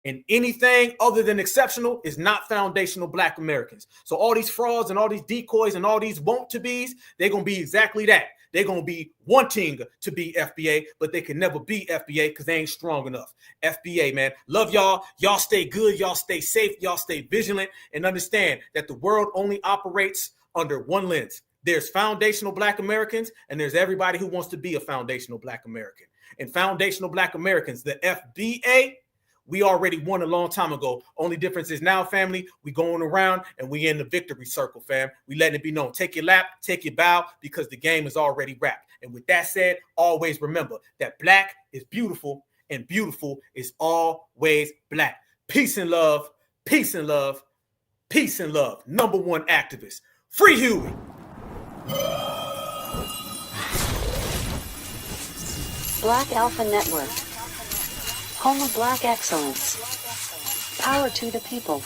And anything other than exceptional is not foundational Black Americans. So all these frauds and all these decoys and all these want-to-bes, they're going to be exactly that. They're going to be wanting to be FBA, but they can never be FBA because they ain't strong enough. FBA, man. Love y'all. Y'all stay good. Y'all stay safe. Y'all stay vigilant, and understand that the world only operates under one lens. There's foundational Black Americans, and there's everybody who wants to be a foundational Black American. And foundational Black Americans, the FBA, we already won a long time ago. Only difference is now, family, we going around and we in the victory circle, fam. We letting it be known. Take your lap, take your bow, because the game is already wrapped. And with that said, always remember that Black is beautiful, and beautiful is always Black. Peace and love, peace and love, peace and love. #1 activist. Free Huey. Black Alpha Network. Home of Black excellence. Power to the people.